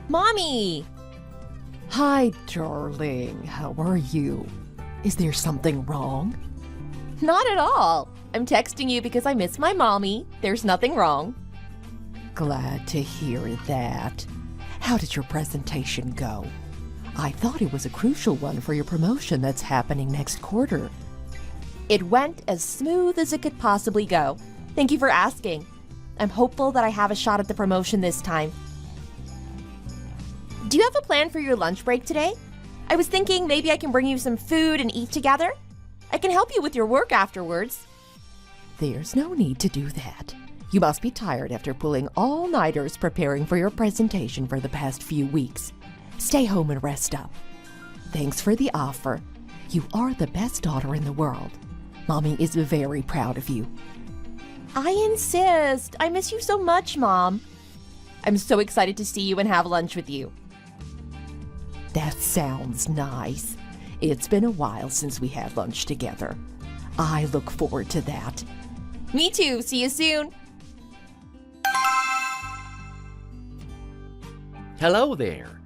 Mommy! Hi, darling. How are you? Is there something wrong? Not at all. I'm texting you because I miss my mommy. There's nothing wrong. Glad to hear that. How did your presentation go? I thought it was a crucial one for your promotion that's happening next quarter. It went as smooth as it could possibly go. Thank you for asking. I'm hopeful that I have a shot at the promotion this time. Do you have a plan for your lunch break today? I was thinking maybe I can bring you some food and eat together. I can help you with your work afterwards. There's no need to do that. You must be tired after pulling all-nighters preparing for your presentation for the past few weeks. Stay home and rest up. Thanks for the offer. You are the best daughter in the world. Mommy is very proud of you. I insist. I miss you so much, Mom. I'm so excited to see you and have lunch with you. That sounds nice. It's been a while since we had lunch together. I look forward to that. Me too. See you soon. Hello there.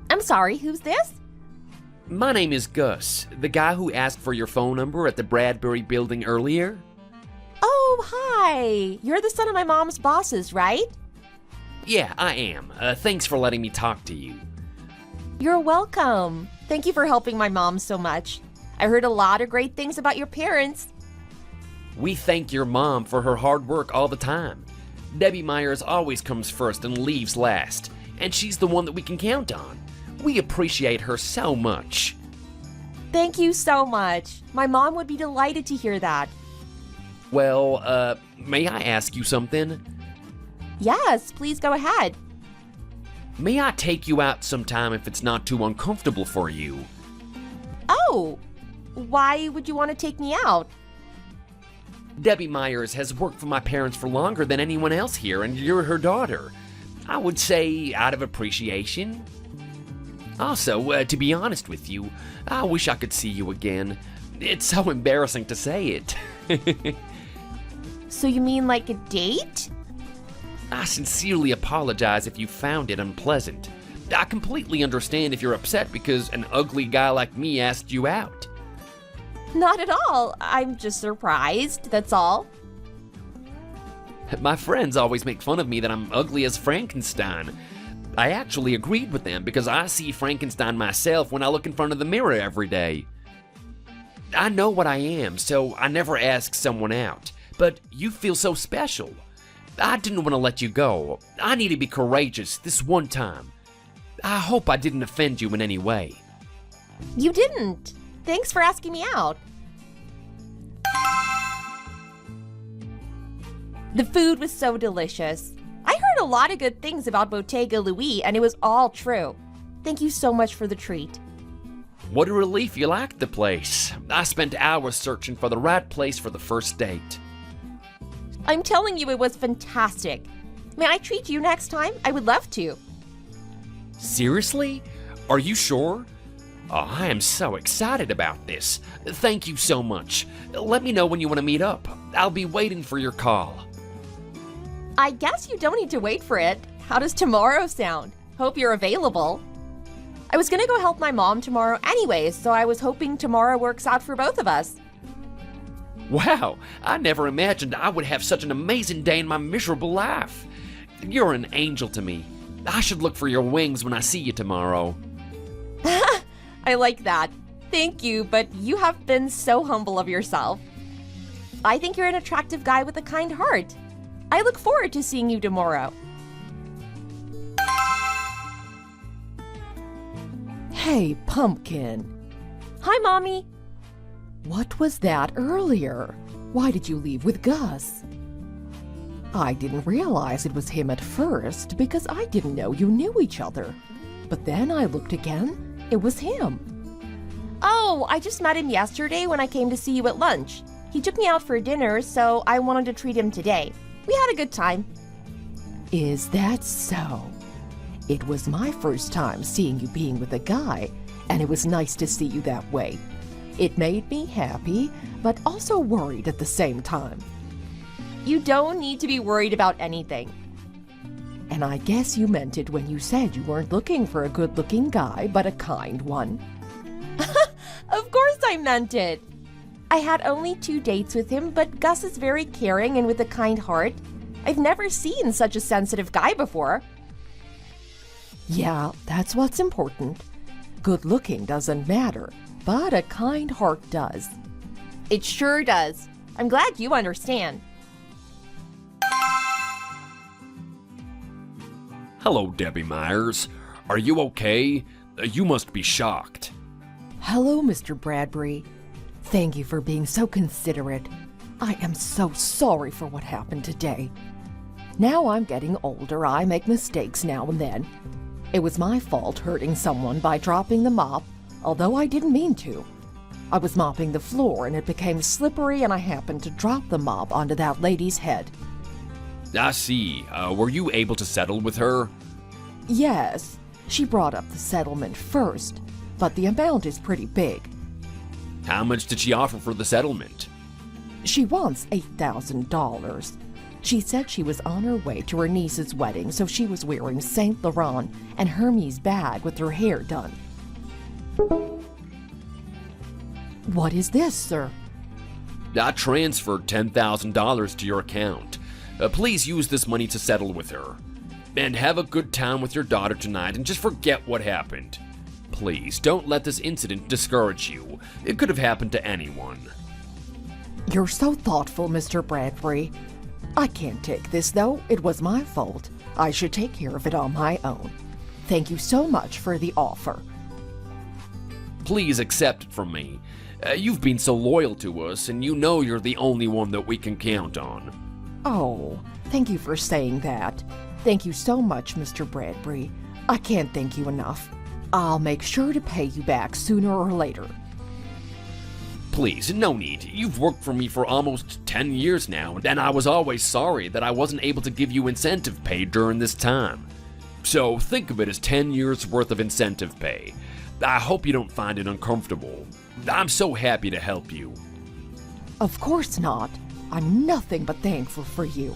I'm sorry, who's this? My name is Gus, the guy who asked for your phone number at the Bradbury building earlier. Oh, hi. You're the son of my mom's bosses, right? Yeah, I am. Thanks for letting me talk to you. You're welcome. Thank you for helping my mom so much. I heard a lot of great things about your parents. We thank your mom for her hard work all the time. Debbie Myers always comes first and leaves last, and she's the one that we can count on. We appreciate her so much. Thank you so much. My mom would be delighted to hear that. Well, may I ask you something? Yes, please go ahead. May I take you out sometime if it's not too uncomfortable for you? Oh, why would you want to take me out? Debbie Myers has worked for my parents for longer than anyone else here, and you're her daughter. I would say out of appreciation. Also, to be honest with you, I wish I could see you again. It's so embarrassing to say it. So you mean like a date? I sincerely apologize if you found it unpleasant. I completely understand if you're upset because an ugly guy like me asked you out. Not at all. I'm just surprised, that's all. My friends always make fun of me that I'm ugly as Frankenstein. I actually agreed with them because I see Frankenstein myself when I look in front of the mirror every day. I know what I am, so I never ask someone out. But you feel so special. I didn't want to let you go. I need to be courageous this one time. I hope I didn't offend you in any way. You didn't. Thanks for asking me out. The food was so delicious. I heard a lot of good things about Bottega Louis, and it was all true. Thank you so much for the treat. What a relief you liked the place. I spent hours searching for the right place for the first date. I'm telling you, it was fantastic. May I treat you next time? I would love to. Seriously? Are you sure? Oh, I am so excited about this. Thank you so much. Let me know when you want to meet up. I'll be waiting for your call. I guess you don't need to wait for it. How does tomorrow sound? Hope you're available. I was gonna go help my mom tomorrow anyway, so I was hoping tomorrow works out for both of us. Wow, I never imagined I would have such an amazing day in my miserable life. You're an angel to me. I should look for your wings when I see you tomorrow. I like that. Thank you, but you have been so humble of yourself. I think you're an attractive guy with a kind heart. I look forward to seeing you tomorrow. Hey, Pumpkin. Hi, Mommy. What was that earlier? Why did you leave with Gus? I didn't realize it was him at first because I didn't know you knew each other. But then I looked again. It was him. Oh, I just met him yesterday when I came to see you at lunch. He took me out for dinner, so I wanted to treat him today. We had a good time. Is that so? It was my first time seeing you being with a guy, and it was nice to see you that way. It made me happy, but also worried at the same time. You don't need to be worried about anything. And I guess you meant it when you said you weren't looking for a good-looking guy, but a kind one. Of course I meant it. I had only 2 dates with him, but Gus is very caring and with a kind heart. I've never seen such a sensitive guy before. Yeah, that's what's important. Good-looking doesn't matter, but a kind heart does. It sure does. I'm glad you understand. Hello, Debbie Myers. Are you okay? You must be shocked. Hello, Mr. Bradbury. Thank you for being so considerate. I am so sorry for what happened today. Now I'm getting older, I make mistakes now and then. It was my fault hurting someone by dropping the mop, although I didn't mean to. I was mopping the floor and it became slippery and I happened to drop the mop onto that lady's head. I see. Were you able to settle with her? Yes, she brought up the settlement first, but the amount is pretty big. How much did she offer for the settlement? She wants $8,000. She said she was on her way to her niece's wedding, so she was wearing Saint Laurent and Hermes bag with her hair done. What is this, sir? I transferred $10,000 to your account. Please use this money to settle with her. And have a good time with your daughter tonight and just forget what happened. Please, don't let this incident discourage you. It could have happened to anyone. You're so thoughtful, Mr. Bradbury. I can't take this, though. It was my fault. I should take care of it on my own. Thank you so much for the offer. Please accept it from me. You've been so loyal to us, and you know you're the only one that we can count on. Oh, thank you for saying that. Thank you so much, Mr. Bradbury. I can't thank you enough. I'll make sure to pay you back sooner or later. Please, no need. You've worked for me for almost 10 years now, and I was always sorry that I wasn't able to give you incentive pay during this time. So think of it as 10 years worth of incentive pay. I hope you don't find it uncomfortable. I'm so happy to help you. Of course not. I'm nothing but thankful for you.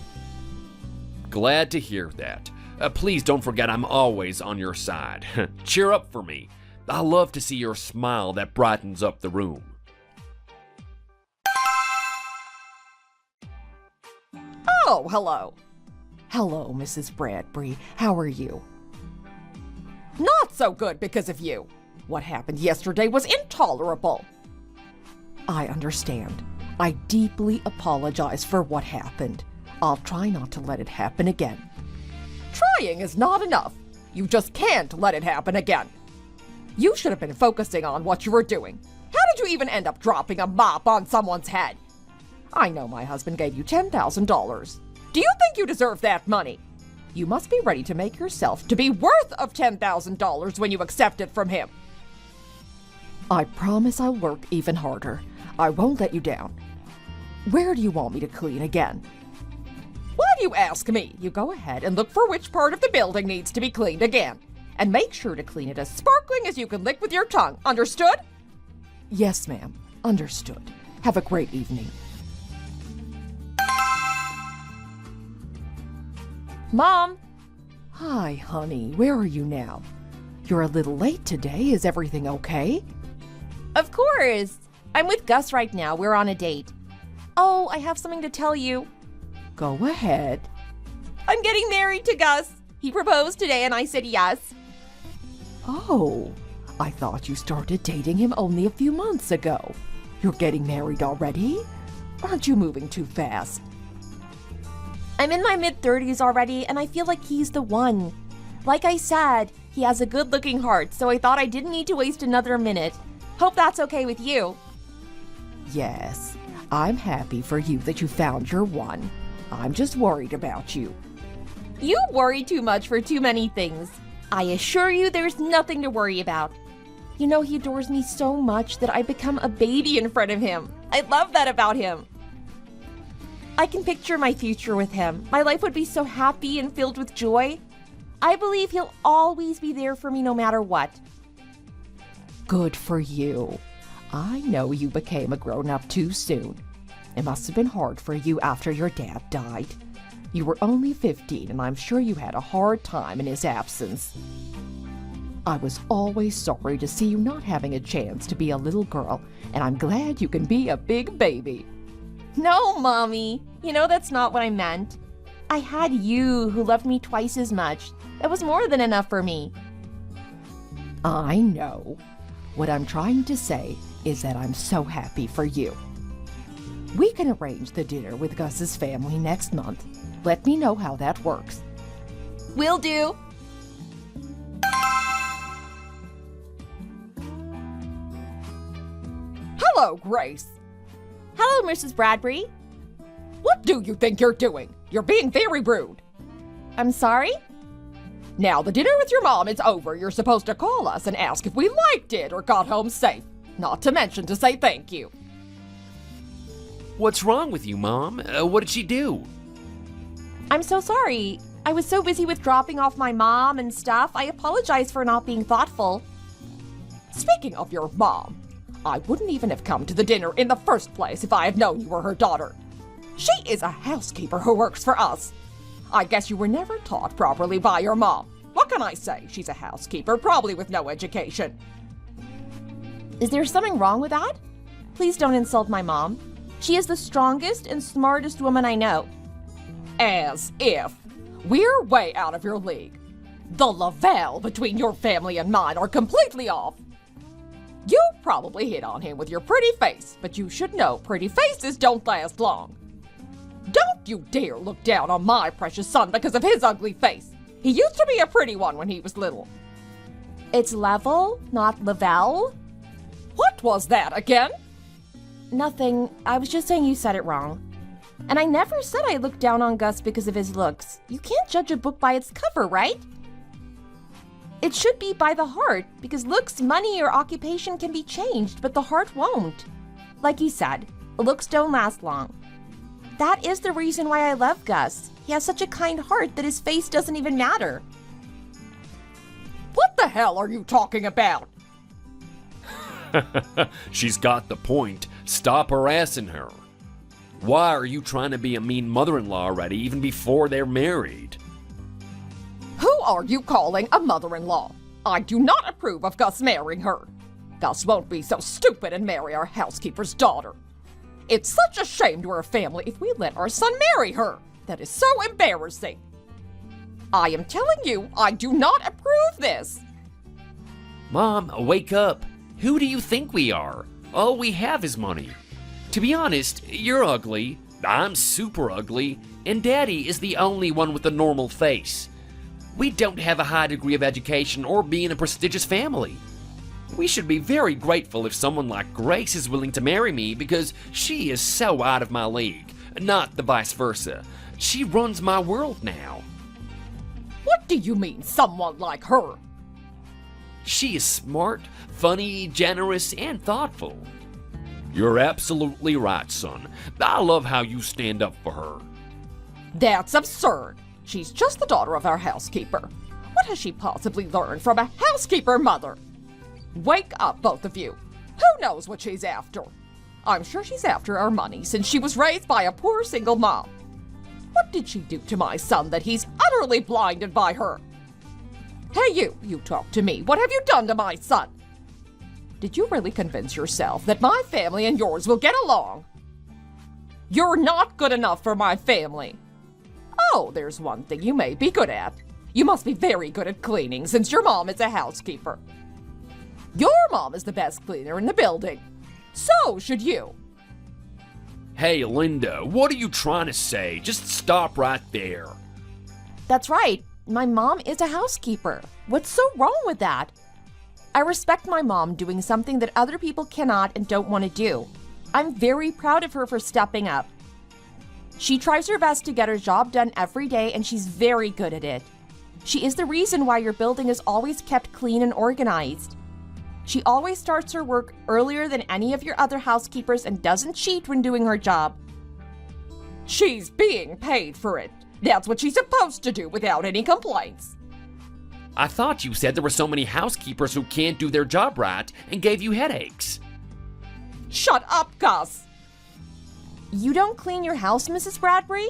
Glad to hear that. Please don't forget I'm always on your side. Cheer up for me. I love to see your smile that brightens up the room. Oh, hello. Hello, Mrs. Bradbury. How are you? Not so good because of you. What happened yesterday was intolerable. I understand. I deeply apologize for what happened. I'll try not to let it happen again. Trying is not enough. You just can't let it happen again. You should have been focusing on what you were doing. How did you even end up dropping a mop on someone's head? I know my husband gave you $10,000. Do you think you deserve that money? You must be ready to make yourself to be worth of $10,000 when you accept it from him. I promise I'll work even harder. I won't let you down. Where do you want me to clean again? Why do you ask me? You go ahead and look for which part of the building needs to be cleaned again. And make sure to clean it as sparkling as you can lick with your tongue. Understood? Yes, ma'am. Understood. Have a great evening. Mom! Hi, honey. Where are you now? You're a little late today. Is everything okay? Of course. I'm with Gus right now. We're on a date. Oh, I have something to tell you. Go ahead. I'm getting married to Gus. He proposed today and I said yes. Oh, I thought you started dating him only a few months ago. You're getting married already? Aren't you moving too fast? I'm in my mid-30s already and I feel like he's the one. Like I said, he has a good-looking heart, so I thought I didn't need to waste another minute. Hope that's okay with you. Yes, I'm happy for you that you found your one. I'm just worried about you. You worry too much for too many things. I assure you there's nothing to worry about. You know, he adores me so much that I become a baby in front of him. I love that about him. I can picture my future with him. My life would be so happy and filled with joy. I believe he'll always be there for me no matter what. Good for you. I know you became a grown-up too soon. It must have been hard for you after your dad died. You were only 15, and I'm sure you had a hard time in his absence. I was always sorry to see you not having a chance to be a little girl, and I'm glad you can be a big baby. No, Mommy. You know that's not what I meant. I had you who loved me twice as much. That was more than enough for me. I know. What I'm trying to say is that I'm so happy for you. We can arrange the dinner with Gus's family next month. Let me know how that works. Will do. Hello, Grace. Hello, Mrs. Bradbury. What do you think you're doing? You're being very rude. I'm sorry? Now the dinner with your mom is over. You're supposed to call us and ask if we liked it or got home safe. Not to mention to say thank you. What's wrong with you, Mom? What did she do? I'm so sorry. I was so busy with dropping off my mom and stuff. I apologize for not being thoughtful. Speaking of your mom, I wouldn't even have come to the dinner in the first place if I had known you were her daughter. She is a housekeeper who works for us. I guess you were never taught properly by your mom. What can I say? She's a housekeeper, probably with no education. Is there something wrong with that? Please don't insult my mom. She is the strongest and smartest woman I know. As if. We're way out of your league. The Lavelle between your family and mine are completely off. You probably hit on him with your pretty face, but you should know pretty faces don't last long. Don't you dare look down on my precious son because of his ugly face. He used to be a pretty one when he was little. It's Level, not Lavelle. What was that again? Nothing. I was just saying you said it wrong. And I never said I looked down on Gus because of his looks. You can't judge a book by its cover, right? It should be by the heart, because looks, money, or occupation can be changed, but the heart won't. Like you said, looks don't last long. That is the reason why I love Gus. He has such a kind heart that his face doesn't even matter. What the hell are you talking about? She's got the point. Stop harassing her. Why are you trying to be a mean mother-in-law already, even before they're married? Who are you calling a mother-in-law? I do not approve of Gus marrying her. Gus won't be so stupid and marry our housekeeper's daughter. It's such a shame to our family if we let our son marry her. That is so embarrassing. I am telling you, I do not approve this. Mom, wake up. Who do you think we are? All we have is money. To be honest, you're ugly, I'm super ugly, and Daddy is the only one with a normal face. We don't have a high degree of education or be in a prestigious family. We should be very grateful if someone like Grace is willing to marry me because she is so out of my league, not the vice versa. She runs my world now. What do you mean, someone like her? She is smart, funny, generous, and thoughtful. You're absolutely right, son. I love how you stand up for her. That's absurd. She's just the daughter of our housekeeper. What has she possibly learned from a housekeeper mother? Wake up, both of you. Who knows what she's after? I'm sure she's after our money since she was raised by a poor single mom. What did she do to my son that he's utterly blinded by her? Hey, you talk to me. What have you done to my son? Did you really convince yourself that my family and yours will get along? You're not good enough for my family. Oh, there's one thing you may be good at. You must be very good at cleaning since your mom is a housekeeper. Your mom is the best cleaner in the building. So should you. Hey, Linda, what are you trying to say? Just stop right there. That's right. My mom is a housekeeper. What's so wrong with that? I respect my mom doing something that other people cannot and don't want to do. I'm very proud of her for stepping up. She tries her best to get her job done every day, and she's very good at it. She is the reason why your building is always kept clean and organized. She always starts her work earlier than any of your other housekeepers and doesn't cheat when doing her job. She's being paid for it. That's what she's supposed to do without any complaints. I thought you said there were so many housekeepers who can't do their job right and gave you headaches. Shut up, Gus. You don't clean your house, Mrs. Bradbury?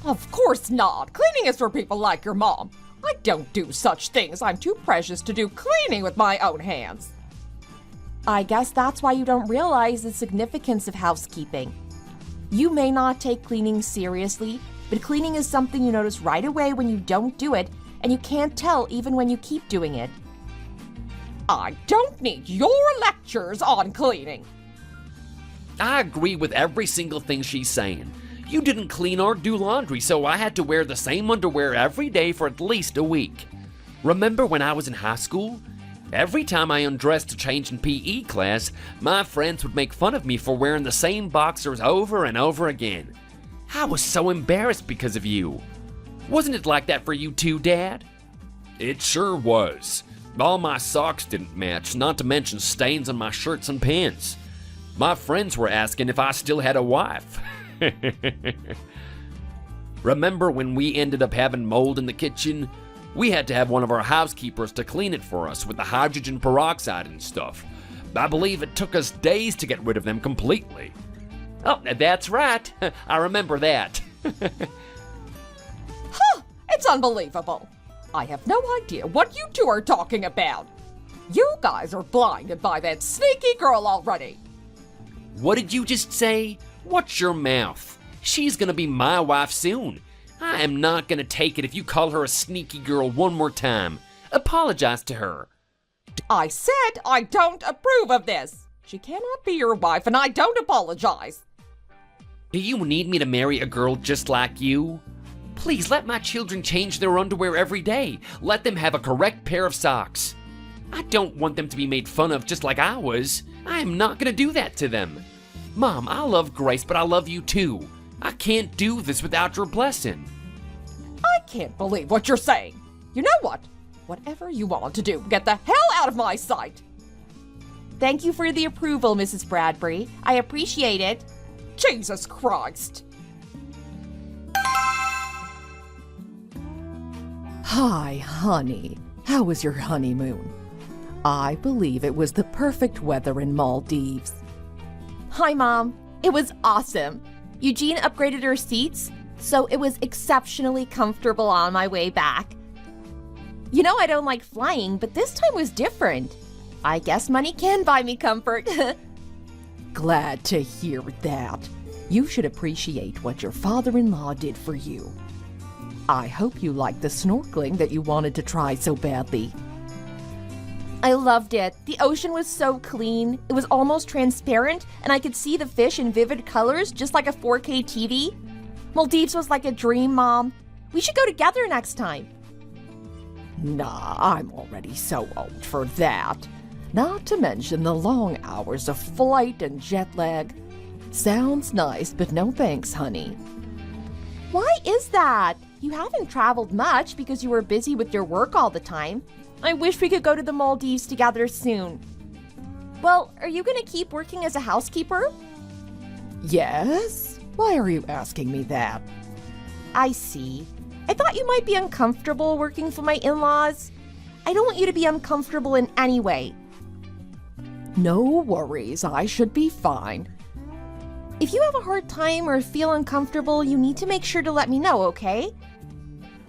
Of course not. Cleaning is for people like your mom. I don't do such things. I'm too precious to do cleaning with my own hands. I guess that's why you don't realize the significance of housekeeping. You may not take cleaning seriously, but cleaning is something you notice right away when you don't do it, and you can't tell even when you keep doing it. I don't need your lectures on cleaning. I agree with every single thing she's saying. You didn't clean or do laundry, so I had to wear the same underwear every day for at least a week. Remember when I was in high school? Every time I undressed to change in PE class, my friends would make fun of me for wearing the same boxers over and over again. I was so embarrassed because of you. Wasn't it like that for you too, Dad? It sure was. All my socks didn't match, not to mention stains on my shirts and pants. My friends were asking if I still had a wife. Remember when we ended up having mold in the kitchen? We had to have one of our housekeepers to clean it for us with the hydrogen peroxide and stuff. I believe it took us days to get rid of them completely. Oh, that's right. I remember that. It's unbelievable. I have no idea what you two are talking about. You guys are blinded by that sneaky girl already. What did you just say? Watch your mouth. She's gonna be my wife soon. I am not gonna take it if you call her a sneaky girl one more time. Apologize to her. I said I don't approve of this. She cannot be your wife, and I don't apologize. Do you need me to marry a girl just like you? Please let my children change their underwear every day. Let them have a correct pair of socks. I don't want them to be made fun of just like I was. I am not gonna do that to them. Mom, I love Grace, but I love you too. I can't do this without your blessing. I can't believe what you're saying. You know what? Whatever you want to do, get the hell out of my sight. Thank you for the approval, Mrs. Bradbury. I appreciate it. Jesus Christ. Hi, honey. How was your honeymoon? I believe it was the perfect weather in Maldives. Hi, Mom. It was awesome. Eugene upgraded her seats, so it was exceptionally comfortable on my way back. You know I don't like flying, but this time was different. I guess money can buy me comfort. Glad to hear that. You should appreciate what your father-in-law did for you. I hope you liked the snorkeling that you wanted to try so badly. I loved it. The ocean was so clean. It was almost transparent, and I could see the fish in vivid colors, just like a 4K TV. Maldives was like a dream, Mom. We should go together next time. Nah, I'm already so old for that. Not to mention the long hours of flight and jet lag. Sounds nice, but no thanks, honey. Why is that? You haven't traveled much because you were busy with your work all the time. I wish we could go to the Maldives together soon. Well, are you going to keep working as a housekeeper? Yes? Why are you asking me that? I see. I thought you might be uncomfortable working for my in-laws. I don't want you to be uncomfortable in any way. No worries, I should be fine. If you have a hard time or feel uncomfortable, you need to make sure to let me know, okay?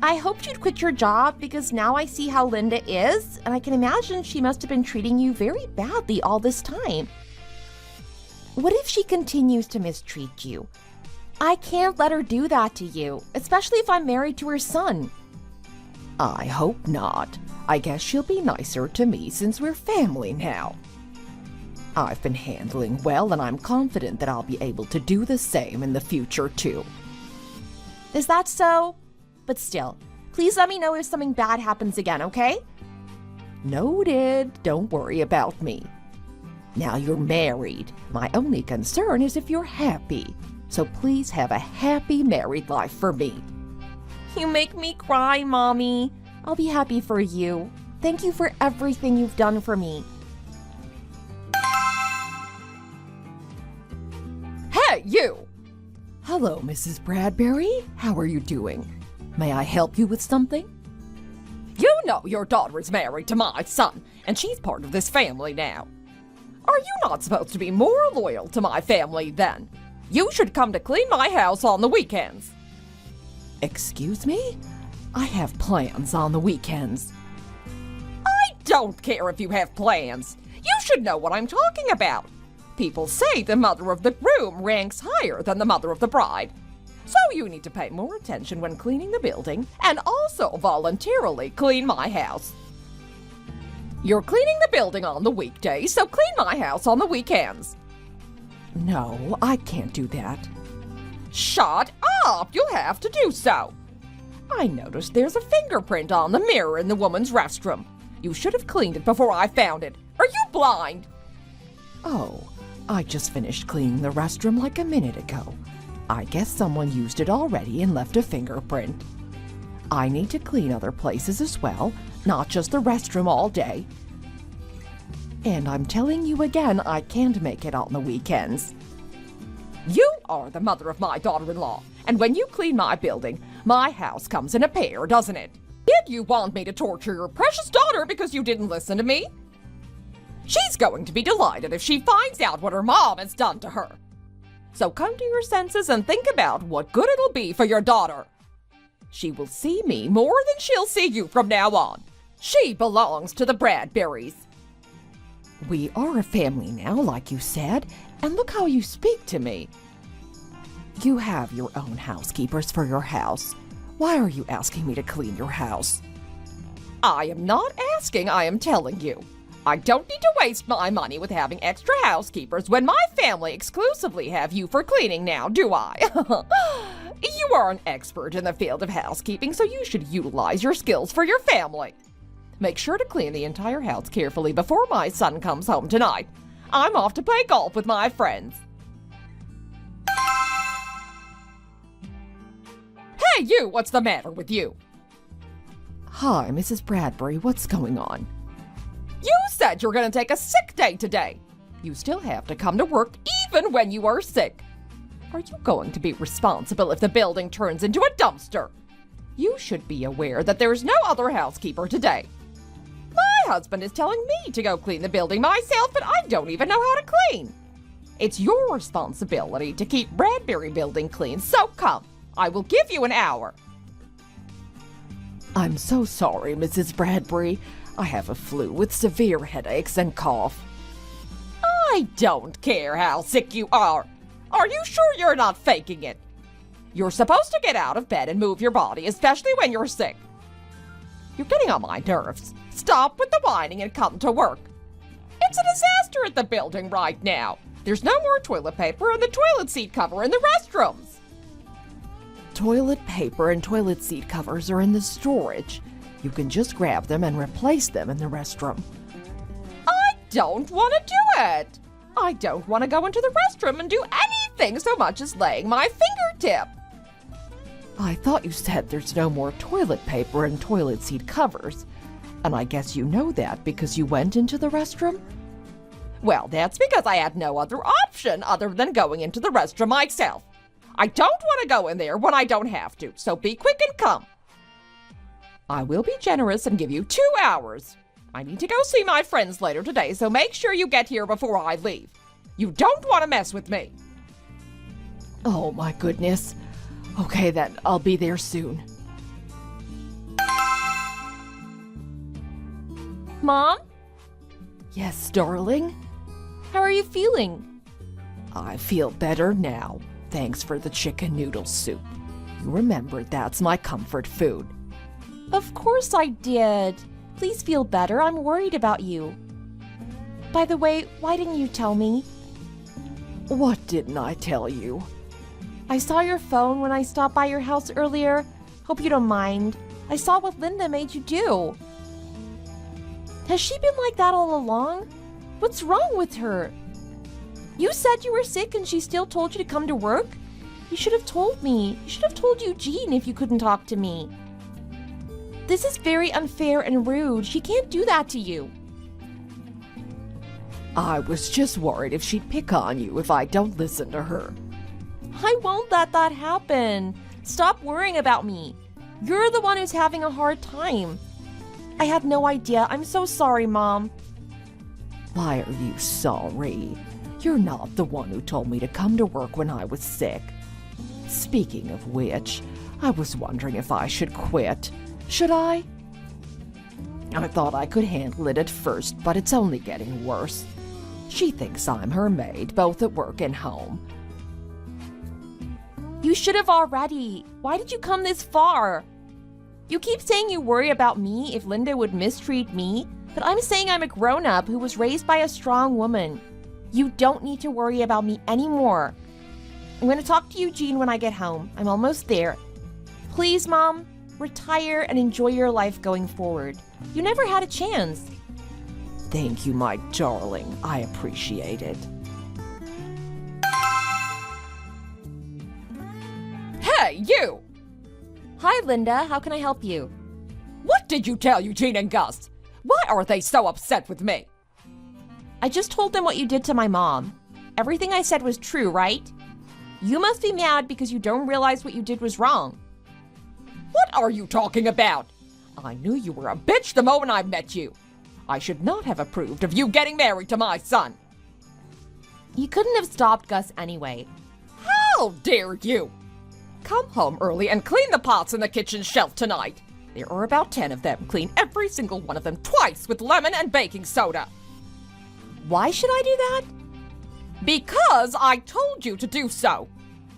I hoped you'd quit your job because now I see how Linda is, and I can imagine she must have been treating you very badly all this time. What if she continues to mistreat you? I can't let her do that to you, especially if I'm married to her son. I hope not. I guess she'll be nicer to me since we're family now. I've been handling well, and I'm confident that I'll be able to do the same in the future, too. Is that so? But still, please let me know if something bad happens again, okay? Noted. Don't worry about me. Now you're married. My only concern is if you're happy. So please have a happy married life for me. You make me cry, Mommy. I'll be happy for you. Thank you for everything you've done for me. Hey, you! Hello, Mrs. Bradbury. How are you doing? May I help you with something? You know your daughter is married to my son, and she's part of this family now. Are you not supposed to be more loyal to my family then? You should come to clean my house on the weekends. Excuse me? I have plans on the weekends. I don't care if you have plans. You should know what I'm talking about. People say the mother of the groom ranks higher than the mother of the bride. So you need to pay more attention when cleaning the building and also voluntarily clean my house. You're cleaning the building on the weekdays, so clean my house on the weekends. No, I can't do that. Shut up! You'll have to do so. I noticed there's a fingerprint on the mirror in the woman's restroom. You should have cleaned it before I found it. Are you blind? Oh, I just finished cleaning the restroom like a minute ago. I guess someone used it already and left a fingerprint. I need to clean other places as well, not just the restroom all day. And I'm telling you again, I can't make it on the weekends. You are the mother of my daughter-in-law, and when you clean my building, my house comes in a pair, doesn't it? Did you want me to torture your precious daughter because you didn't listen to me? She's going to be delighted if she finds out what her mom has done to her. So come to your senses and think about what good it'll be for your daughter. She will see me more than she'll see you from now on. She belongs to the Bradburys. We are a family now, like you said, and look how you speak to me. You have your own housekeepers for your house. Why are you asking me to clean your house? I am not asking, I am telling you. I don't need to waste my money with having extra housekeepers when my family exclusively have you for cleaning now, do I? You are an expert in the field of housekeeping, so you should utilize your skills for your family. Make sure to clean the entire house carefully before my son comes home tonight. I'm off to play golf with my friends. Hey, you! What's the matter with you? Hi, Mrs. Bradbury, what's going on? You said you're going to take a sick day today. You still have to come to work even when you are sick. Are you going to be responsible if the building turns into a dumpster? You should be aware that there's no other housekeeper today. My husband is telling me to go clean the building myself, but I don't even know how to clean. It's your responsibility to keep Bradbury Building clean, so come. I will give you an hour. I'm so sorry, Mrs. Bradbury. I have a flu with severe headaches and cough. I don't care how sick you are. Are you sure you're not faking it? You're supposed to get out of bed and move your body, especially when you're sick. You're getting on my nerves. Stop with the whining and come to work. It's a disaster at the building right now. There's no more toilet paper and the toilet seat cover in the restrooms. Toilet paper and toilet seat covers are in the storage. You can just grab them and replace them in the restroom. I don't want to do it. I don't want to go into the restroom and do anything so much as laying my fingertip. I thought you said there's no more toilet paper and toilet seat covers. And I guess you know that because you went into the restroom? Well, that's because I had no other option other than going into the restroom myself. I don't want to go in there when I don't have to, so be quick and come. I will be generous and give you 2 hours. I need to go see my friends later today, so make sure you get here before I leave. You don't want to mess with me. Oh my goodness. Okay then, I'll be there soon. Mom? Yes, darling? How are you feeling? I feel better now. Thanks for the chicken noodle soup. You remember that's my comfort food. Of course I did. Please feel better. I'm worried about you. By the way, why didn't you tell me? What didn't I tell you? I saw your phone when I stopped by your house earlier. Hope you don't mind. I saw what Linda made you do. Has she been like that all along? What's wrong with her? You said you were sick and she still told you to come to work? You should have told me. You should have told Eugene if you couldn't talk to me. This is very unfair and rude. She can't do that to you. I was just worried if she'd pick on you if I don't listen to her. I won't let that happen. Stop worrying about me. You're the one who's having a hard time. I had no idea. I'm so sorry, Mom. Why are you sorry? You're not the one who told me to come to work when I was sick. Speaking of which, I was wondering if I should quit. Should I? I thought I could handle it at first, but it's only getting worse. She thinks I'm her maid, both at work and home. You should have already. Why did you come this far? You keep saying you worry about me if Linda would mistreat me, but I'm saying I'm a grown-up who was raised by a strong woman. You don't need to worry about me anymore. I'm going to talk to Eugene when I get home. I'm almost there. Please, Mom, retire and enjoy your life going forward. You never had a chance. Thank you, my darling. I appreciate it. Hey, you! Hi, Linda. How can I help you? What did you tell Eugene and Gus? Why are they so upset with me? I just told them what you did to my mom. Everything I said was true, right? You must be mad because you don't realize what you did was wrong. What are you talking about? I knew you were a bitch the moment I met you. I should not have approved of you getting married to my son. You couldn't have stopped Gus anyway. How dare you! Come home early and clean the pots in the kitchen shelf tonight. There are about 10 of them. Clean every single one of them twice with lemon and baking soda. Why should I do that? Because I told you to do so.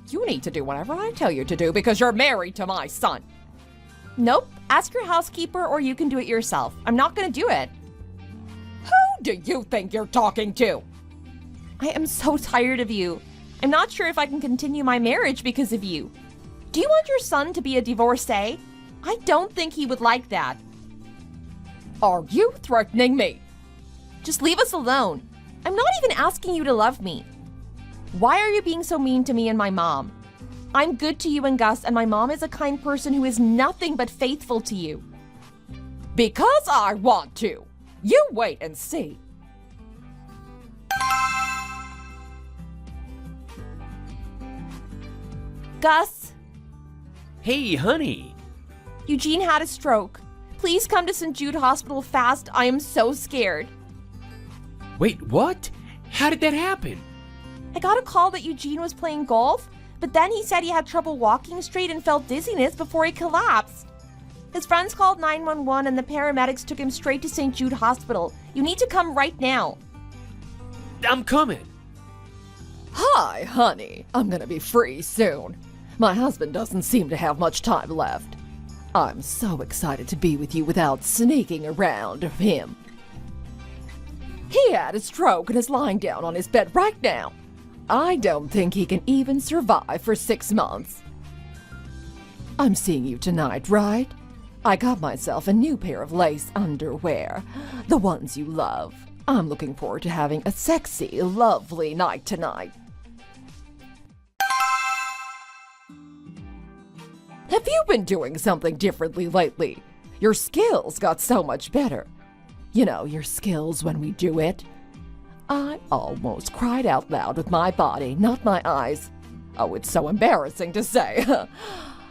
You need to do whatever I tell you to do because you're married to my son. Nope. Ask your housekeeper or you can do it yourself. I'm not going to do it. Who do you think you're talking to? I am so tired of you. I'm not sure if I can continue my marriage because of you. Do you want your son to be a divorcee? I don't think he would like that. Are you threatening me? Just leave us alone. I'm not even asking you to love me. Why are you being so mean to me and my mom? I'm good to you and Gus, and my mom is a kind person who is nothing but faithful to you. Because I want to. You wait and see. Gus, Hey, honey. Eugene had a stroke. Please come to St. Jude Hospital fast. I am so scared. Wait, what? How did that happen? I got a call that Eugene was playing golf, but then he said he had trouble walking straight and felt dizziness before he collapsed. His friends called 911 and the paramedics took him straight to St. Jude Hospital. You need to come right now. I'm coming. Hi, honey. I'm gonna be free soon. My husband doesn't seem to have much time left. I'm so excited to be with you without sneaking around of him. He had a stroke and is lying down on his bed right now. I don't think he can even survive for 6 months. I'm seeing you tonight, right? I got myself a new pair of lace underwear, the ones you love. I'm looking forward to having a sexy, lovely night tonight. Have you been doing something differently lately? Your skills got so much better. You know, your skills when we do it. I almost cried out loud with my body, not my eyes. Oh, it's so embarrassing to say.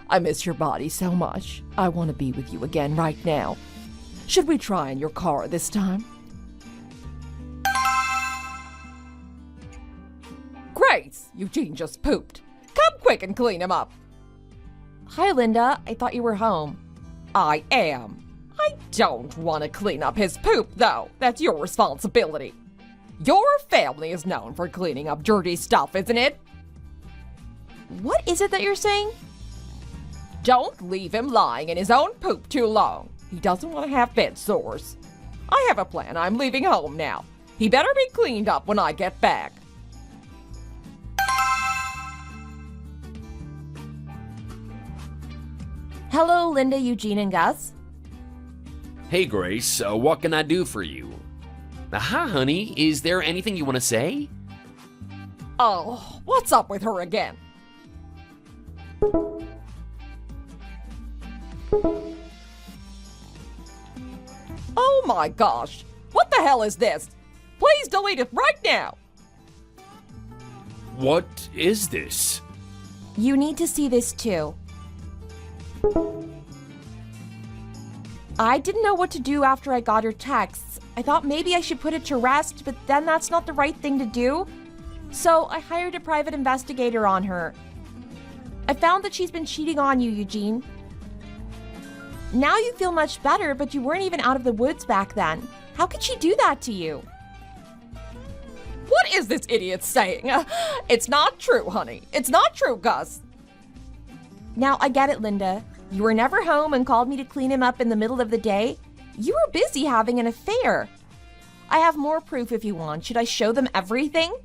I miss your body so much. I want to be with you again right now. Should we try in your car this time? Grace, Eugene just pooped. Come quick and clean him up. Hi, Linda. I thought you were home. I am. I don't want to clean up his poop, though. That's your responsibility. Your family is known for cleaning up dirty stuff, isn't it? What is it that you're saying? Don't leave him lying in his own poop too long. He doesn't want to have bed sores. I have a plan. I'm leaving home now. He better be cleaned up when I get back. Hello, Linda, Eugene, and Gus. Hey, Grace, what can I do for you? Hi, honey. Is there anything you want to say? Oh, what's up with her again? Oh my gosh! What the hell is this? Please delete it right now! What is this? You need to see this too. I didn't know what to do after I got her texts. I thought maybe I should put it to rest, but then that's not the right thing to do. So I hired a private investigator on her. I found that she's been cheating on you, Eugene. Now you feel much better, but you weren't even out of the woods back then. How could she do that to you? What is this idiot saying? It's not true, honey. It's not true, Gus. Now, I get it, Linda. You were never home and called me to clean him up in the middle of the day. You were busy having an affair. I have more proof if you want. Should I show them everything?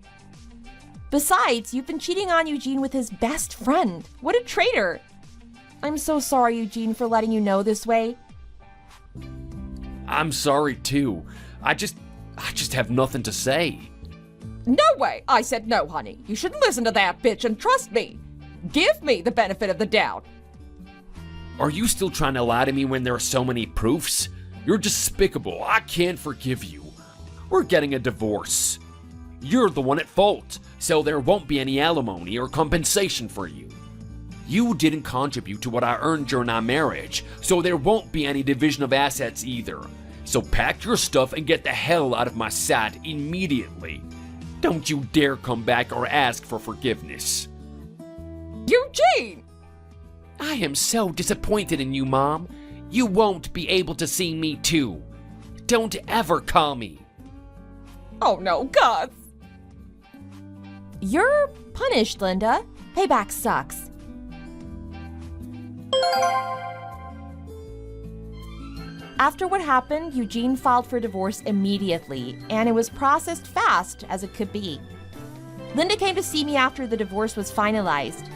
Besides, you've been cheating on Eugene with his best friend. What a traitor. I'm so sorry, Eugene, for letting you know this way. I'm sorry too. I just have nothing to say. No way. I said no, honey. You shouldn't listen to that bitch and trust me. Give me the benefit of the doubt. Are you still trying to lie to me when there are so many proofs? You're despicable. I can't forgive you. We're getting a divorce. You're the one at fault, so there won't be any alimony or compensation for you. You didn't contribute to what I earned during our marriage, so there won't be any division of assets either. So pack your stuff and get the hell out of my sight immediately. Don't you dare come back or ask for forgiveness. Eugene! I am so disappointed in you, Mom. You won't be able to see me too. Don't ever call me. Oh no, Gus! You're punished, Linda. Payback sucks. After what happened, Eugene filed for divorce immediately, and it was processed fast as it could be. Linda came to see me after the divorce was finalized.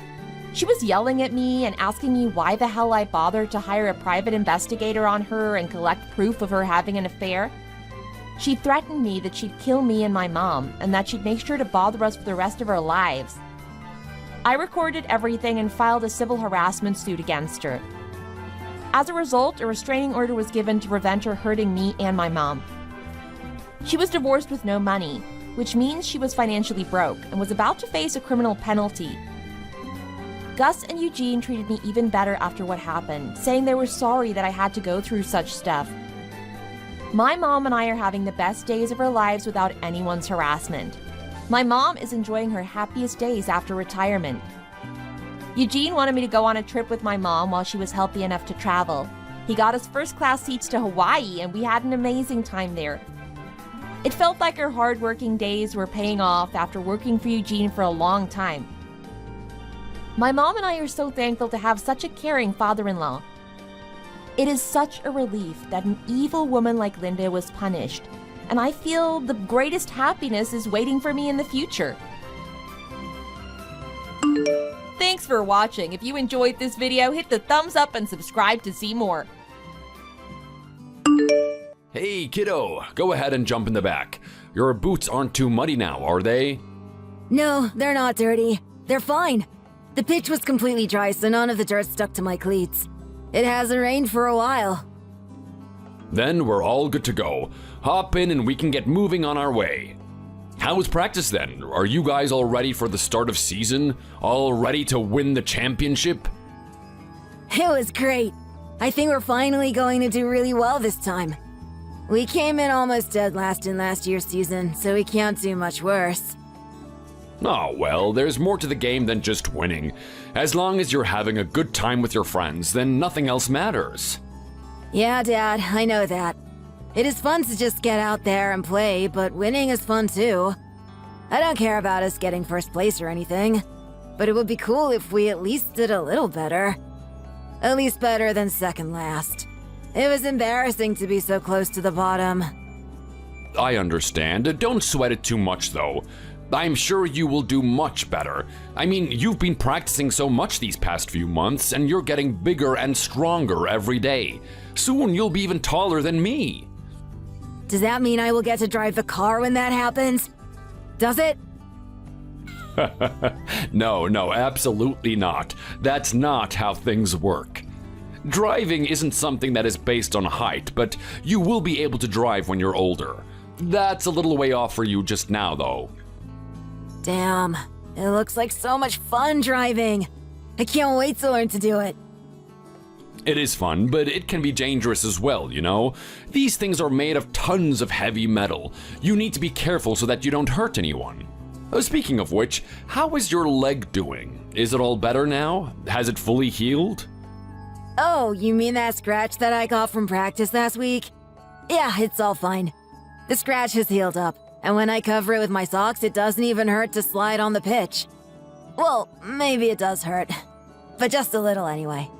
She was yelling at me and asking me why the hell I bothered to hire a private investigator on her and collect proof of her having an affair. She threatened me that she'd kill me and my mom, and that she'd make sure to bother us for the rest of our lives. I recorded everything and filed a civil harassment suit against her. As a result, a restraining order was given to prevent her hurting me and my mom. She was divorced with no money, which means she was financially broke and was about to face a criminal penalty. Gus and Eugene treated me even better after what happened, saying they were sorry that I had to go through such stuff. My mom and I are having the best days of our lives without anyone's harassment. My mom is enjoying her happiest days after retirement. Eugene wanted me to go on a trip with my mom while she was healthy enough to travel. He got us first-class seats to Hawaii, and we had an amazing time there. It felt like our hard-working days were paying off after working for Eugene for a long time. My mom and I are so thankful to have such a caring father-in-law. It is such a relief that an evil woman like Linda was punished, and I feel the greatest happiness is waiting for me in the future. Thanks for watching. If you enjoyed this video, hit the thumbs up and subscribe to see more. Hey, kiddo, go ahead and jump in the back. Your boots aren't too muddy now, are they? No, they're not dirty. They're fine. The pitch was completely dry, so none of the dirt stuck to my cleats. It hasn't rained for a while. Then we're all good to go. Hop in and we can get moving on our way. How was practice then? Are you guys all ready for the start of season? All ready to win the championship? It was great. I think we're finally going to do really well this time. We came in almost dead last in last year's season, so we can't do much worse. Oh, well, there's more to the game than just winning. As long as you're having a good time with your friends, then nothing else matters. Yeah, Dad, I know that. It is fun to just get out there and play, but winning is fun too. I don't care about us getting first place or anything, but it would be cool if we at least did a little better. At least better than second last. It was embarrassing to be so close to the bottom. I understand. Don't sweat it too much, though. I'm sure you will do much better. I mean, you've been practicing so much these past few months, and you're getting bigger and stronger every day. Soon you'll be even taller than me. Does that mean I will get to drive the car when that happens? Does it? No, absolutely not. That's not how things work. Driving isn't something that is based on height, but you will be able to drive when you're older. That's a little way off for you just now, though. Damn, it looks like so much fun driving. I can't wait to learn to do it. It is fun, but it can be dangerous as well, you know? These things are made of tons of heavy metal. You need to be careful so that you don't hurt anyone. Speaking of which, how is your leg doing? Is it all better now? Has it fully healed? Oh, you mean that scratch that I got from practice last week? Yeah, it's all fine. The scratch has healed up, and when I cover it with my socks, it doesn't even hurt to slide on the pitch. Well, maybe it does hurt, but just a little anyway.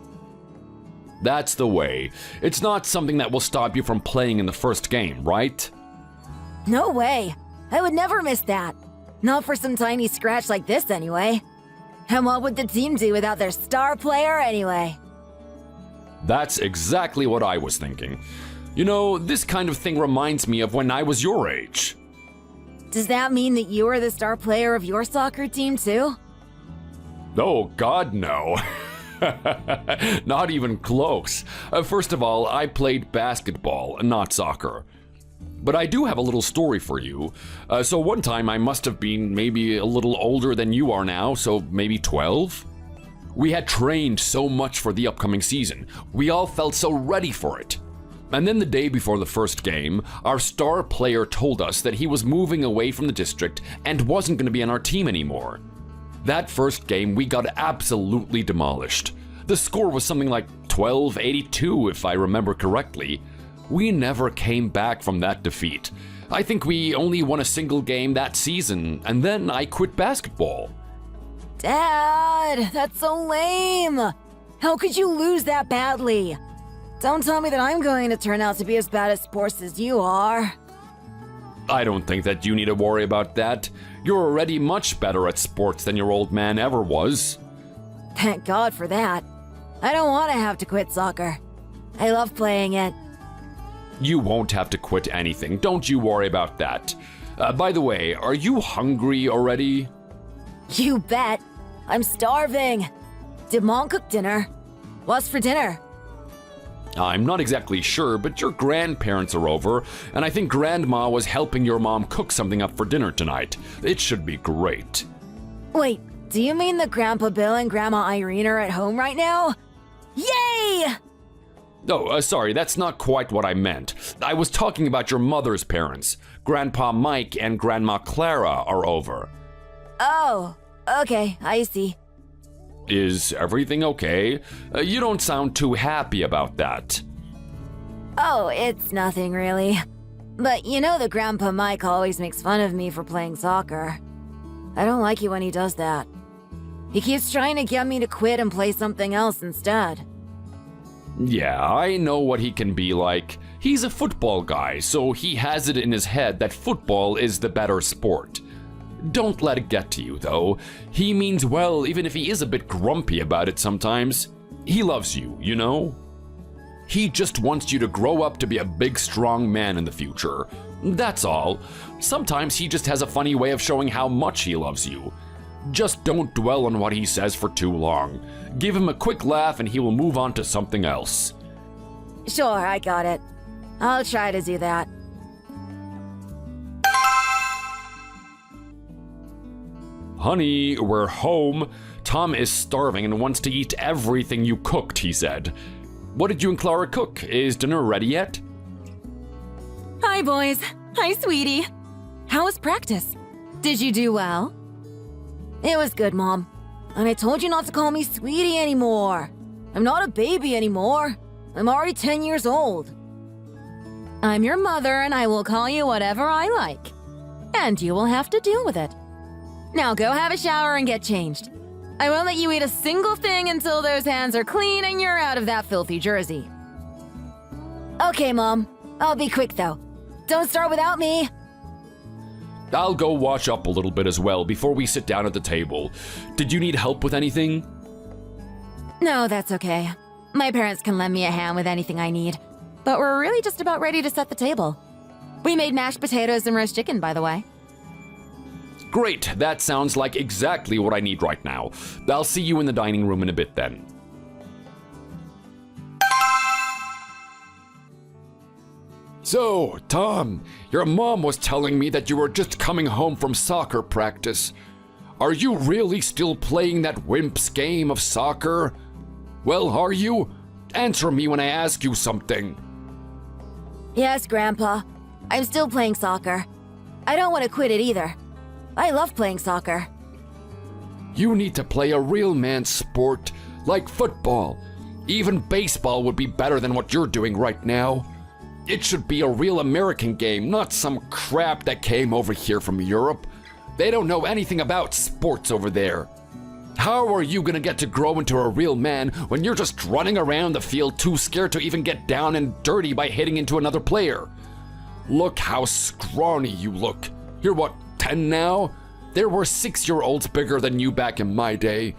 That's the way. It's not something that will stop you from playing in the first game, right? No way. I would never miss that. Not for some tiny scratch like this anyway. And what would the team do without their star player anyway? That's exactly what I was thinking. You know, this kind of thing reminds me of when I was your age. Does that mean that you were the star player of your soccer team too? Oh, God, no. Not even close. First of all, I played basketball, not soccer. But I do have a little story for you. So one time I must have been maybe a little older than you are now, so maybe 12? We had trained so much for the upcoming season. We all felt so ready for it. And then the day before the first game, our star player told us that he was moving away from the district and wasn't going to be on our team anymore. That first game, we got absolutely demolished. The score was something like 12-82, if I remember correctly. We never came back from that defeat. I think we only won a single game that season, and then I quit basketball. Dad, that's so lame. How could you lose that badly? Don't tell me that I'm going to turn out to be as bad at sports as you are. I don't think that you need to worry about that. You're already much better at sports than your old man ever was. Thank God for that. I don't want to have to quit soccer. I love playing it. You won't have to quit anything. Don't you worry about that. By the way, are you hungry already? You bet. I'm starving. Did Mom cook dinner? What's for dinner? I'm not exactly sure, but your grandparents are over, and I think Grandma was helping your mom cook something up for dinner tonight. It should be great. Wait, do you mean that Grandpa Bill and Grandma Irene are at home right now? Yay! Oh, sorry, that's not quite what I meant. I was talking about your mother's parents. Grandpa Mike and Grandma Clara are over. Oh, okay, I see. Is everything okay? You don't sound too happy about that. Oh, it's nothing really. But you know that Grandpa Mike always makes fun of me for playing soccer. I don't like it when he does that. He keeps trying to get me to quit and play something else instead. Yeah, I know what he can be like. He's a football guy, so he has it in his head that football is the better sport. Don't let it get to you, though. He means well, even if he is a bit grumpy about it sometimes. He loves you, you know? He just wants you to grow up to be a big, strong man in the future. That's all. Sometimes he just has a funny way of showing how much he loves you. Just don't dwell on what he says for too long. Give him a quick laugh and he will move on to something else. Sure, I got it. I'll try to do that. Honey, we're home. Tom is starving and wants to eat everything you cooked, he said. What did you and Clara cook? Is dinner ready yet? Hi, boys. Hi, sweetie. How was practice? Did you do well? It was good, Mom. And I told you not to call me sweetie anymore. I'm not a baby anymore. I'm already 10 years old. I'm your mother and I will call you whatever I like. And you will have to deal with it. Now go have a shower and get changed. I won't let you eat a single thing until those hands are clean and you're out of that filthy jersey. Okay, Mom. I'll be quick, though. Don't start without me. I'll go wash up a little bit as well before we sit down at the table. Did you need help with anything? No, that's okay. My parents can lend me a hand with anything I need. But we're really just about ready to set the table. We made mashed potatoes and roast chicken, by the way. Great, that sounds like exactly what I need right now. I'll see you in the dining room in a bit then. So, Tom, your mom was telling me that you were just coming home from soccer practice. Are you really still playing that wimp's game of soccer? Well, are you? Answer me when I ask you something. Yes, Grandpa. I'm still playing soccer. I don't want to quit it either. I love playing soccer. You need to play a real man's sport, like football. Even baseball would be better than what you're doing right now. It should be a real American game, not some crap that came over here from Europe. They don't know anything about sports over there. How are you gonna get to grow into a real man when you're just running around the field too scared to even get down and dirty by hitting into another player? Look how scrawny you look. You're what, 10 now? There were 6-year-olds bigger than you back in my day.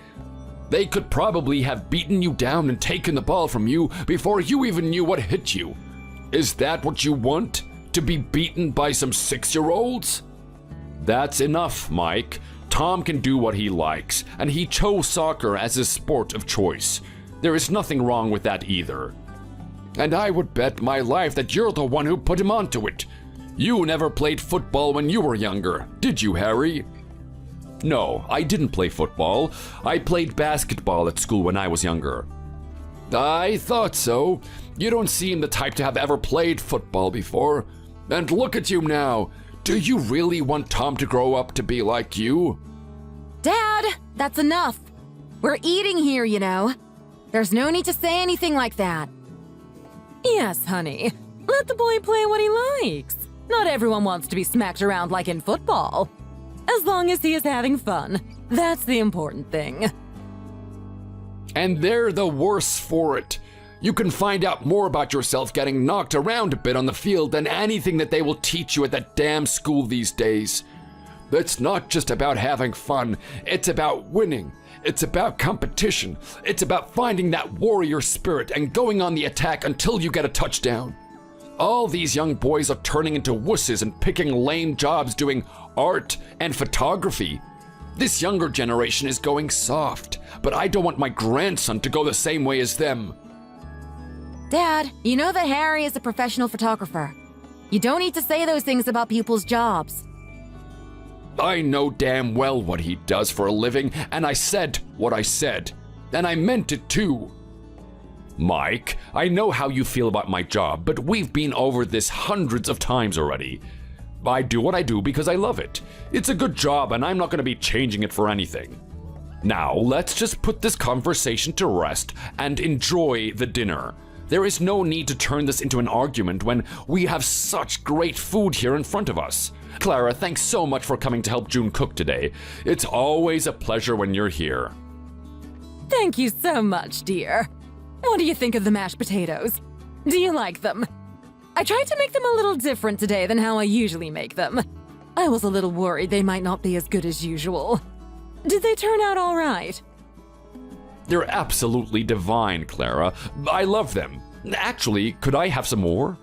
They could probably have beaten you down and taken the ball from you before you even knew what hit you. Is that what you want? To be beaten by some 6-year-olds? That's enough, Mike. Tom can do what he likes, and he chose soccer as his sport of choice. There is nothing wrong with that either. And I would bet my life that you're the one who put him onto it. You never played football when you were younger, did you, Harry? No, I didn't play football. I played basketball at school when I was younger. I thought so. You don't seem the type to have ever played football before. And look at you now. Do you really want Tom to grow up to be like you? Dad, that's enough. We're eating here, you know. There's no need to say anything like that. Yes, honey. Let the boy play what he likes. Not everyone wants to be smacked around like in football. As long as he is having fun, that's the important thing. And they're the worse for it. You can find out more about yourself getting knocked around a bit on the field than anything that they will teach you at that damn school these days. It's not just about having fun, it's about winning. It's about competition. It's about finding that warrior spirit and going on the attack until you get a touchdown. All these young boys are turning into wusses and picking lame jobs doing art and photography. This younger generation is going soft, but I don't want my grandson to go the same way as them. Dad, you know that Harry is a professional photographer. You don't need to say those things about people's jobs. I know damn well what he does for a living, and I said what I said. And I meant it too. Mike, I know how you feel about my job, but we've been over this hundreds of times already. I do what I do because I love it. It's a good job, and I'm not going to be changing it for anything. Now, let's just put this conversation to rest and enjoy the dinner. There is no need to turn this into an argument when we have such great food here in front of us. Clara, thanks so much for coming to help June cook today. It's always a pleasure when you're here. Thank you so much, dear. What do you think of the mashed potatoes? Do you like them? I tried to make them a little different today than how I usually make them. I was a little worried they might not be as good as usual. Did they turn out all right? They're absolutely divine, Clara. I love them. Actually, could I have some more?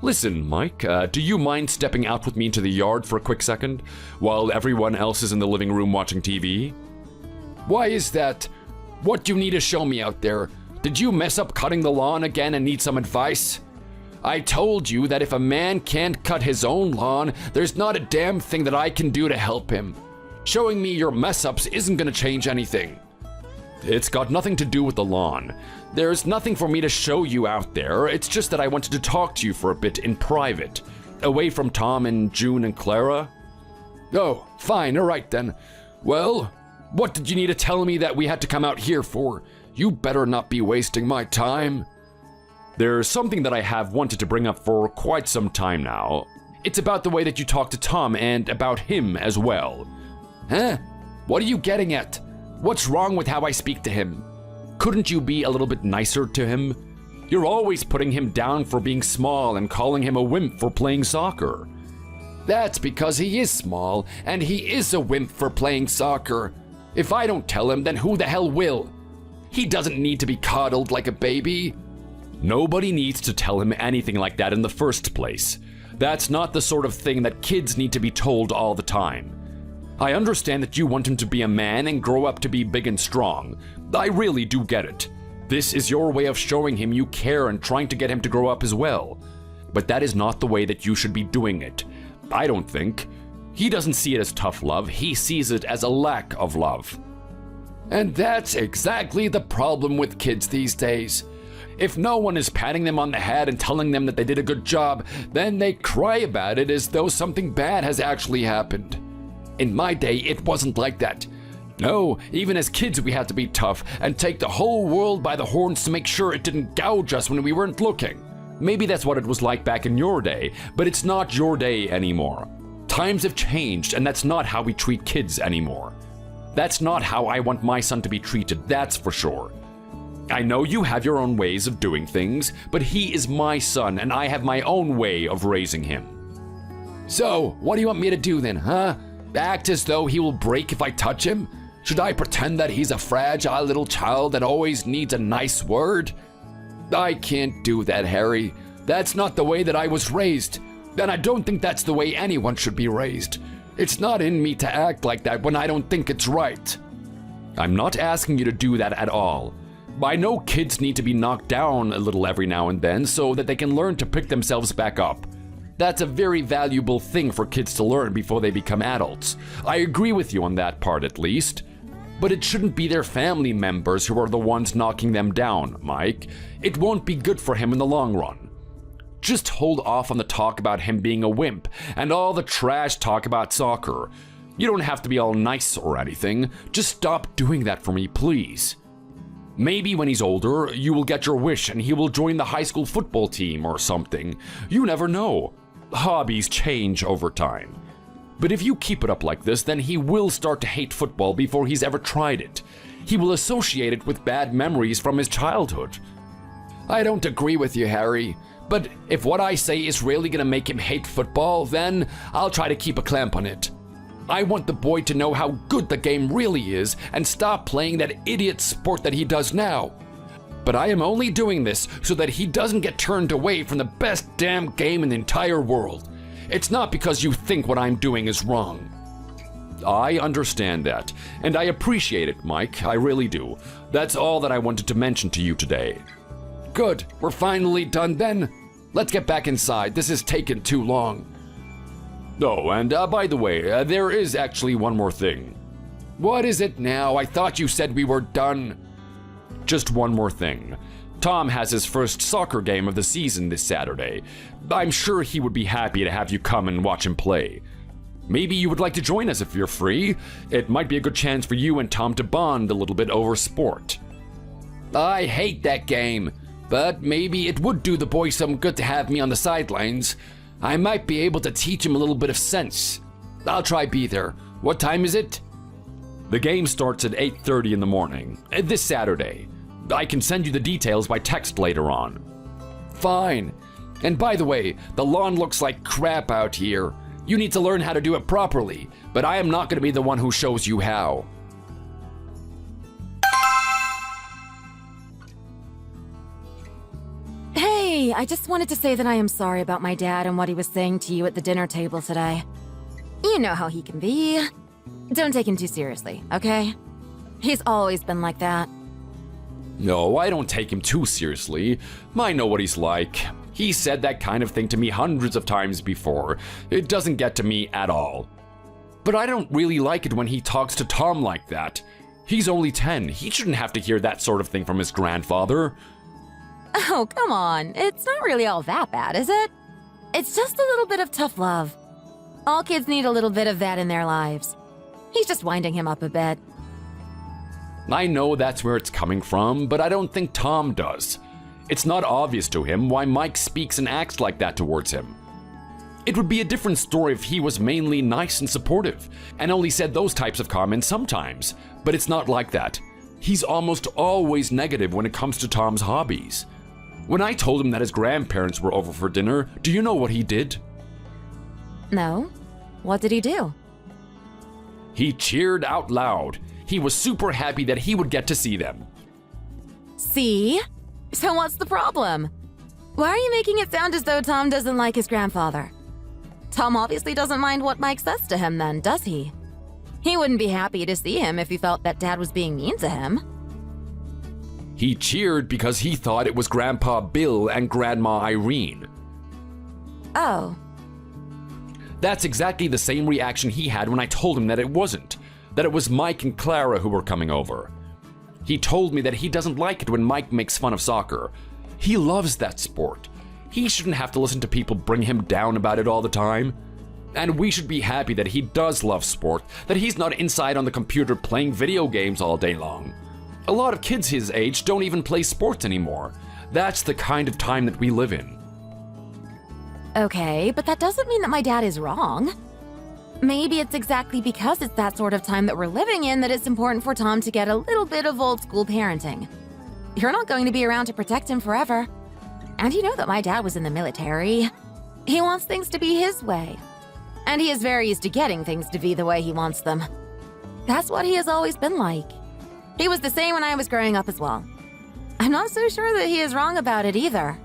Listen, Mike, do you mind stepping out with me into the yard for a quick second, while everyone else is in the living room watching TV? Why is that? What do you need to show me out there? Did you mess up cutting the lawn again and need some advice? I told you that if a man can't cut his own lawn, there's not a damn thing that I can do to help him. Showing me your mess-ups isn't gonna change anything. It's got nothing to do with the lawn. There's nothing for me to show you out there. It's just that I wanted to talk to you for a bit in private, away from Tom and June and Clara. Oh, fine, all right then. Well, what did you need to tell me that we had to come out here for? You better not be wasting my time. There's something that I have wanted to bring up for quite some time now. It's about the way that you talk to Tom and about him as well. Huh? What are you getting at? What's wrong with how I speak to him? Couldn't you be a little bit nicer to him? You're always putting him down for being small and calling him a wimp for playing soccer. That's because he is small, and he is a wimp for playing soccer. If I don't tell him, then who the hell will? He doesn't need to be coddled like a baby. Nobody needs to tell him anything like that in the first place. That's not the sort of thing that kids need to be told all the time. I understand that you want him to be a man and grow up to be big and strong. I really do get it. This is your way of showing him you care and trying to get him to grow up as well. But that is not the way that you should be doing it. I don't think. He doesn't see it as tough love, he sees it as a lack of love. And that's exactly the problem with kids these days. If no one is patting them on the head and telling them that they did a good job, then they cry about it as though something bad has actually happened. In my day, it wasn't like that. No, even as kids we had to be tough and take the whole world by the horns to make sure it didn't gouge us when we weren't looking. Maybe that's what it was like back in your day, but it's not your day anymore. Times have changed, and that's not how we treat kids anymore. That's not how I want my son to be treated, that's for sure. I know you have your own ways of doing things, but he is my son, and I have my own way of raising him. So, what do you want me to do then, huh? Act as though he will break if I touch him? Should I pretend that he's a fragile little child that always needs a nice word? I can't do that, Harry. That's not the way that I was raised, and I don't think that's the way anyone should be raised. It's not in me to act like that when I don't think it's right. I'm not asking you to do that at all. I know kids need to be knocked down a little every now and then so that they can learn to pick themselves back up. That's a very valuable thing for kids to learn before they become adults. I agree with you on that part at least. But it shouldn't be their family members who are the ones knocking them down, Mike. It won't be good for him in the long run. Just hold off on the talk about him being a wimp and all the trash talk about soccer. You don't have to be all nice or anything. Just stop doing that for me, please. Maybe when he's older, you will get your wish and he will join the high school football team or something. You never know. Hobbies change over time. But if you keep it up like this, then he will start to hate football before he's ever tried it. He will associate it with bad memories from his childhood. I don't agree with you, Harry. But if what I say is really gonna make him hate football, then I'll try to keep a clamp on it. I want the boy to know how good the game really is and stop playing that idiot sport that he does now. But I am only doing this so that he doesn't get turned away from the best damn game in the entire world. It's not because you think what I'm doing is wrong. I understand that, and I appreciate it, Mike, I really do. That's all that I wanted to mention to you today. Good, we're finally done then. Let's get back inside, this has taken too long. Oh, and by the way, there is actually one more thing. What is it now? I thought you said we were done. Just one more thing. Tom has his first soccer game of the season this Saturday. I'm sure he would be happy to have you come and watch him play. Maybe you would like to join us if you're free. It might be a good chance for you and Tom to bond a little bit over sport. I hate that game, but maybe it would do the boy some good to have me on the sidelines. I might be able to teach him a little bit of sense. I'll try be there. What time is it? The game starts at 8:30 in the morning, this Saturday. I can send you the details by text later on. Fine. And by the way, the lawn looks like crap out here. You need to learn how to do it properly, but I am not going to be the one who shows you how. Hey, I just wanted to say that I am sorry about my dad and what he was saying to you at the dinner table today. You know how he can be. Don't take him too seriously, okay? He's always been like that. No, I don't take him too seriously. I know what he's like. He said that kind of thing to me hundreds of times before. It doesn't get to me at all. But I don't really like it when he talks to Tom like that. He's only 10. He shouldn't have to hear that sort of thing from his grandfather. Oh, come on. It's not really all that bad, is it? It's just a little bit of tough love. All kids need a little bit of that in their lives. He's just winding him up a bit. I know that's where it's coming from, but I don't think Tom does. It's not obvious to him why Mike speaks and acts like that towards him. It would be a different story if he was mainly nice and supportive, and only said those types of comments sometimes, but it's not like that. He's almost always negative when it comes to Tom's hobbies. When I told him that his grandparents were over for dinner, do you know what he did? No? What did he do? He cheered out loud. He was super happy that he would get to see them. See? So what's the problem? Why are you making it sound as though Tom doesn't like his grandfather? Tom obviously doesn't mind what Mike says to him then, does he? He wouldn't be happy to see him if he felt that Dad was being mean to him. He cheered because he thought it was Grandpa Bill and Grandma Irene. Oh. That's exactly the same reaction he had when I told him that it wasn't. That it was Mike and Clara who were coming over. He told me that he doesn't like it when Mike makes fun of soccer. He loves that sport. He shouldn't have to listen to people bring him down about it all the time. And we should be happy that he does love sport, that he's not inside on the computer playing video games all day long. A lot of kids his age don't even play sports anymore. That's the kind of time that we live in. Okay, but that doesn't mean that my dad is wrong. Maybe it's exactly because it's that sort of time that we're living in that it's important for Tom to get a little bit of old school parenting. You're not going to be around to protect him forever. And you know that my dad was in the military. He wants things to be his way. And he is very used to getting things to be the way he wants them. That's what he has always been like. He was the same when I was growing up as well. I'm not so sure that he is wrong about it either.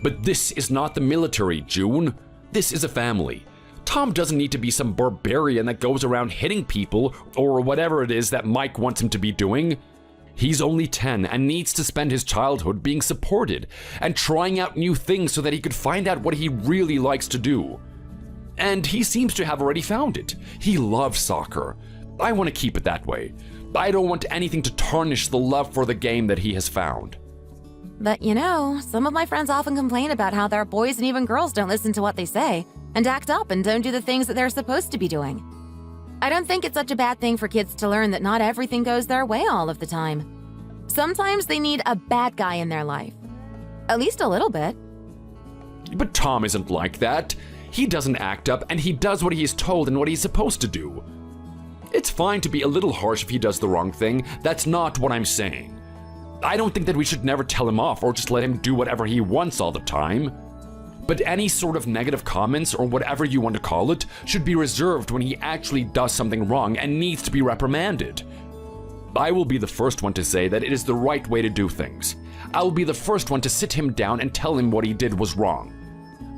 But this is not the military, June. This is a family. Tom doesn't need to be some barbarian that goes around hitting people or whatever it is that Mike wants him to be doing. He's only 10 and needs to spend his childhood being supported and trying out new things so that he could find out what he really likes to do. And he seems to have already found it. He loves soccer. I want to keep it that way. I don't want anything to tarnish the love for the game that he has found. But you know, some of my friends often complain about how their boys and even girls don't listen to what they say and act up and don't do the things that they're supposed to be doing. I don't think it's such a bad thing for kids to learn that not everything goes their way all of the time. Sometimes they need a bad guy in their life. At least a little bit. But Tom isn't like that. He doesn't act up and he does what he is told and what he's supposed to do. It's fine to be a little harsh if he does the wrong thing. That's not what I'm saying. I don't think that we should never tell him off or just let him do whatever he wants all the time. But any sort of negative comments or whatever you want to call it should be reserved when he actually does something wrong and needs to be reprimanded. I will be the first one to say that it is the right way to do things. I will be the first one to sit him down and tell him what he did was wrong.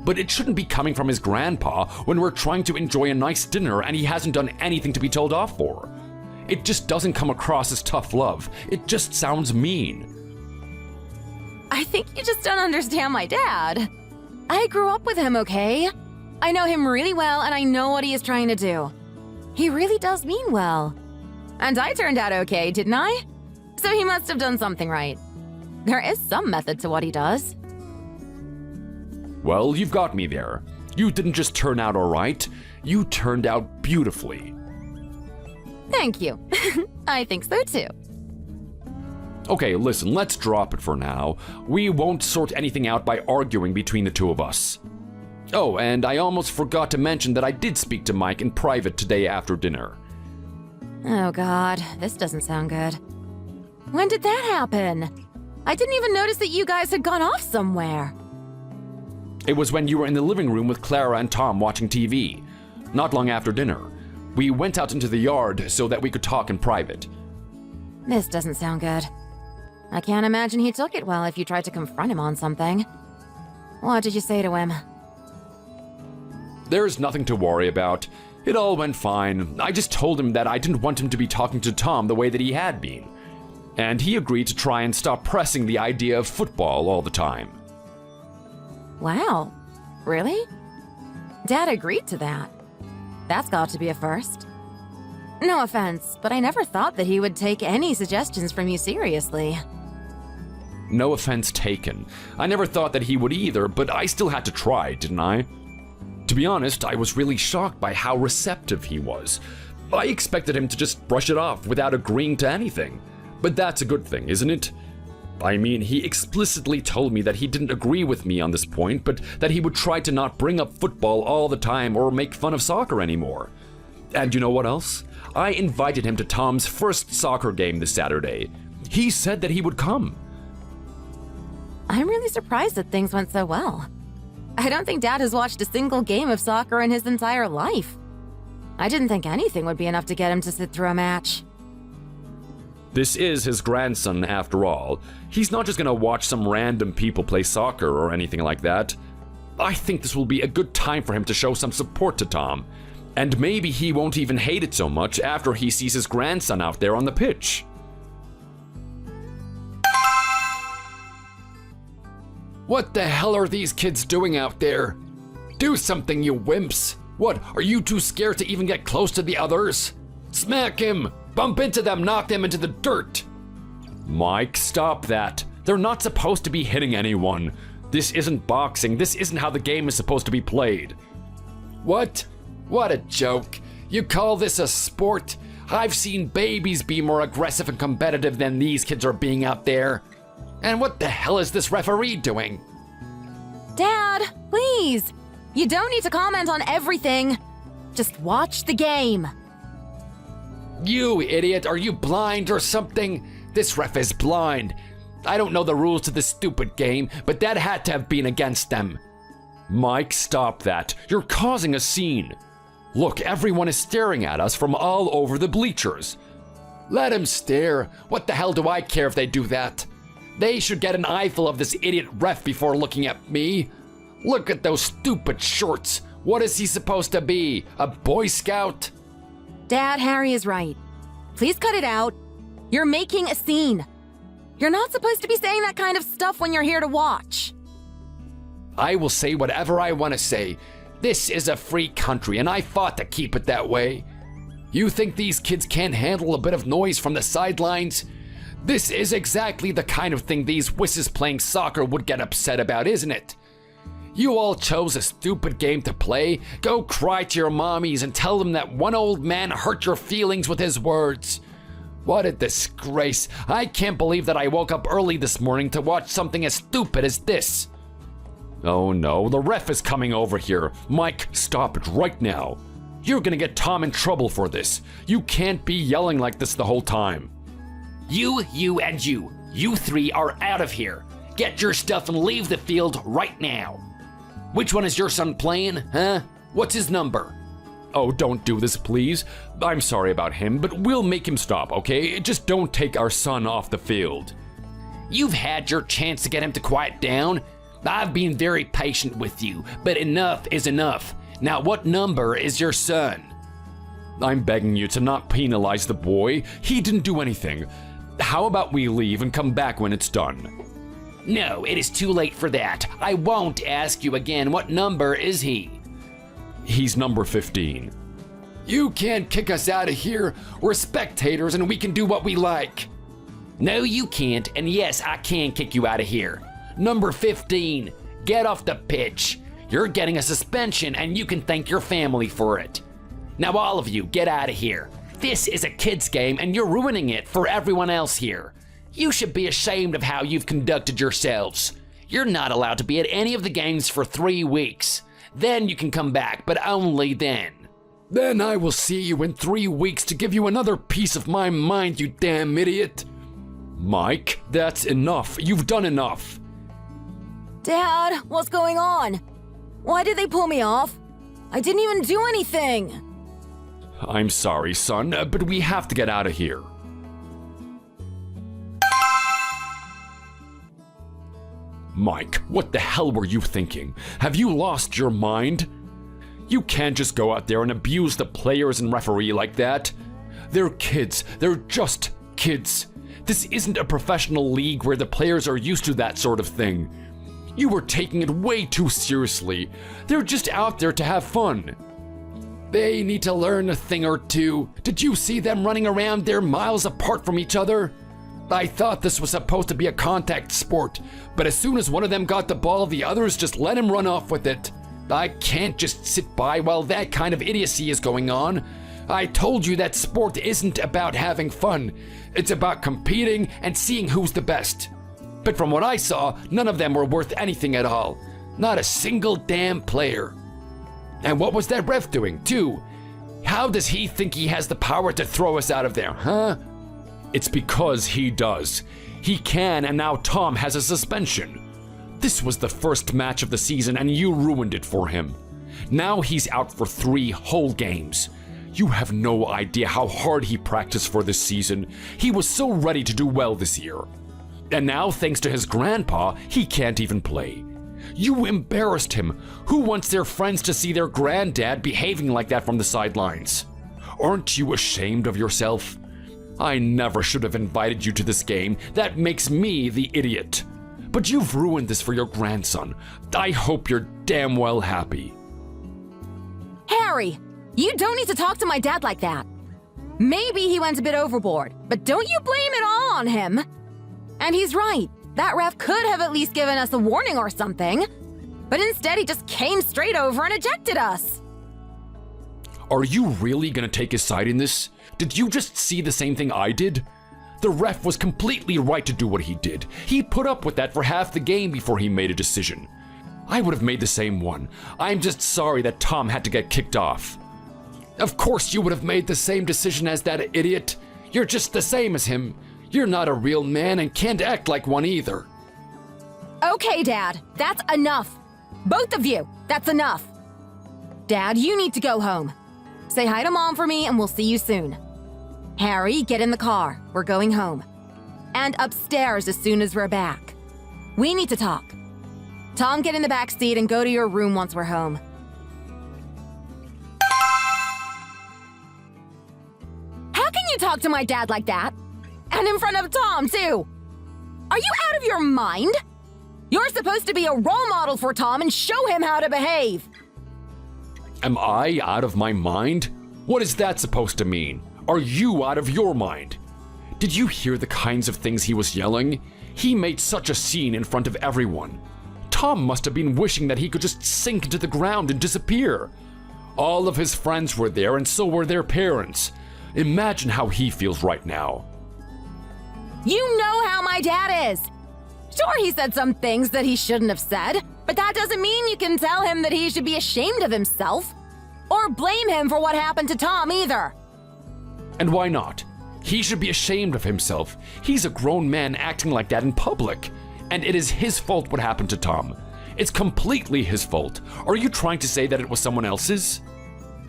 But it shouldn't be coming from his grandpa when we're trying to enjoy a nice dinner and he hasn't done anything to be told off for. It just doesn't come across as tough love. It just sounds mean. I think you just don't understand my dad. I grew up with him, okay? I know him really well and I know what he is trying to do. He really does mean well. And I turned out okay, didn't I? So he must have done something right. There is some method to what he does. Well, you've got me there. You didn't just turn out all right. You turned out beautifully. Thank you. I think so too. Okay, listen, let's drop it for now. We won't sort anything out by arguing between the two of us. Oh, and I almost forgot to mention that I did speak to Mike in private today after dinner. Oh God, this doesn't sound good. When did that happen? I didn't even notice that you guys had gone off somewhere. It was when you were in the living room with Clara and Tom watching TV. Not long after dinner. We went out into the yard so that we could talk in private. This doesn't sound good. I can't imagine he took it well if you tried to confront him on something. What did you say to him? There's nothing to worry about. It all went fine. I just told him that I didn't want him to be talking to Tom the way that he had been. And he agreed to try and stop pressing the idea of football all the time. Wow. Really? Dad agreed to that. That's got to be a first. No offense, but I never thought that he would take any suggestions from you seriously. No offense taken. I never thought that he would either, but I still had to try, didn't I? To be honest, I was really shocked by how receptive he was. I expected him to just brush it off without agreeing to anything. But that's a good thing, isn't it? I mean, he explicitly told me that he didn't agree with me on this point, but that he would try to not bring up football all the time or make fun of soccer anymore. And you know what else? I invited him to Tom's first soccer game this Saturday. He said that he would come. I'm really surprised that things went so well. I don't think Dad has watched a single game of soccer in his entire life. I didn't think anything would be enough to get him to sit through a match. This is his grandson, after all. He's not just gonna watch some random people play soccer or anything like that. I think this will be a good time for him to show some support to Tom. And maybe he won't even hate it so much after he sees his grandson out there on the pitch. What the hell are these kids doing out there? Do something, you wimps! What, are you too scared to even get close to the others? Smack him! Bump into them, knock them into the dirt! Mike, stop that. They're not supposed to be hitting anyone. This isn't boxing. This isn't how the game is supposed to be played. What? What a joke. You call this a sport? I've seen babies be more aggressive and competitive than these kids are being out there. And what the hell is this referee doing? Dad, please. You don't need to comment on everything. Just watch the game. You idiot, are you blind or something? This ref is blind. I don't know the rules to this stupid game, but that had to have been against them. Mike, stop that. You're causing a scene. Look, everyone is staring at us from all over the bleachers. Let them stare. What the hell do I care if they do that? They should get an eyeful of this idiot ref before looking at me. Look at those stupid shorts. What is he supposed to be? A Boy Scout? Dad, Harry is right. Please cut it out. You're making a scene. You're not supposed to be saying that kind of stuff when you're here to watch. I will say whatever I want to say. This is a free country, and I fought to keep it that way. You think these kids can't handle a bit of noise from the sidelines? This is exactly the kind of thing these wusses playing soccer would get upset about, isn't it? You all chose a stupid game to play. Go cry to your mommies and tell them that one old man hurt your feelings with his words. What a disgrace. I can't believe that I woke up early this morning to watch something as stupid as this. Oh no, the ref is coming over here. Mike, stop it right now. You're gonna get Tom in trouble for this. You can't be yelling like this the whole time. You, and you. You three are out of here. Get your stuff and leave the field right now. Which one is your son playing, huh? What's his number? Oh, don't do this, please. I'm sorry about him, but we'll make him stop, okay? Just don't take our son off the field. You've had your chance to get him to quiet down. I've been very patient with you, but enough is enough. Now, what number is your son? I'm begging you to not penalize the boy. He didn't do anything. How about we leave and come back when it's done? No, it is too late for that. I won't ask you again. What number is he? He's number 15. You can't kick us out of here. We're spectators and we can do what we like. No, you can't, and yes, I can kick you out of here. Number 15, get off the pitch. You're getting a suspension and you can thank your family for it. Now all of you, get out of here. This is a kid's game and you're ruining it for everyone else here. You should be ashamed of how you've conducted yourselves. You're not allowed to be at any of the games for 3 weeks. Then you can come back, but only then. Then I will see you in 3 weeks to give you another piece of my mind, you damn idiot. Mike, that's enough. You've done enough. Dad, what's going on? Why did they pull me off? I didn't even do anything. I'm sorry, son, but we have to get out of here. Mike, what the hell were you thinking? Have you lost your mind? You can't just go out there and abuse the players and referee like that. They're kids. They're just kids. This isn't a professional league where the players are used to that sort of thing. You were taking it way too seriously. They're just out there to have fun. They need to learn a thing or two. Did you see them running around there miles apart from each other? I thought this was supposed to be a contact sport, but as soon as one of them got the ball, the others just let him run off with it. I can't just sit by while that kind of idiocy is going on. I told you that sport isn't about having fun. It's about competing and seeing who's the best. But from what I saw, none of them were worth anything at all. Not a single damn player. And what was that ref doing, too? How does he think he has the power to throw us out of there, huh? It's because he does. He can, and now Tom has a suspension. This was the first match of the season, and you ruined it for him. Now he's out for 3 whole games. You have no idea how hard he practiced for this season. He was so ready to do well this year. And now, thanks to his grandpa, he can't even play. You embarrassed him. Who wants their friends to see their granddad behaving like that from the sidelines? Aren't you ashamed of yourself? I never should have invited you to this game. That makes me the idiot. But you've ruined this for your grandson. I hope you're damn well happy. Harry, you don't need to talk to my dad like that. Maybe he went a bit overboard, but don't you blame it all on him. And he's right. That ref could have at least given us a warning or something. But instead, he just came straight over and ejected us. Are you really gonna take his side in this? Did you just see the same thing I did? The ref was completely right to do what he did. He put up with that for half the game before he made a decision. I would have made the same one. I'm just sorry that Tom had to get kicked off. Of course you would have made the same decision as that idiot. You're just the same as him. You're not a real man and can't act like one either. Okay, Dad, that's enough. Both of you, that's enough. Dad, you need to go home. Say hi to Mom for me and we'll see you soon. Harry, get in the car. We're going home. And upstairs as soon as we're back. We need to talk. Tom, get in the back seat and go to your room once we're home. How can you talk to my dad like that? And in front of Tom, too. Are you out of your mind? You're supposed to be a role model for Tom and show him how to behave. Am I out of my mind? What is that supposed to mean? Are you out of your mind? Did you hear the kinds of things he was yelling? He made such a scene in front of everyone. Tom must have been wishing that he could just sink into the ground and disappear. All of his friends were there and so were their parents. Imagine how he feels right now. You know how my dad is. Sure, he said some things that he shouldn't have said, but that doesn't mean you can tell him that he should be ashamed of himself. Or blame him for what happened to Tom either. And why not? He should be ashamed of himself. He's a grown man acting like that in public. And it is his fault what happened to Tom. It's completely his fault. Are you trying to say that it was someone else's?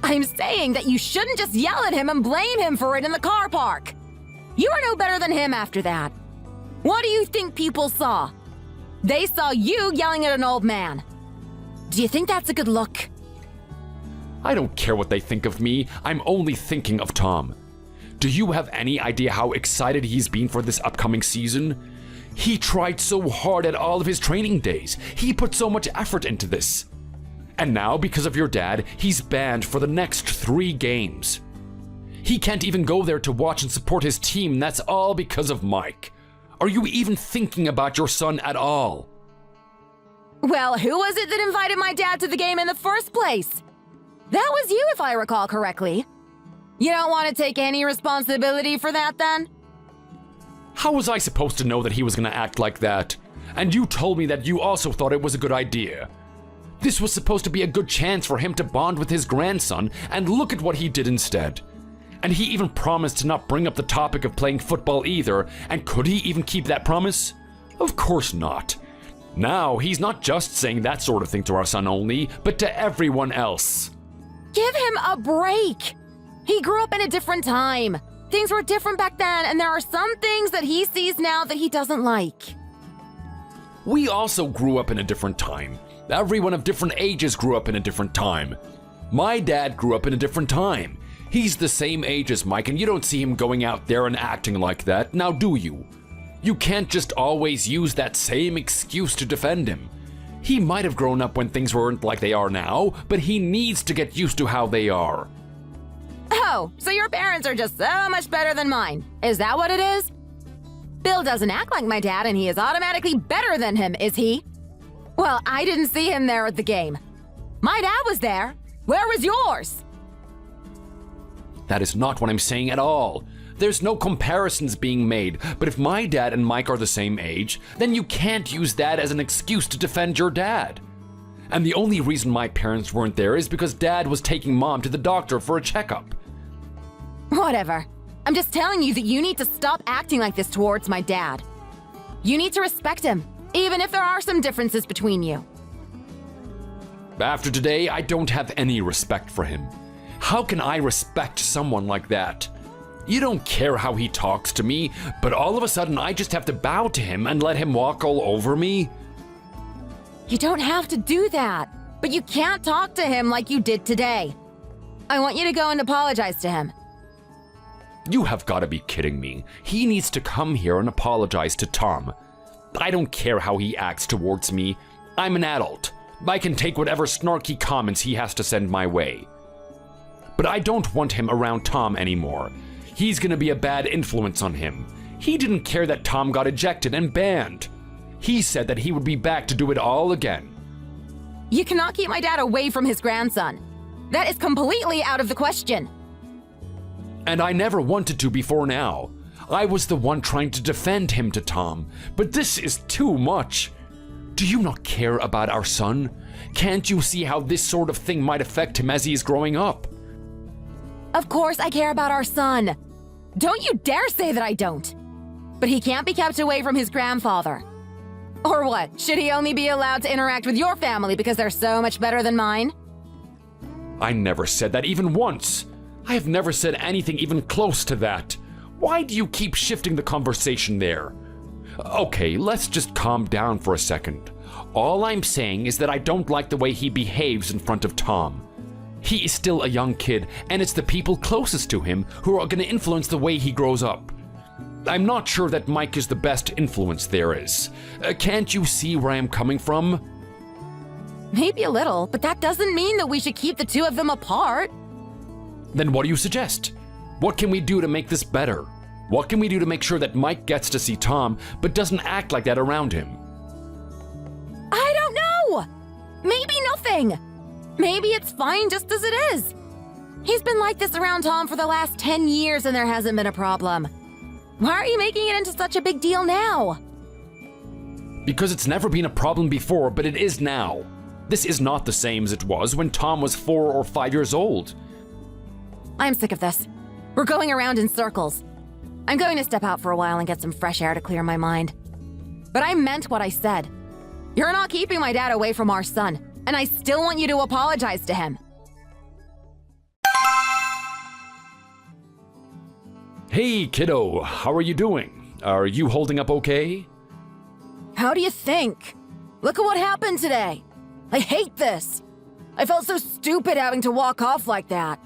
I'm saying that you shouldn't just yell at him and blame him for it in the car park. You are no better than him after that. What do you think people saw? They saw you yelling at an old man. Do you think that's a good look? I don't care what they think of me. I'm only thinking of Tom. Do you have any idea how excited he's been for this upcoming season? He tried so hard at all of his training days. He put so much effort into this. And now, because of your dad, he's banned for the next 3 games. He can't even go there to watch and support his team, and that's all because of Mike. Are you even thinking about your son at all? Well, who was it that invited my dad to the game in the first place? That was you, if I recall correctly. You don't want to take any responsibility for that, then? How was I supposed to know that he was going to act like that? And you told me that you also thought it was a good idea. This was supposed to be a good chance for him to bond with his grandson, and look at what he did instead. And he even promised to not bring up the topic of playing football either, and could he even keep that promise? Of course not. Now, he's not just saying that sort of thing to our son only, but to everyone else. Give him a break. He grew up in a different time. Things were different back then, and there are some things that he sees now that he doesn't like. We also grew up in a different time. Everyone of different ages grew up in a different time. My dad grew up in a different time. He's the same age as Mike, and you don't see him going out there and acting like that, now do you? You can't just always use that same excuse to defend him. He might have grown up when things weren't like they are now, but he needs to get used to how they are. Oh, so your parents are just so much better than mine. Is that what it is? Bill doesn't act like my dad, and he is automatically better than him, is he? Well, I didn't see him there at the game. My dad was there. Where was yours? That is not what I'm saying at all. There's no comparisons being made, but if my dad and Mike are the same age, then you can't use that as an excuse to defend your dad. And the only reason my parents weren't there is because Dad was taking Mom to the doctor for a checkup. Whatever. I'm just telling you that you need to stop acting like this towards my dad. You need to respect him, even if there are some differences between you. After today, I don't have any respect for him. How can I respect someone like that? You don't care how he talks to me, but all of a sudden I just have to bow to him and let him walk all over me? You don't have to do that, but you can't talk to him like you did today. I want you to go and apologize to him. You have got to be kidding me. He needs to come here and apologize to Tom. I don't care how he acts towards me. I'm an adult. I can take whatever snarky comments he has to send my way. But I don't want him around Tom anymore. He's gonna be a bad influence on him. He didn't care that Tom got ejected and banned. He said that he would be back to do it all again. You cannot keep my dad away from his grandson. That is completely out of the question. And I never wanted to before now. I was the one trying to defend him to Tom, but this is too much. Do you not care about our son? Can't you see how this sort of thing might affect him as he is growing up? Of course I care about our son. Don't you dare say that I don't. But he can't be kept away from his grandfather. Or what? Should he only be allowed to interact with your family because they're so much better than mine? I never said that even once. I have never said anything even close to that. Why do you keep shifting the conversation there? Okay, let's just calm down for a second. All I'm saying is that I don't like the way he behaves in front of Tom. He is still a young kid, and it's the people closest to him who are going to influence the way he grows up. I'm not sure that Mike is the best influence there is. Can't you see where I am coming from? Maybe a little, but that doesn't mean that we should keep the two of them apart. Then what do you suggest? What can we do to make this better? What can we do to make sure that Mike gets to see Tom, but doesn't act like that around him? I don't know! Maybe nothing! Maybe it's fine just as it is. He's been like this around Tom for the last 10 years and there hasn't been a problem. Why are you making it into such a big deal now? Because it's never been a problem before, but it is now. This is not the same as it was when Tom was 4 or 5 years old. I'm sick of this. We're going around in circles. I'm going to step out for a while and get some fresh air to clear my mind. But I meant what I said. You're not keeping my dad away from our son, and I still want you to apologize to him. Hey, kiddo, how are you doing? Are you holding up okay? How do you think? Look at what happened today. I hate this. I felt so stupid having to walk off like that.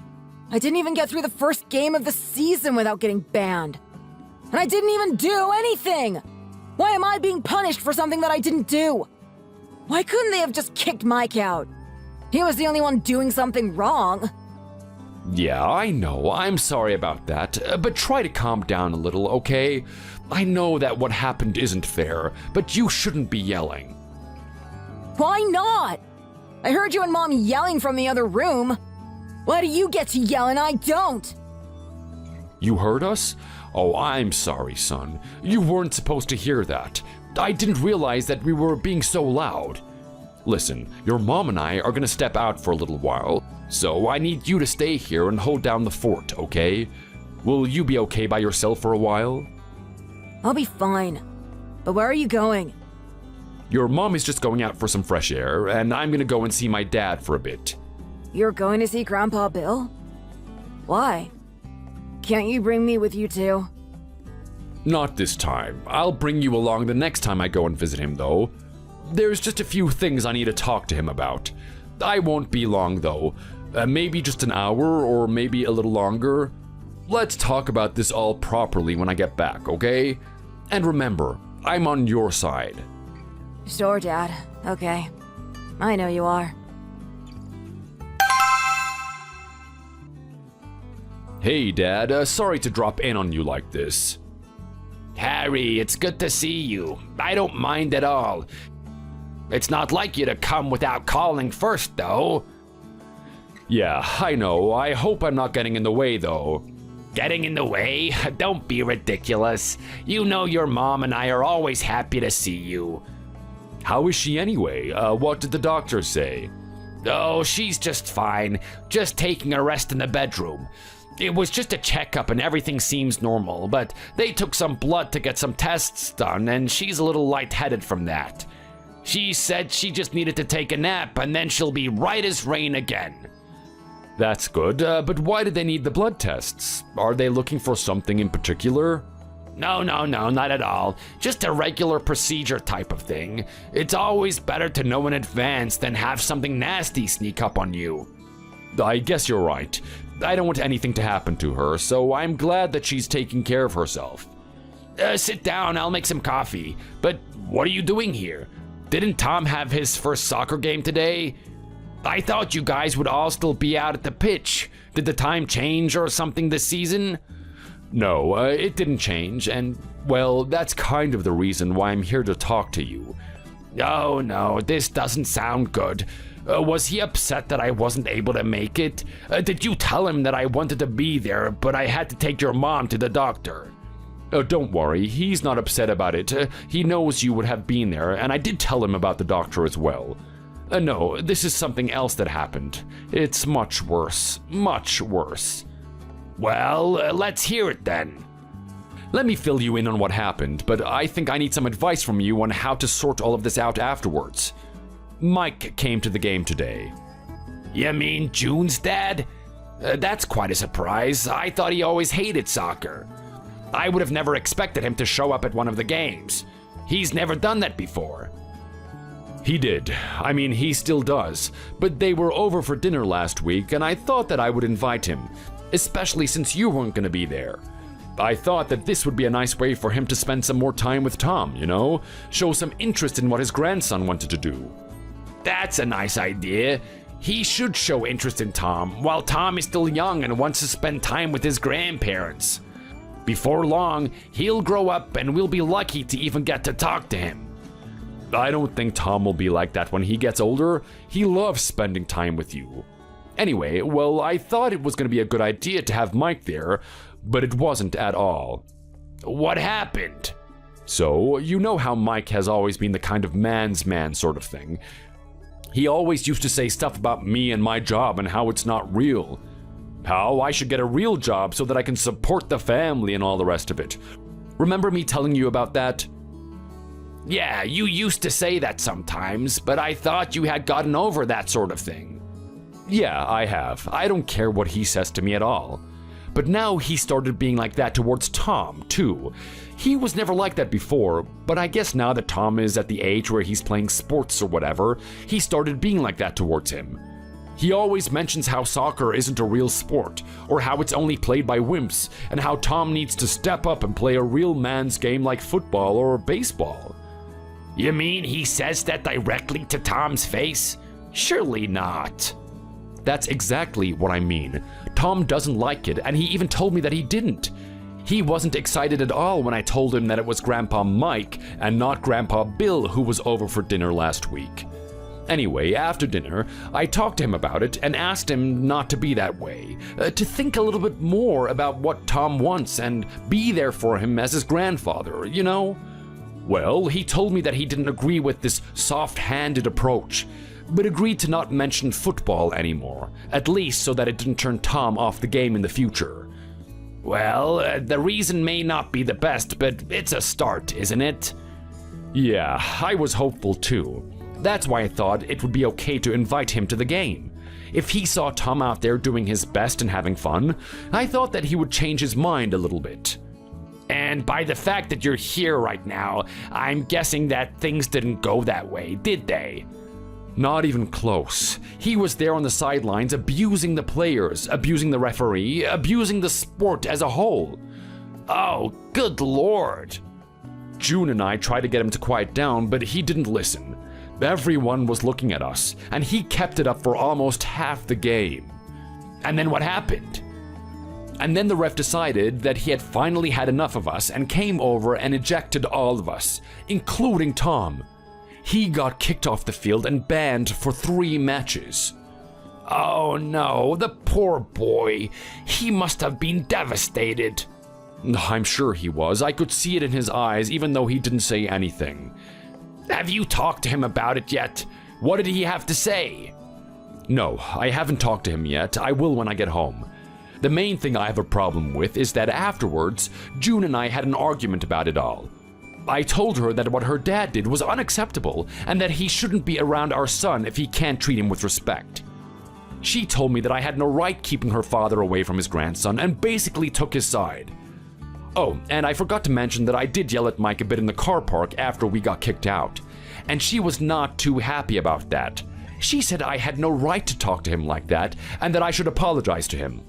I didn't even get through the first game of the season without getting banned. And I didn't even do anything! Why am I being punished for something that I didn't do? Why couldn't they have just kicked Mike out? He was the only one doing something wrong. Yeah, I know. I'm sorry about that. But try to calm down a little, okay? I know that what happened isn't fair, but you shouldn't be yelling. Why not? I heard you and Mom yelling from the other room. Why do you get to yell and I don't? You heard us? Oh, I'm sorry, son. You weren't supposed to hear that. I didn't realize that we were being so loud. Listen, your mom and I are gonna step out for a little while, so I need you to stay here and hold down the fort, okay? Will you be okay by yourself for a while? I'll be fine. But where are you going? Your mom is just going out for some fresh air, and I'm gonna go and see my dad for a bit. You're going to see Grandpa Bill? Why? Can't you bring me with you too? Not this time. I'll bring you along the next time I go and visit him, though. There's just a few things I need to talk to him about. I won't be long, though. Maybe just an hour, or maybe a little longer. Let's talk about this all properly when I get back, okay? And remember, I'm on your side. Sure, Dad. Okay. I know you are. Hey, Dad. Sorry to drop in on you like this. Harry, it's good to see you. I don't mind at all. It's not like you to come without calling first, though. Yeah, I know. I hope I'm not getting in the way, though. Getting in the way? Don't be ridiculous. You know your mom and I are always happy to see you. How is she anyway? What did the doctor say? Oh, she's just fine. Just taking a rest in the bedroom. It was just a checkup and everything seems normal, but they took some blood to get some tests done and she's a little lightheaded from that. She said she just needed to take a nap and then she'll be right as rain again. That's good, but why did they need the blood tests? Are they looking for something in particular? No, not at all. Just a regular procedure type of thing. It's always better to know in advance than have something nasty sneak up on you. I guess you're right. I don't want anything to happen to her, so I'm glad that she's taking care of herself. Sit down, I'll make some coffee. But what are you doing here? Didn't Tom have his first soccer game today? I thought you guys would all still be out at the pitch. Did the time change or something this season? No, it didn't change, and, well, that's kind of the reason why I'm here to talk to you. Oh no, this doesn't sound good. Was he upset that I wasn't able to make it? Did you tell him that I wanted to be there, but I had to take your mom to the doctor? Don't worry, he's not upset about it. He knows you would have been there, and I did tell him about the doctor as well. No, this is something else that happened. It's much worse. Much worse. Well, let's hear it then. Let me fill you in on what happened, but I think I need some advice from you on how to sort all of this out afterwards. Mike came to the game today. You mean June's dad? That's quite a surprise. I thought he always hated soccer. I would have never expected him to show up at one of the games. He's never done that before. He did. I mean, he still does. But they were over for dinner last week, and I thought that I would invite him, especially since you weren't going to be there. I thought that this would be a nice way for him to spend some more time with Tom, you know? Show some interest in what his grandson wanted to do. That's a nice idea. He should show interest in Tom, while Tom is still young and wants to spend time with his grandparents. Before long, he'll grow up and we'll be lucky to even get to talk to him. I don't think Tom will be like that when he gets older. He loves spending time with you. Anyway, well, I thought it was going to be a good idea to have Mike there, but it wasn't at all. What happened? So, you know how Mike has always been the kind of man's man sort of thing. He always used to say stuff about me and my job and how it's not real. How I should get a real job so that I can support the family and all the rest of it. Remember me telling you about that? Yeah, you used to say that sometimes, but I thought you had gotten over that sort of thing. Yeah, I have. I don't care what he says to me at all. But now he started being like that towards Tom, too. He was never like that before, but I guess now that Tom is at the age where he's playing sports or whatever, he started being like that towards him. He always mentions how soccer isn't a real sport, or how it's only played by wimps, and how Tom needs to step up and play a real man's game like football or baseball. You mean he says that directly to Tom's face? Surely not. That's exactly what I mean. Tom doesn't like it, and he even told me that he didn't. He wasn't excited at all when I told him that it was Grandpa Mike and not Grandpa Bill who was over for dinner last week. Anyway, after dinner, I talked to him about it and asked him not to be that way, to think a little bit more about what Tom wants and be there for him as his grandfather, you know? Well, he told me that he didn't agree with this soft-handed approach, but agreed to not mention football anymore, at least so that it didn't turn Tom off the game in the future. Well, the reason may not be the best, but it's a start, isn't it? Yeah, I was hopeful too. That's why I thought it would be okay to invite him to the game. If he saw Tom out there doing his best and having fun, I thought that he would change his mind a little bit. And by the fact that you're here right now, I'm guessing that things didn't go that way, did they? Not even close. He was there on the sidelines abusing the players, abusing the referee, abusing the sport as a whole. Oh, good lord. June and I tried to get him to quiet down, but he didn't listen. Everyone was looking at us, and he kept it up for almost half the game. And then what happened? And then the ref decided that he had finally had enough of us and came over and ejected all of us, including Tom. He got kicked off the field and banned for 3 matches. Oh no, the poor boy. He must have been devastated. I'm sure he was. I could see it in his eyes, even though he didn't say anything. Have you talked to him about it yet? What did he have to say? No, I haven't talked to him yet. I will when I get home. The main thing I have a problem with is that afterwards, June and I had an argument about it all. I told her that what her dad did was unacceptable and that he shouldn't be around our son if he can't treat him with respect. She told me that I had no right keeping her father away from his grandson and basically took his side. Oh, and I forgot to mention that I did yell at Mike a bit in the car park after we got kicked out, and she was not too happy about that. She said I had no right to talk to him like that and that I should apologize to him.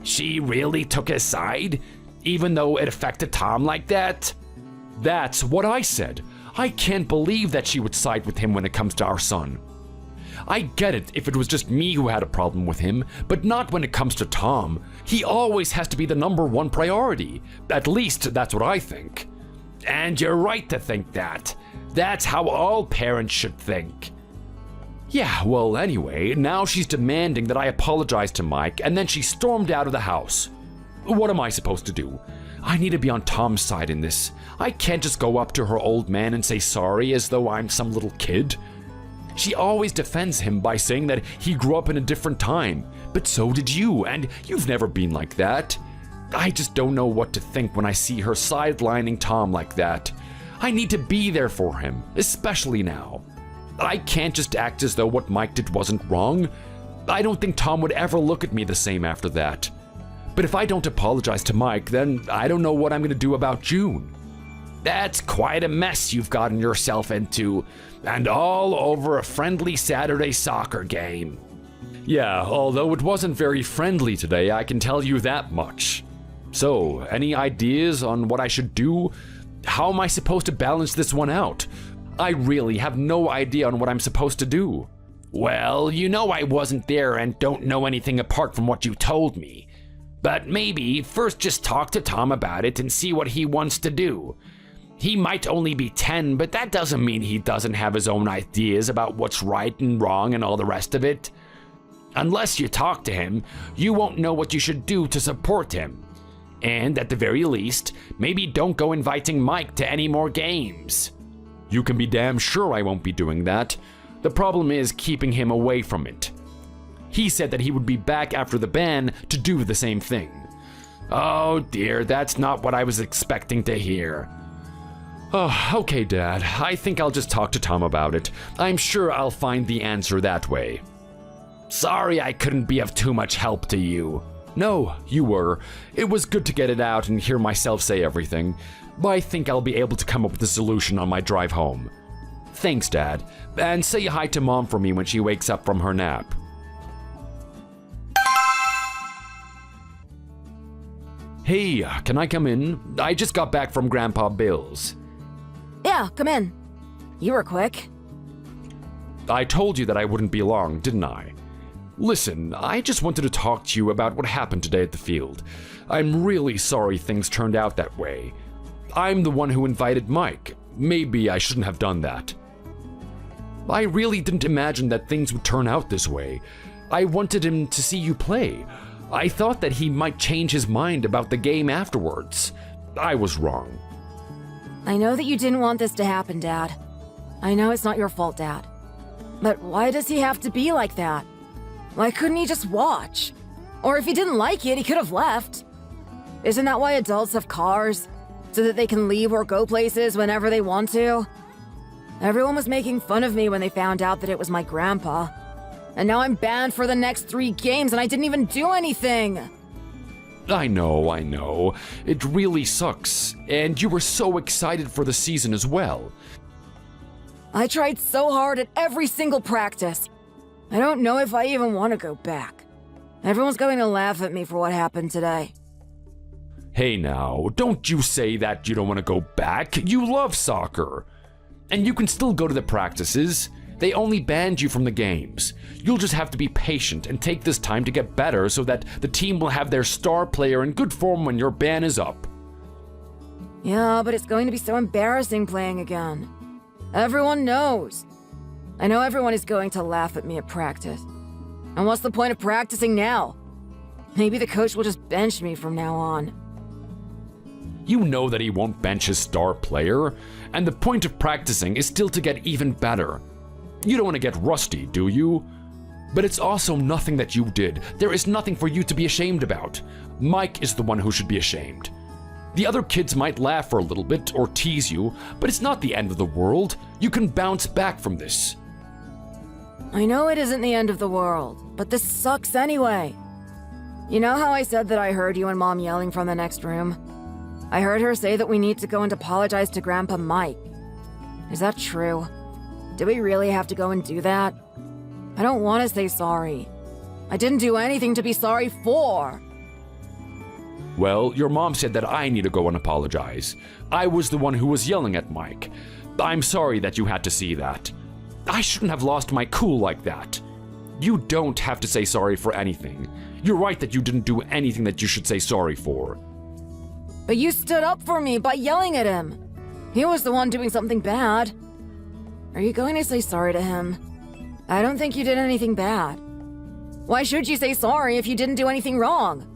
She really took his side, even though it affected Tom like that? That's what I said. I can't believe that she would side with him when it comes to our son. I get it if it was just me who had a problem with him, but not when it comes to Tom. He always has to be the #1 priority. At least that's what I think. And you're right to think that. That's how all parents should think. Yeah, well, anyway, now she's demanding that I apologize to Mike, and then she stormed out of the house. What am I supposed to do? I need to be on Tom's side in this. I can't just go up to her old man and say sorry as though I'm some little kid. She always defends him by saying that he grew up in a different time, but so did you, and you've never been like that. I just don't know what to think when I see her sidelining Tom like that. I need to be there for him, especially now. I can't just act as though what Mike did wasn't wrong. I don't think Tom would ever look at me the same after that. But if I don't apologize to Mike, then I don't know what I'm going to do about June. That's quite a mess you've gotten yourself into, and all over a friendly Saturday soccer game. Yeah, although it wasn't very friendly today, I can tell you that much. So, any ideas on what I should do? How am I supposed to balance this one out? I really have no idea on what I'm supposed to do. Well, you know I wasn't there and don't know anything apart from what you told me. But maybe first just talk to Tom about it and see what he wants to do. He might only be 10, but that doesn't mean he doesn't have his own ideas about what's right and wrong and all the rest of it. Unless you talk to him, you won't know what you should do to support him. And at the very least, maybe don't go inviting Mike to any more games. You can be damn sure I won't be doing that. The problem is keeping him away from it. He said that he would be back after the ban to do the same thing. Oh dear, that's not what I was expecting to hear. Oh, okay, Dad. I think I'll just talk to Tom about it. I'm sure I'll find the answer that way. Sorry I couldn't be of too much help to you. No, you were. It was good to get it out and hear myself say everything. But I think I'll be able to come up with a solution on my drive home. Thanks, Dad. And say hi to Mom for me when she wakes up from her nap. Hey, can I come in? I just got back from Grandpa Bill's. Yeah, come in. You were quick. I told you that I wouldn't be long, didn't I? Listen, I just wanted to talk to you about what happened today at the field. I'm really sorry things turned out that way. I'm the one who invited Mike. Maybe I shouldn't have done that. I really didn't imagine that things would turn out this way. I wanted him to see you play. I thought that he might change his mind about the game afterwards. I was wrong. I know that you didn't want this to happen, Dad. I know it's not your fault, Dad. But why does he have to be like that? Why couldn't he just watch? Or if he didn't like it, he could have left. Isn't that why adults have cars? So that they can leave or go places whenever they want to? Everyone was making fun of me when they found out that it was my grandpa. And now I'm banned for the next 3 games and I didn't even do anything! I know. It really sucks. And you were so excited for the season as well. I tried so hard at every single practice. I don't know if I even want to go back. Everyone's going to laugh at me for what happened today. Hey now, don't you say that you don't want to go back. You love soccer. And you can still go to the practices. They only banned you from the games. You'll just have to be patient and take this time to get better so that the team will have their star player in good form when your ban is up. Yeah, but it's going to be so embarrassing playing again. Everyone knows. I know everyone is going to laugh at me at practice. And what's the point of practicing now? Maybe the coach will just bench me from now on. You know that he won't bench his star player, and the point of practicing is still to get even better. You don't want to get rusty, do you? But it's also nothing that you did. There is nothing for you to be ashamed about. Mike is the one who should be ashamed. The other kids might laugh for a little bit or tease you, but it's not the end of the world. You can bounce back from this. I know it isn't the end of the world, but this sucks anyway. You know how I said that I heard you and Mom yelling from the next room? I heard her say that we need to go and apologize to Grandpa Mike. Is that true? Do we really have to go and do that? I don't want to say sorry. I didn't do anything to be sorry for. Well, your mom said that I need to go and apologize. I was the one who was yelling at Mike. I'm sorry that you had to see that. I shouldn't have lost my cool like that. You don't have to say sorry for anything. You're right that you didn't do anything that you should say sorry for. But you stood up for me by yelling at him. He was the one doing something bad. Are you going to say sorry to him? I don't think you did anything bad. Why should you say sorry if you didn't do anything wrong?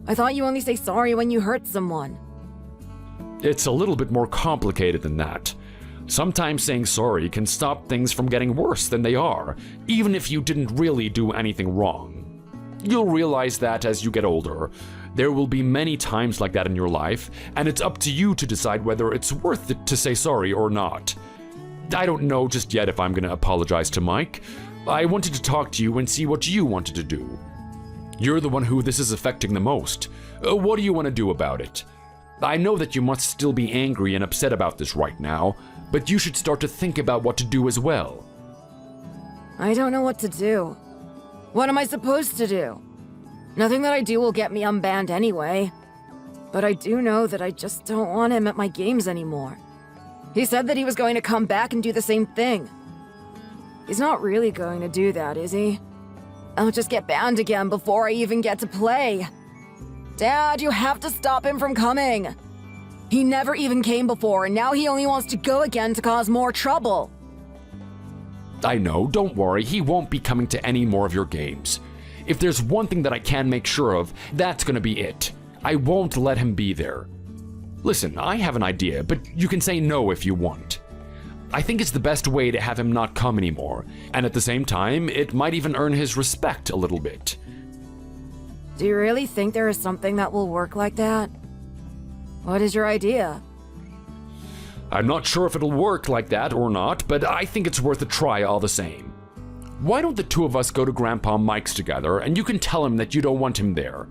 I thought you only say sorry when you hurt someone. It's a little bit more complicated than that. Sometimes saying sorry can stop things from getting worse than they are, even if you didn't really do anything wrong. You'll realize that as you get older. There will be many times like that in your life, and it's up to you to decide whether it's worth it to say sorry or not. I don't know just yet if I'm going to apologize to Mike. I wanted to talk to you and see what you wanted to do. You're the one who this is affecting the most. What do you want to do about it? I know that you must still be angry and upset about this right now, but you should start to think about what to do as well. I don't know what to do. What am I supposed to do? Nothing that I do will get me unbanned anyway. But I do know that I just don't want him at my games anymore. He said that he was going to come back and do the same thing. He's not really going to do that, is he? I'll just get banned again before I even get to play. Dad, you have to stop him from coming. He never even came before, and now he only wants to go again to cause more trouble. I know, don't worry, he won't be coming to any more of your games. If there's one thing that I can make sure of, that's gonna be it. I won't let him be there. Listen, I have an idea, but you can say no if you want. I think it's the best way to have him not come anymore, and at the same time, it might even earn his respect a little bit. Do you really think there is something that will work like that? What is your idea? I'm not sure if it'll work like that or not, but I think it's worth a try all the same. Why don't the two of us go to Grandpa Mike's together and you can tell him that you don't want him there?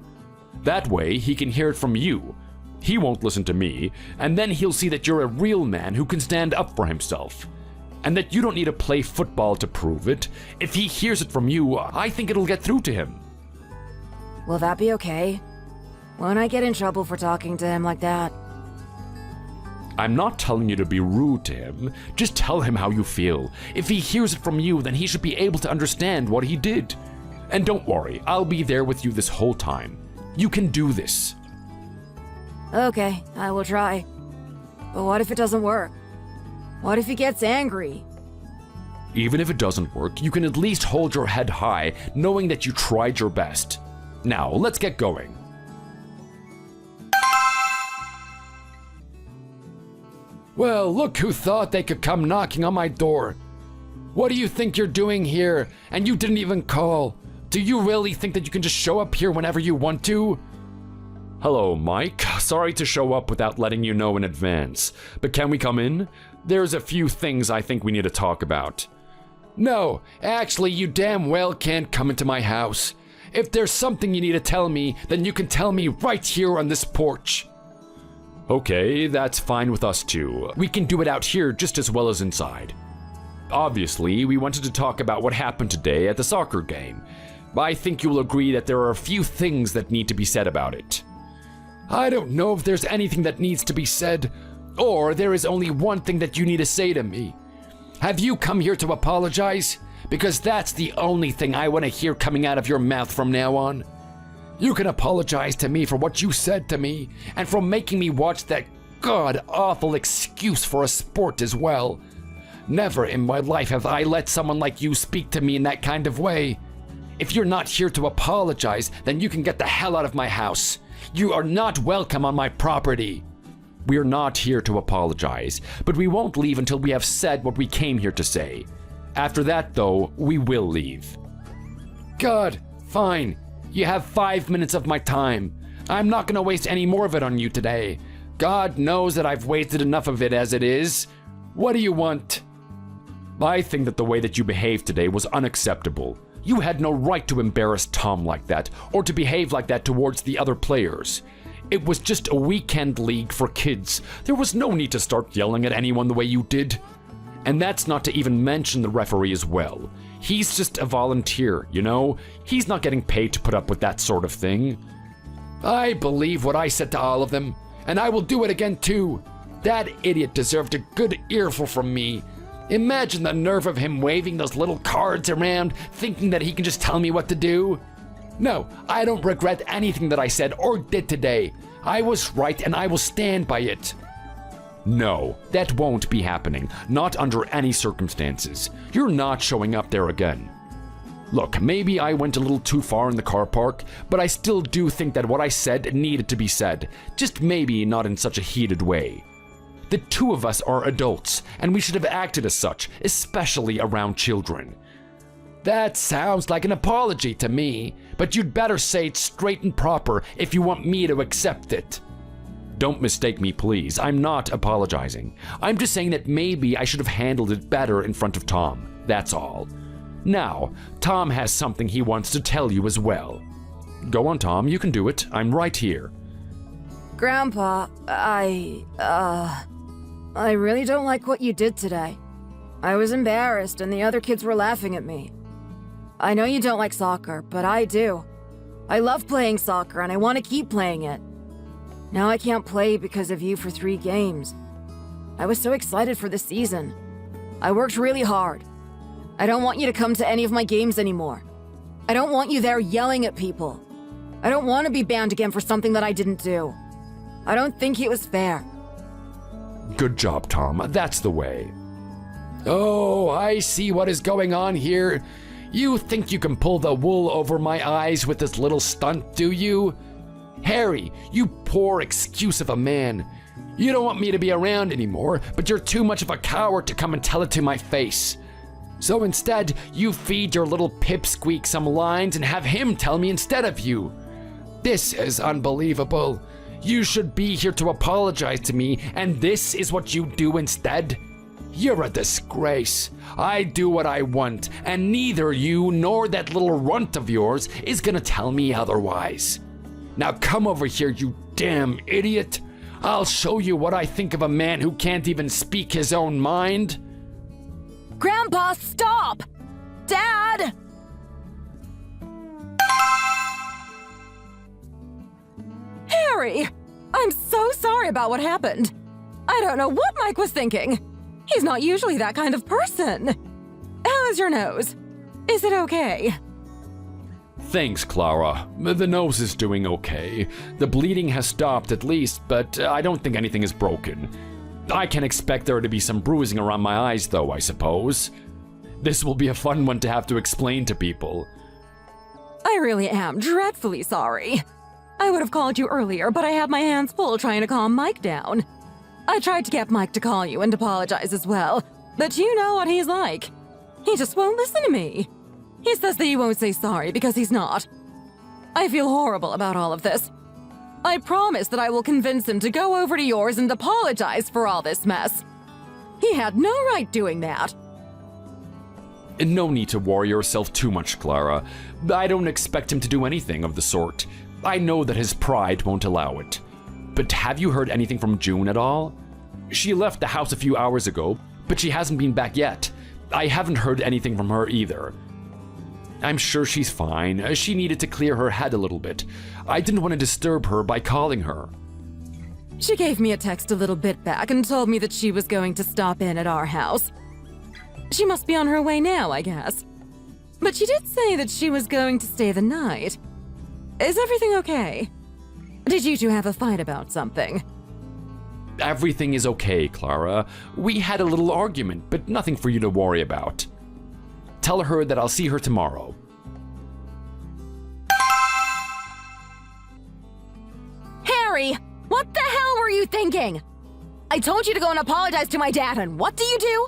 That way, he can hear it from you. He won't listen to me, and then he'll see that you're a real man who can stand up for himself. And that you don't need to play football to prove it. If he hears it from you, I think it'll get through to him. Will that be okay? Won't I get in trouble for talking to him like that? I'm not telling you to be rude to him. Just tell him how you feel. If he hears it from you, then he should be able to understand what he did. And don't worry, I'll be there with you this whole time. You can do this. Okay, I will try. But what if it doesn't work? What if he gets angry? Even if it doesn't work, you can at least hold your head high, knowing that you tried your best. Now, let's get going. Well, look who thought they could come knocking on my door. What do you think you're doing here? And you didn't even call. Do you really think that you can just show up here whenever you want to? Hello, Mike. Sorry to show up without letting you know in advance. But can we come in? There's a few things I think we need to talk about. No, actually, you damn well can't come into my house. If there's something you need to tell me, then you can tell me right here on this porch. Okay, that's fine with us too. We can do it out here just as well as inside. Obviously, we wanted to talk about what happened today at the soccer game. I think you'll agree that there are a few things that need to be said about it. I don't know if there's anything that needs to be said, or there is only one thing that you need to say to me. Have you come here to apologize? Because that's the only thing I want to hear coming out of your mouth from now on. You can apologize to me for what you said to me, and for making me watch that god-awful excuse for a sport as well. Never in my life have I let someone like you speak to me in that kind of way. If you're not here to apologize, then you can get the hell out of my house. You are not welcome on my property. We're not here to apologize, but we won't leave until we have said what we came here to say. After that, though, we will leave. God, fine. You have 5 minutes of my time. I'm not gonna waste any more of it on you today. God knows that I've wasted enough of it as it is. What do you want? I think that the way that you behaved today was unacceptable. You had no right to embarrass Tom like that, or to behave like that towards the other players. It was just a weekend league for kids. There was no need to start yelling at anyone the way you did. And that's not to even mention the referee as well. He's just a volunteer, you know? He's not getting paid to put up with that sort of thing. I believe what I said to all of them, and I will do it again too. That idiot deserved a good earful from me. Imagine the nerve of him waving those little cards around, thinking that he can just tell me what to do. No, I don't regret anything that I said or did today. I was right and I will stand by it. No, that won't be happening. Not under any circumstances. You're not showing up there again. Look, maybe I went a little too far in the car park, but I still do think that what I said needed to be said. Just maybe not in such a heated way. The two of us are adults, and we should have acted as such, especially around children. That sounds like an apology to me, but you'd better say it straight and proper if you want me to accept it. Don't mistake me, please. I'm not apologizing. I'm just saying that maybe I should have handled it better in front of Tom. That's all. Now, Tom has something he wants to tell you as well. Go on, Tom. You can do it. I'm right here. Grandpa, I really don't like what you did today. I was embarrassed and the other kids were laughing at me. I know you don't like soccer, but I do. I love playing soccer and I want to keep playing it. Now I can't play because of you for 3 games. I was so excited for the season. I worked really hard. I don't want you to come to any of my games anymore. I don't want you there yelling at people. I don't want to be banned again for something that I didn't do. I don't think it was fair. Good job, Tom. That's the way. Oh, I see what is going on here. You think you can pull the wool over my eyes with this little stunt, do you? Harry, you poor excuse of a man. You don't want me to be around anymore, but you're too much of a coward to come and tell it to my face. So instead, you feed your little pipsqueak some lines and have him tell me instead of you. This is unbelievable. You should be here to apologize to me, and this is what you do instead? You're a disgrace. I do what I want, and neither you nor that little runt of yours is gonna tell me otherwise. Now come over here, you damn idiot. I'll show you what I think of a man who can't even speak his own mind. Grandpa, stop! Dad! Harry! I'm so sorry about what happened. I don't know what Mike was thinking. He's not usually that kind of person. How is your nose? Is it okay? Thanks, Clara. The nose is doing okay. The bleeding has stopped at least, but I don't think anything is broken. I can expect there to be some bruising around my eyes, though, I suppose. This will be a fun one to have to explain to people. I really am dreadfully sorry. I would have called you earlier, but I had my hands full trying to calm Mike down. I tried to get Mike to call you and apologize as well, but you know what he's like. He just won't listen to me. He says that he won't say sorry because he's not. I feel horrible about all of this. I promise that I will convince him to go over to yours and apologize for all this mess. He had no right doing that. No need to worry yourself too much, Clara. I don't expect him to do anything of the sort. I know that his pride won't allow it. But have you heard anything from June at all? She left the house a few hours ago, but she hasn't been back yet. I haven't heard anything from her either. I'm sure she's fine. She needed to clear her head a little bit. I didn't want to disturb her by calling her. She gave me a text a little bit back and told me that she was going to stop in at our house. She must be on her way now, I guess. But she did say that she was going to stay the night. Is everything okay? Did you two have a fight about something? Everything is okay, Clara. We had a little argument, but nothing for you to worry about. Tell her that I'll see her tomorrow. Harry, what the hell were you thinking? I told you to go and apologize to my dad, and what do?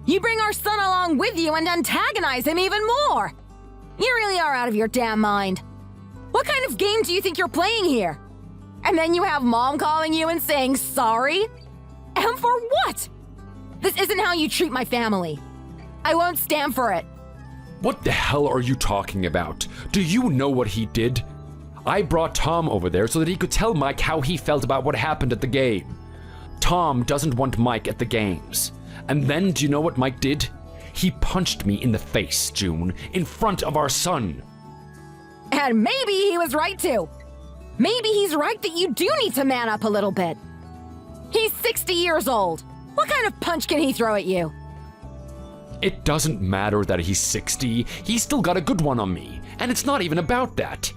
You bring our son along with you and antagonize him even more. You really are out of your damn mind. What kind of game do you think you're playing here? And then you have Mom calling you and saying sorry? And for what? This isn't how you treat my family. I won't stand for it. What the hell are you talking about? Do you know what he did? I brought Tom over there so that he could tell Mike how he felt about what happened at the game. Tom doesn't want Mike at the games. And then do you know what Mike did? He punched me in the face, June, in front of our son. And maybe he was right too. Maybe he's right that you do need to man up a little bit. He's 60 years old. What kind of punch can he throw at you? It doesn't matter that he's 60, he's still got a good one on me, and it's not even about that.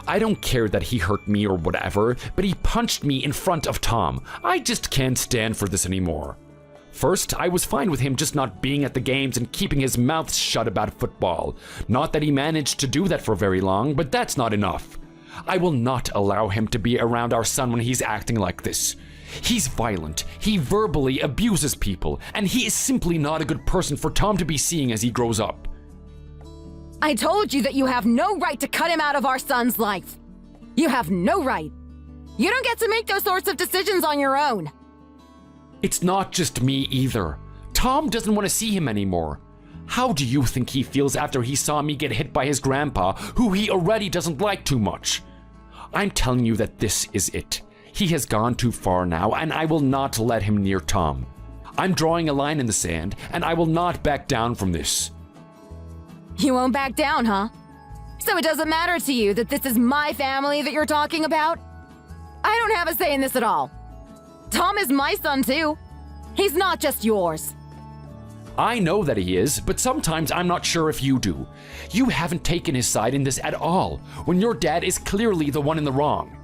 I don't care that he hurt me or whatever, but he punched me in front of Tom. I just can't stand for this anymore. First, I was fine with him just not being at the games and keeping his mouth shut about football. Not that he managed to do that for very long, but that's not enough. I will not allow him to be around our son when he's acting like this. He's violent, he verbally abuses people, and he is simply not a good person for Tom to be seeing as he grows up. I told you that you have no right to cut him out of our son's life. You have no right. You don't get to make those sorts of decisions on your own. It's not just me either. Tom doesn't want to see him anymore. How do you think he feels after he saw me get hit by his grandpa, who he already doesn't like too much? I'm telling you that this is it. He has gone too far now, and I will not let him near Tom. I'm drawing a line in the sand, and I will not back down from this. You won't back down, huh? So it doesn't matter to you that this is my family that you're talking about? I don't have a say in this at all. Tom is my son too. He's not just yours. I know that he is, but sometimes I'm not sure if you do. You haven't taken his side in this at all, when your dad is clearly the one in the wrong.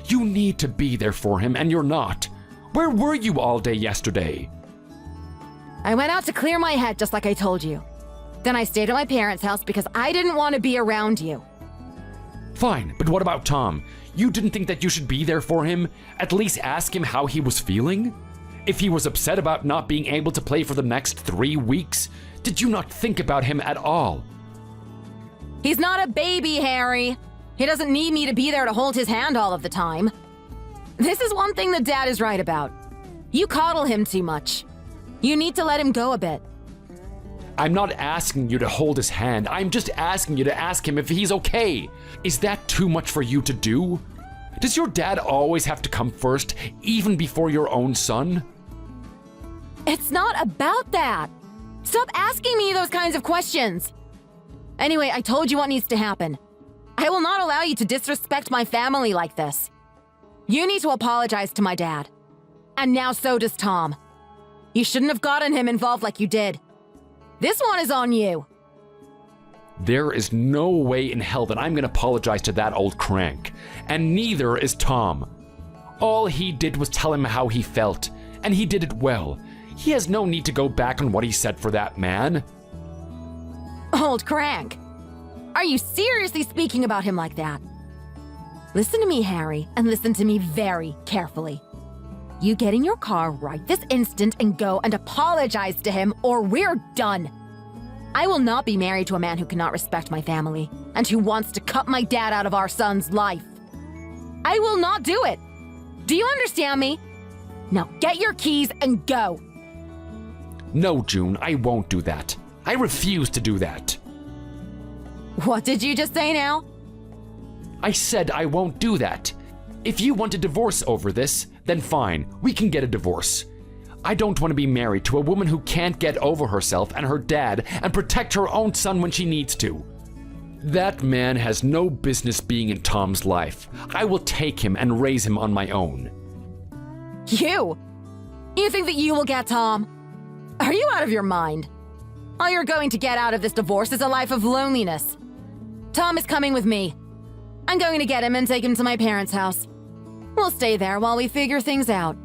You need to be there for him, and you're not. Where were you all day yesterday? I went out to clear my head just like I told you. Then I stayed at my parents' house because I didn't want to be around you. Fine, but what about Tom? You didn't think that you should be there for him? At least ask him how he was feeling? If he was upset about not being able to play for the next 3 weeks, did you not think about him at all? He's not a baby, Harry. He doesn't need me to be there to hold his hand all of the time. This is one thing that Dad is right about. You coddle him too much. You need to let him go a bit. I'm not asking you to hold his hand. I'm just asking you to ask him if he's okay. Is that too much for you to do? Does your dad always have to come first, even before your own son? It's not about that. Stop asking me those kinds of questions. Anyway, I told you what needs to happen. I will not allow you to disrespect my family like this. You need to apologize to my dad. And now so does Tom. You shouldn't have gotten him involved like you did. This one is on you. There is no way in hell that I'm gonna apologize to that old crank. And neither is Tom. All he did was tell him how he felt, and he did it well. He has no need to go back on what he said for that man. Old crank. Are you seriously speaking about him like that? Listen to me, Harry, and listen to me very carefully. You get in your car right this instant and go and apologize to him, or we're done. I will not be married to a man who cannot respect my family and who wants to cut my dad out of our son's life. I will not do it. Do you understand me? Now get your keys and go. No, June, I won't do that. I refuse to do that. What did you just say now? I said I won't do that. If you want a divorce over this, then fine, we can get a divorce. I don't want to be married to a woman who can't get over herself and her dad and protect her own son when she needs to. That man has no business being in Tom's life. I will take him and raise him on my own. You? You think that you will get Tom? Are you out of your mind? All you're going to get out of this divorce is a life of loneliness. Tom is coming with me. I'm going to get him and take him to my parents' house. We'll stay there while we figure things out.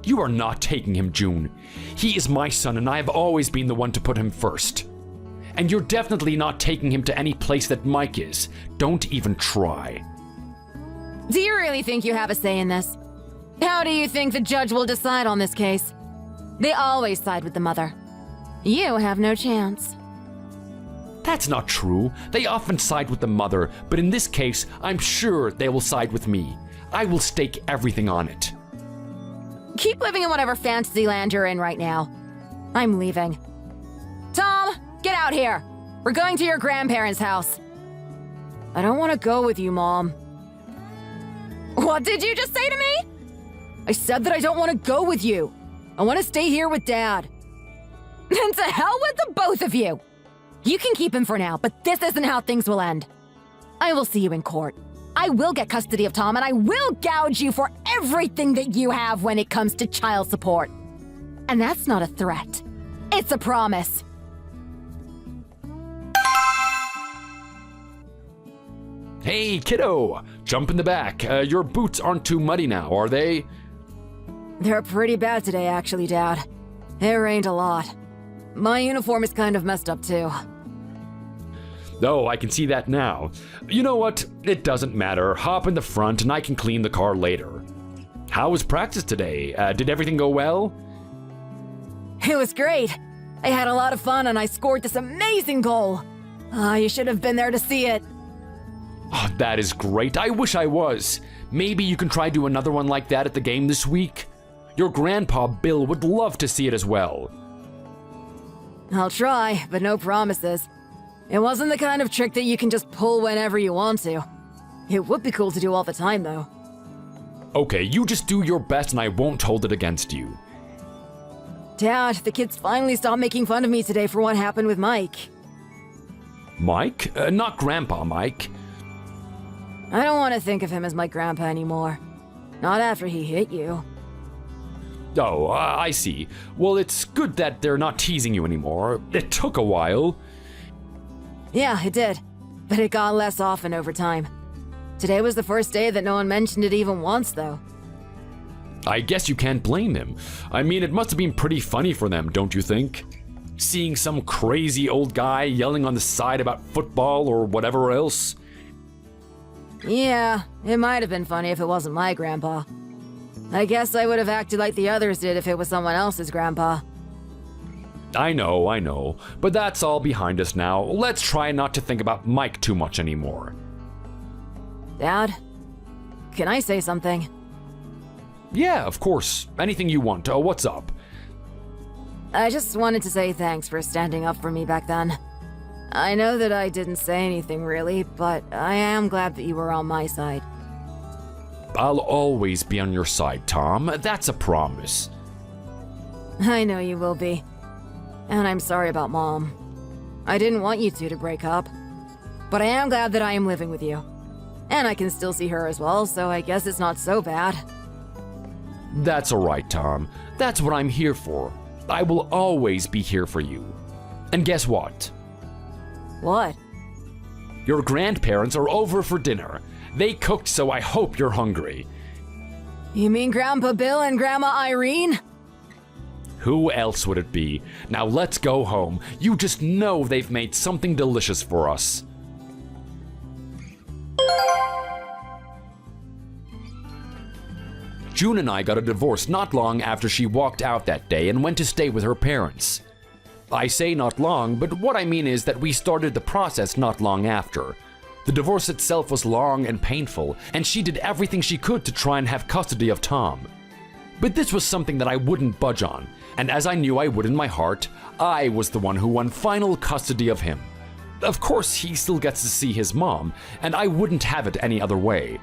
You are not taking him, June. He is my son, and I have always been the one to put him first. And you're definitely not taking him to any place that Mike is. Don't even try. Do you really think you have a say in this? How do you think the judge will decide on this case? They always side with the mother. You have no chance. That's not true. They often side with the mother, but in this case, I'm sure they will side with me. I will stake everything on it. Keep living in whatever fantasy land you're in right now. I'm leaving. Tom, get out here. We're going to your grandparents' house. I don't want to go with you, Mom. What did you just say to me? I said that I don't want to go with you. I want to stay here with Dad. Then to hell with the both of you. You can keep him for now, but this isn't how things will end. I will see you in court. I will get custody of Tom, and I will gouge you for everything that you have when it comes to child support. And that's not a threat. It's a promise. Hey, kiddo! Jump in the back. Your boots aren't too muddy now, are they? They're pretty bad today, actually, Dad. It rained a lot. My uniform is kind of messed up, too. Oh, I can see that now. You know what? It doesn't matter. Hop in the front and I can clean the car later. How was practice today? Did everything go well? It was great. I had a lot of fun and I scored this amazing goal. You should have been there to see it. Oh, that is great. I wish I was. Maybe you can try do another one like that at the game this week. Your grandpa Bill would love to see it as well. I'll try, but no promises. It wasn't the kind of trick that you can just pull whenever you want to. It would be cool to do all the time, though. Okay, you just do your best and I won't hold it against you. Dad, the kids finally stopped making fun of me today for what happened with Mike. Mike? Not Grandpa Mike. I don't want to think of him as my grandpa anymore. Not after he hit you. Oh, I see. Well, it's good that they're not teasing you anymore. It took a while. Yeah, it did. But it got less often over time. Today was the first day that no one mentioned it even once, though. I guess you can't blame him. I mean, it must have been pretty funny for them, don't you think? Seeing some crazy old guy yelling on the side about football or whatever else. Yeah, it might have been funny if it wasn't my grandpa. I guess I would have acted like the others did if it was someone else's grandpa. I know. But that's all behind us now. Let's try not to think about Mike too much anymore. Dad, can I say something? Yeah, of course. Anything you want. What's up? I just wanted to say thanks for standing up for me back then. I know that I didn't say anything really, but I am glad that you were on my side. I'll always be on your side, Tom. That's a promise. I know you will be. And I'm sorry about Mom. I didn't want you two to break up. But I am glad that I am living with you. And I can still see her as well, so I guess it's not so bad. That's alright, Tom. That's what I'm here for. I will always be here for you. And guess what? What? Your grandparents are over for dinner. They cooked, so I hope you're hungry. You mean Grandpa Bill and Grandma Irene? Who else would it be? Now let's go home. You just know they've made something delicious for us. June and I got a divorce not long after she walked out that day and went to stay with her parents. I say not long, but what I mean is that we started the process not long after. The divorce itself was long and painful, and she did everything she could to try and have custody of Tom. But this was something that I wouldn't budge on, and as I knew I would in my heart, I was the one who won final custody of him. Of course, he still gets to see his mom, and I wouldn't have it any other way.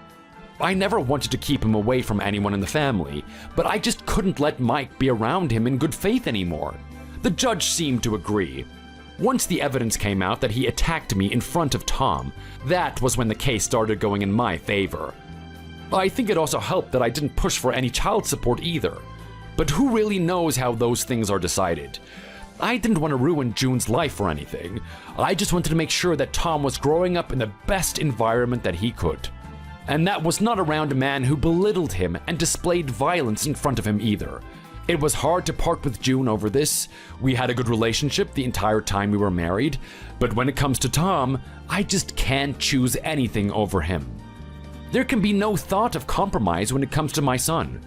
I never wanted to keep him away from anyone in the family, but I just couldn't let Mike be around him in good faith anymore. The judge seemed to agree. Once the evidence came out that he attacked me in front of Tom, that was when the case started going in my favor. I think it also helped that I didn't push for any child support either. But who really knows how those things are decided? I didn't want to ruin June's life or anything. I just wanted to make sure that Tom was growing up in the best environment that he could. And that was not around a man who belittled him and displayed violence in front of him either. It was hard to part with June over this. We had a good relationship the entire time we were married, but when it comes to Tom, I just can't choose anything over him. There can be no thought of compromise when it comes to my son.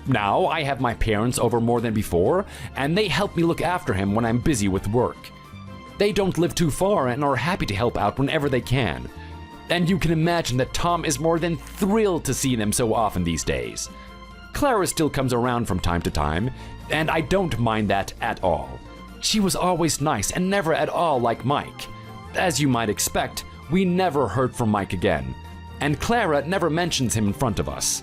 Now I have my parents over more than before, and they help me look after him when I'm busy with work. They don't live too far and are happy to help out whenever they can. And you can imagine that Tom is more than thrilled to see them so often these days. Clara still comes around from time to time, and I don't mind that at all. She was always nice and never at all like Mike. As you might expect, we never heard from Mike again, and Clara never mentions him in front of us.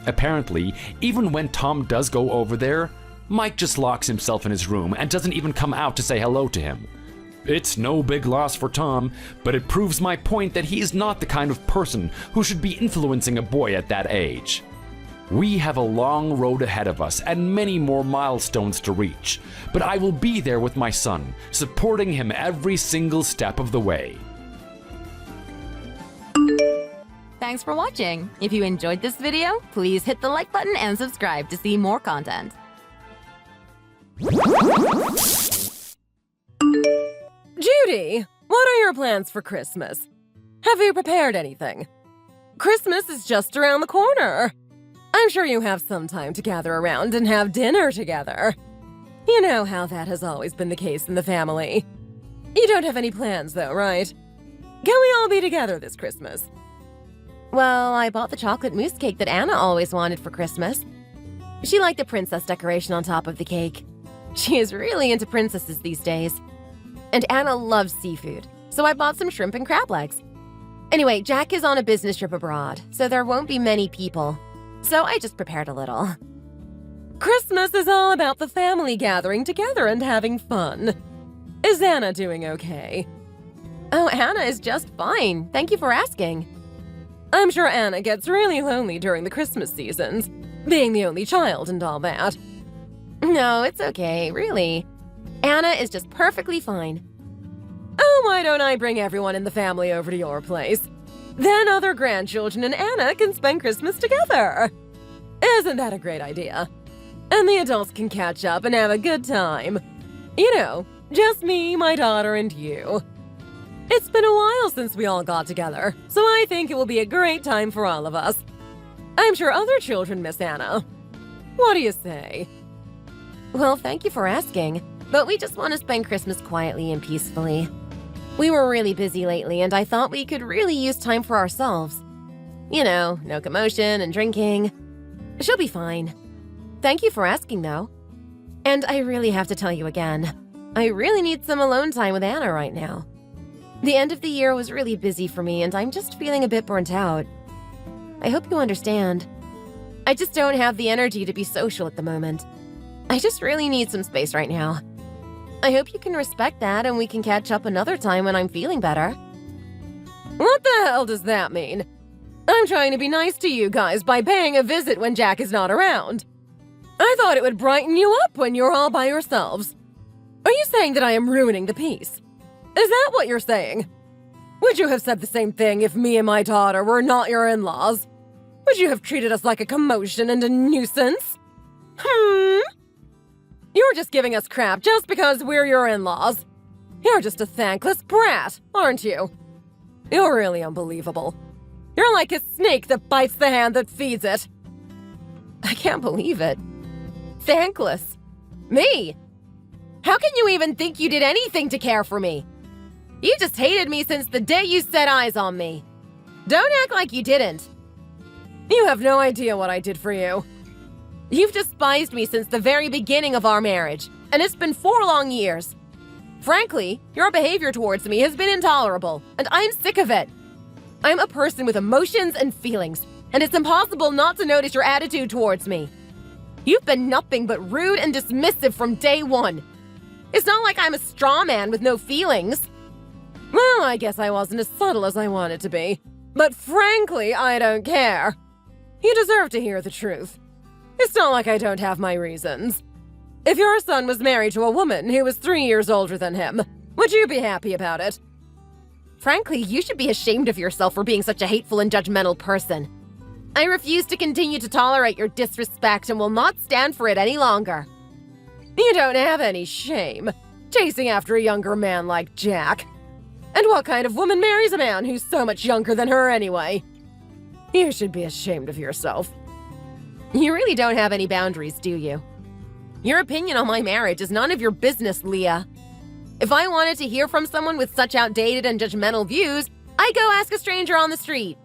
Apparently, even when Tom does go over there, Mike just locks himself in his room and doesn't even come out to say hello to him. It's no big loss for Tom, but it proves my point that he is not the kind of person who should be influencing a boy at that age. We have a long road ahead of us and many more milestones to reach, but I will be there with my son, supporting him every single step of the way. thanks for watching. If you enjoyed this video, please hit the like button and subscribe to see more content. Judy, what are your plans for Christmas? Have you prepared anything? Christmas is just around the corner. I'm sure you have some time to gather around and have dinner together. You know how that has always been the case in the family. You don't have any plans though, right? Can we all be together this Christmas? Well, I bought the chocolate mousse cake that Anna always wanted for Christmas. She liked the princess decoration on top of the cake. She is really into princesses these days. And Anna loves seafood, so I bought some shrimp and crab legs. Anyway, Jack is on a business trip abroad, so there won't be many people. So I just prepared a little. Christmas is all about the family gathering together and having fun. Is Anna doing okay? Oh, Anna is just fine. Thank you for asking. I'm sure Anna gets really lonely during the Christmas seasons, being the only child and all that. No, it's okay, really. Anna is just perfectly fine. Oh, why don't I bring everyone in the family over to your place? Then other grandchildren and Anna can spend Christmas together. Isn't that a great idea? And the adults can catch up and have a good time. You know, just me, my daughter, and you. It's been a while since we all got together, so I think it will be a great time for all of us. I'm sure other children miss Anna. What do you say? Well, thank you for asking, but we just want to spend Christmas quietly and peacefully. We were really busy lately, and I thought we could really use time for ourselves. You know, no commotion and drinking. She'll be fine. Thank you for asking, though. And I really have to tell you again, I really need some alone time with Anna right now. The end of the year was really busy for me, and I'm just feeling a bit burnt out. I hope you understand. I just don't have the energy to be social at the moment. I just really need some space right now. I hope you can respect that and we can catch up another time when I'm feeling better. What the hell does that mean? I'm trying to be nice to you guys by paying a visit when Jack is not around. I thought it would brighten you up when you're all by yourselves. Are you saying that I am ruining the peace? Is that what you're saying? Would you have said the same thing if me and my daughter were not your in-laws? Would you have treated us like a commotion and a nuisance? You're just giving us crap just because we're your in-laws. You're just a thankless brat, aren't you? You're really unbelievable. You're like a snake that bites the hand that feeds it. I can't believe it. Thankless. Me? How can you even think you did anything to care for me? You just hated me since the day you set eyes on me. Don't act like you didn't. You have no idea what I did for you. You've despised me since the very beginning of our marriage, and it's been 4 long years. Frankly, your behavior towards me has been intolerable, and I'm sick of it. I'm a person with emotions and feelings, and it's impossible not to notice your attitude towards me. You've been nothing but rude and dismissive from day one. It's not like I'm a straw man with no feelings. Well, I guess I wasn't as subtle as I wanted to be. But frankly, I don't care. You deserve to hear the truth. It's not like I don't have my reasons. If your son was married to a woman who was 3 years older than him, would you be happy about it? Frankly, you should be ashamed of yourself for being such a hateful and judgmental person. I refuse to continue to tolerate your disrespect and will not stand for it any longer. You don't have any shame, chasing after a younger man like Jack. And what kind of woman marries a man who's so much younger than her anyway? You should be ashamed of yourself. You really don't have any boundaries, do you? Your opinion on my marriage is none of your business, Leah. If I wanted to hear from someone with such outdated and judgmental views, I'd go ask a stranger on the street.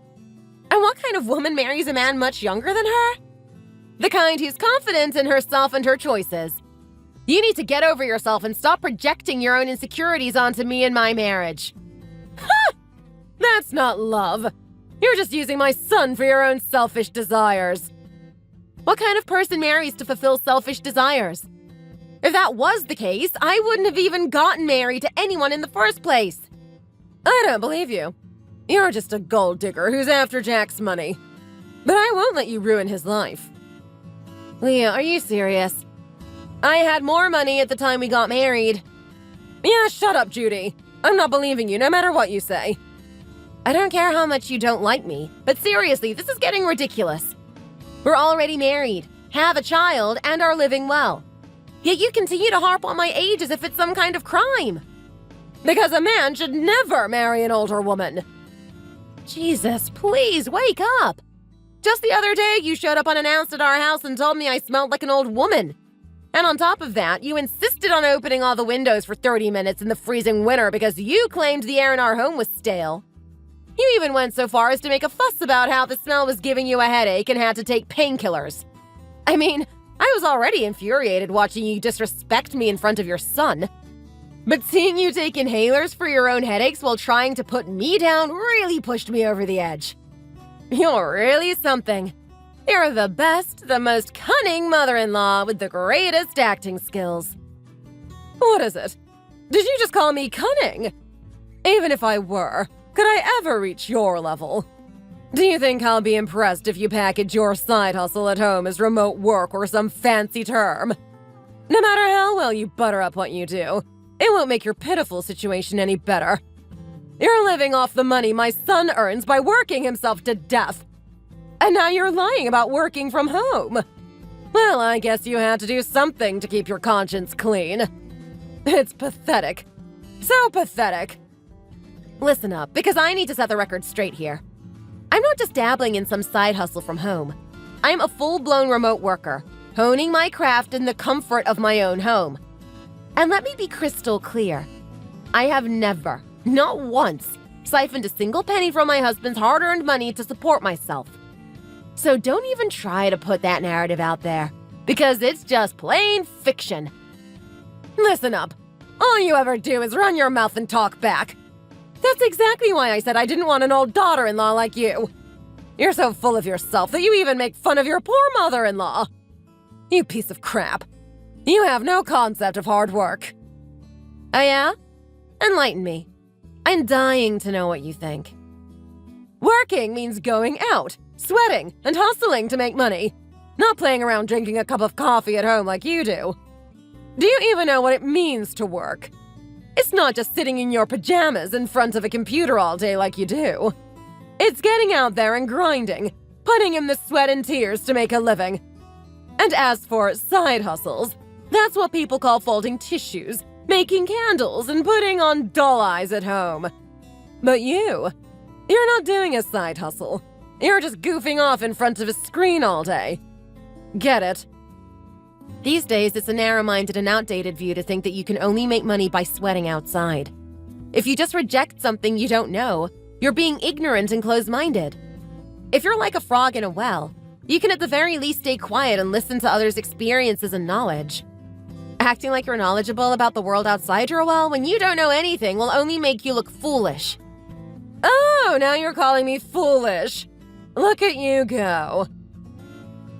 And what kind of woman marries a man much younger than her? The kind who's confident in herself and her choices. You need to get over yourself and stop projecting your own insecurities onto me and my marriage. Ha! That's not love. You're just using my son for your own selfish desires. What kind of person marries to fulfill selfish desires? If that was the case, I wouldn't have even gotten married to anyone in the first place. I don't believe you. You're just a gold digger who's after Jack's money. But I won't let you ruin his life. Leah, are you serious? I had more money at the time we got married. Yeah, shut up, Judy. I'm not believing you no matter what you say. I don't care how much you don't like me, but seriously, this is getting ridiculous. We're already married, have a child, and are living well. Yet you continue to harp on my age as if it's some kind of crime. Because a man should never marry an older woman. Jesus, please wake up. Just the other day, you showed up unannounced at our house and told me I smelled like an old woman. And on top of that, you insisted on opening all the windows for 30 minutes in the freezing winter because you claimed the air in our home was stale. You even went so far as to make a fuss about how the smell was giving you a headache and had to take painkillers. I mean, I was already infuriated watching you disrespect me in front of your son. But seeing you take inhalers for your own headaches while trying to put me down really pushed me over the edge. You're really something. You're the best, the most cunning mother-in-law with the greatest acting skills. What is it? Did you just call me cunning? Even if I were, could I ever reach your level? Do you think I'll be impressed if you package your side hustle at home as remote work or some fancy term? No matter how well you butter up what you do, it won't make your pitiful situation any better. You're living off the money my son earns by working himself to death. And now you're lying about working from home. Well, I guess you had to do something to keep your conscience clean. It's pathetic. So pathetic. Listen up, because I need to set the record straight here. I'm not just dabbling in some side hustle from home. I'm a full-blown remote worker, honing my craft in the comfort of my own home. And let me be crystal clear. I have never, not once, siphoned a single penny from my husband's hard-earned money to support myself. So don't even try to put that narrative out there, because it's just plain fiction. Listen up. All you ever do is run your mouth and talk back. That's exactly why I said I didn't want an old daughter-in-law like you. You're so full of yourself that you even make fun of your poor mother-in-law. You piece of crap. You have no concept of hard work. Oh yeah? Enlighten me. I'm dying to know what you think. Working means going out, sweating, and hustling to make money, not playing around drinking a cup of coffee at home like you do. Do you even know what it means to work? It's not just sitting in your pajamas in front of a computer all day like you do. It's getting out there and grinding, putting in the sweat and tears to make a living. And as for side hustles, that's what people call folding tissues, making candles, and putting on dull eyes at home. But you're not doing a side hustle. You're just goofing off in front of a screen all day. Get it? These days, it's a narrow-minded and outdated view to think that you can only make money by sweating outside. If you just reject something you don't know, you're being ignorant and closed-minded. If you're like a frog in a well, you can at the very least stay quiet and listen to others' experiences and knowledge. Acting like you're knowledgeable about the world outside your well when you don't know anything will only make you look foolish. Oh, now you're calling me foolish. Look at you go.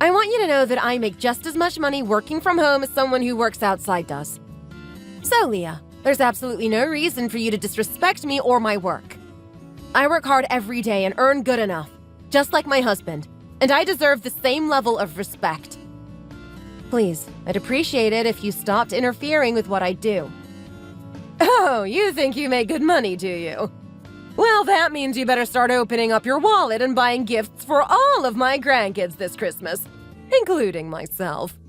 I want you to know that I make just as much money working from home as someone who works outside does. So, Leah, there's absolutely no reason for you to disrespect me or my work. I work hard every day and earn good enough, just like my husband, and I deserve the same level of respect. Please, I'd appreciate it if you stopped interfering with what I do. Oh, you think you make good money, do you? Well, that means you better start opening up your wallet and buying gifts for all of my grandkids this Christmas, including myself.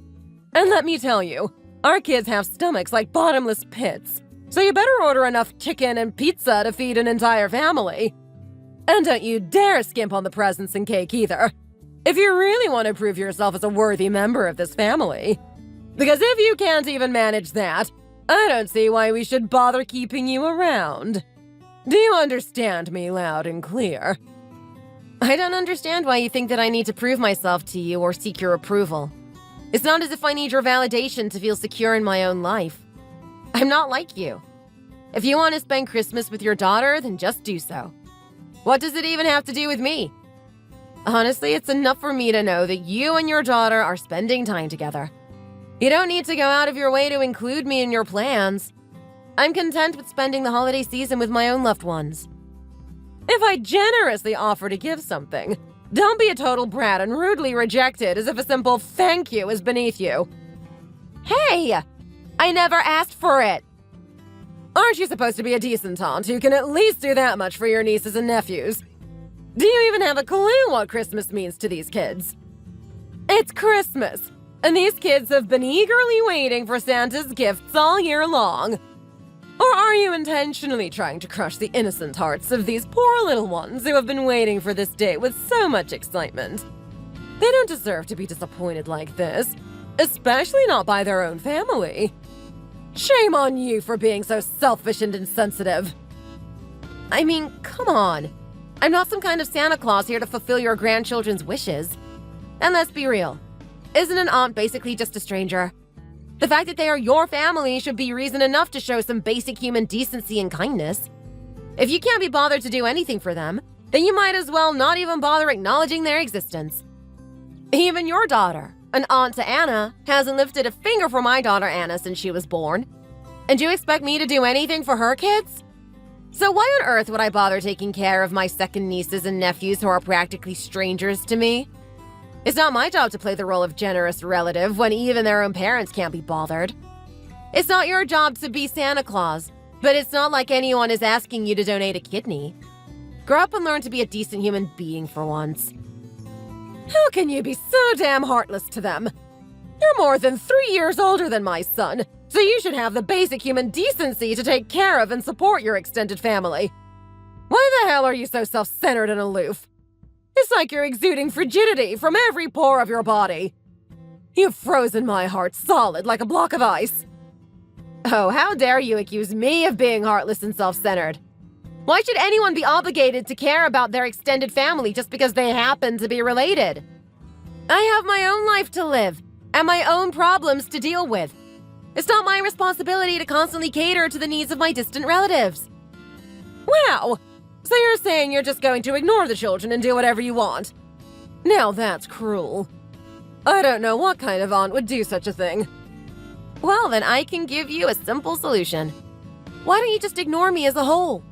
And let me tell you, our kids have stomachs like bottomless pits, so you better order enough chicken and pizza to feed an entire family. And don't you dare skimp on the presents and cake either, if you really want to prove yourself as a worthy member of this family. Because if you can't even manage that, I don't see why we should bother keeping you around. Do you understand me loud and clear? I don't understand why you think that I need to prove myself to you or seek your approval. It's not as if I need your validation to feel secure in my own life. I'm not like you. If you want to spend Christmas with your daughter, then just do so. What does it even have to do with me? Honestly, it's enough for me to know that you and your daughter are spending time together. You don't need to go out of your way to include me in your plans. I'm content with spending the holiday season with my own loved ones. If I generously offer to give something, don't be a total brat and rudely reject it as if a simple thank you is beneath you. Hey! I never asked for it! Aren't you supposed to be a decent aunt who can at least do that much for your nieces and nephews? Do you even have a clue what Christmas means to these kids? It's Christmas, and these kids have been eagerly waiting for Santa's gifts all year long. Or are you intentionally trying to crush the innocent hearts of these poor little ones who have been waiting for this day with so much excitement? They don't deserve to be disappointed like this, especially not by their own family. Shame on you for being so selfish and insensitive. I mean, come on. I'm not some kind of Santa Claus here to fulfill your grandchildren's wishes. And let's be real. Isn't an aunt basically just a stranger? The fact that they are your family should be reason enough to show some basic human decency and kindness. If you can't be bothered to do anything for them, then you might as well not even bother acknowledging their existence. Even your daughter, an aunt to Anna, hasn't lifted a finger for my daughter Anna since she was born. And you expect me to do anything for her kids? So why on earth would I bother taking care of my second nieces and nephews who are practically strangers to me? It's not my job to play the role of generous relative when even their own parents can't be bothered. It's not your job to be Santa Claus, but it's not like anyone is asking you to donate a kidney. Grow up and learn to be a decent human being for once. How can you be so damn heartless to them? You're more than 3 years older than my son, so you should have the basic human decency to take care of and support your extended family. Why the hell are you so self-centered and aloof? It's like you're exuding frigidity from every pore of your body. You've frozen my heart solid like a block of ice. Oh, how dare you accuse me of being heartless and self-centered? Why should anyone be obligated to care about their extended family just because they happen to be related? I have my own life to live and my own problems to deal with. It's not my responsibility to constantly cater to the needs of my distant relatives. Wow! So you're saying you're just going to ignore the children and do whatever you want? Now that's cruel. I don't know what kind of aunt would do such a thing. Well, then I can give you a simple solution. Why don't you just ignore me as a whole?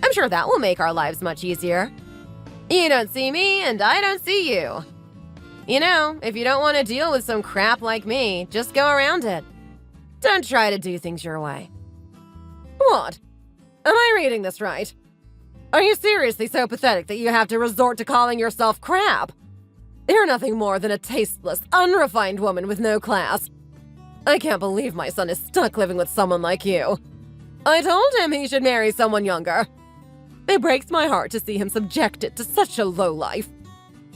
I'm sure that will make our lives much easier. You don't see me, and I don't see you. You know, if you don't want to deal with some crap like me, just go around it. Don't try to do things your way. What? Am I reading this right? Are you seriously so pathetic that you have to resort to calling yourself crap? You're nothing more than a tasteless, unrefined woman with no class. I can't believe my son is stuck living with someone like you. I told him he should marry someone younger. It breaks my heart to see him subjected to such a low life.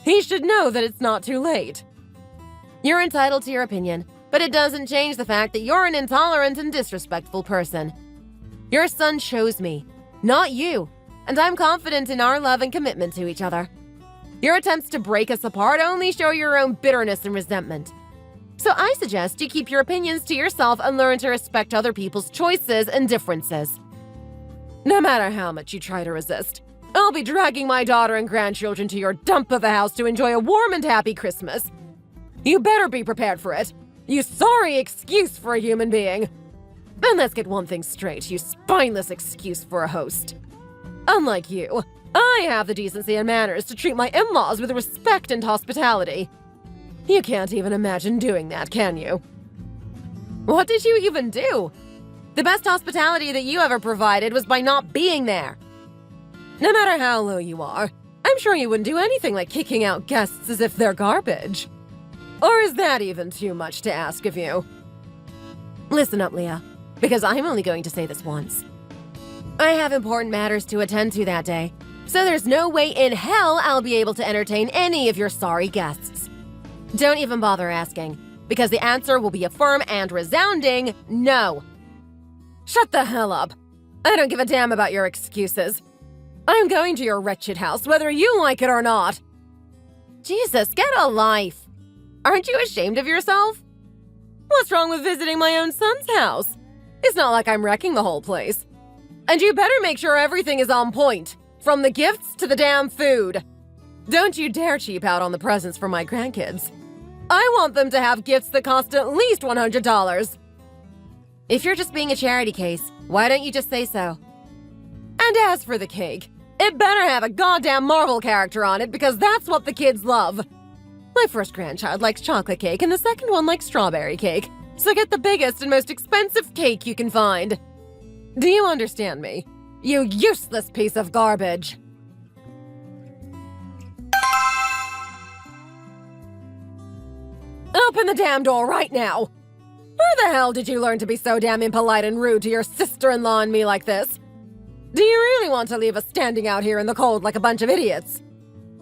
He should know that it's not too late. You're entitled to your opinion, but it doesn't change the fact that you're an intolerant and disrespectful person. Your son chose me, not you, and I'm confident in our love and commitment to each other. Your attempts to break us apart only show your own bitterness and resentment. So I suggest you keep your opinions to yourself and learn to respect other people's choices and differences. No matter how much you try to resist, I'll be dragging my daughter and grandchildren to your dump of a house to enjoy a warm and happy Christmas. You better be prepared for it. You sorry excuse for a human being. And let's get one thing straight, you spineless excuse for a host. Unlike you, I have the decency and manners to treat my in-laws with respect and hospitality. You can't even imagine doing that, can you? What did you even do? The best hospitality that you ever provided was by not being there. No matter how low you are, I'm sure you wouldn't do anything like kicking out guests as if they're garbage. Or is that even too much to ask of you? Listen up, Leah, because I'm only going to say this once. I have important matters to attend to that day, so there's no way in hell I'll be able to entertain any of your sorry guests. Don't even bother asking, because the answer will be a firm and resounding no. Shut the hell up. I don't give a damn about your excuses. I'm going to your wretched house, whether you like it or not. Jesus, get a life. Aren't you ashamed of yourself? What's wrong with visiting my own son's house? It's not like I'm wrecking the whole place. And you better make sure everything is on point, from the gifts to the damn food. Don't you dare cheap out on the presents for my grandkids. I want them to have gifts that cost at least $100. If you're just being a charity case, why don't you just say so? And as for the cake, it better have a goddamn Marvel character on it because that's what the kids love. My first grandchild likes chocolate cake and the second one likes strawberry cake, so get the biggest and most expensive cake you can find. Do you understand me? You useless piece of garbage! Open the damn door right now! Where the hell did you learn to be so damn impolite and rude to your sister-in-law and me like this? Do you really want to leave us standing out here in the cold like a bunch of idiots?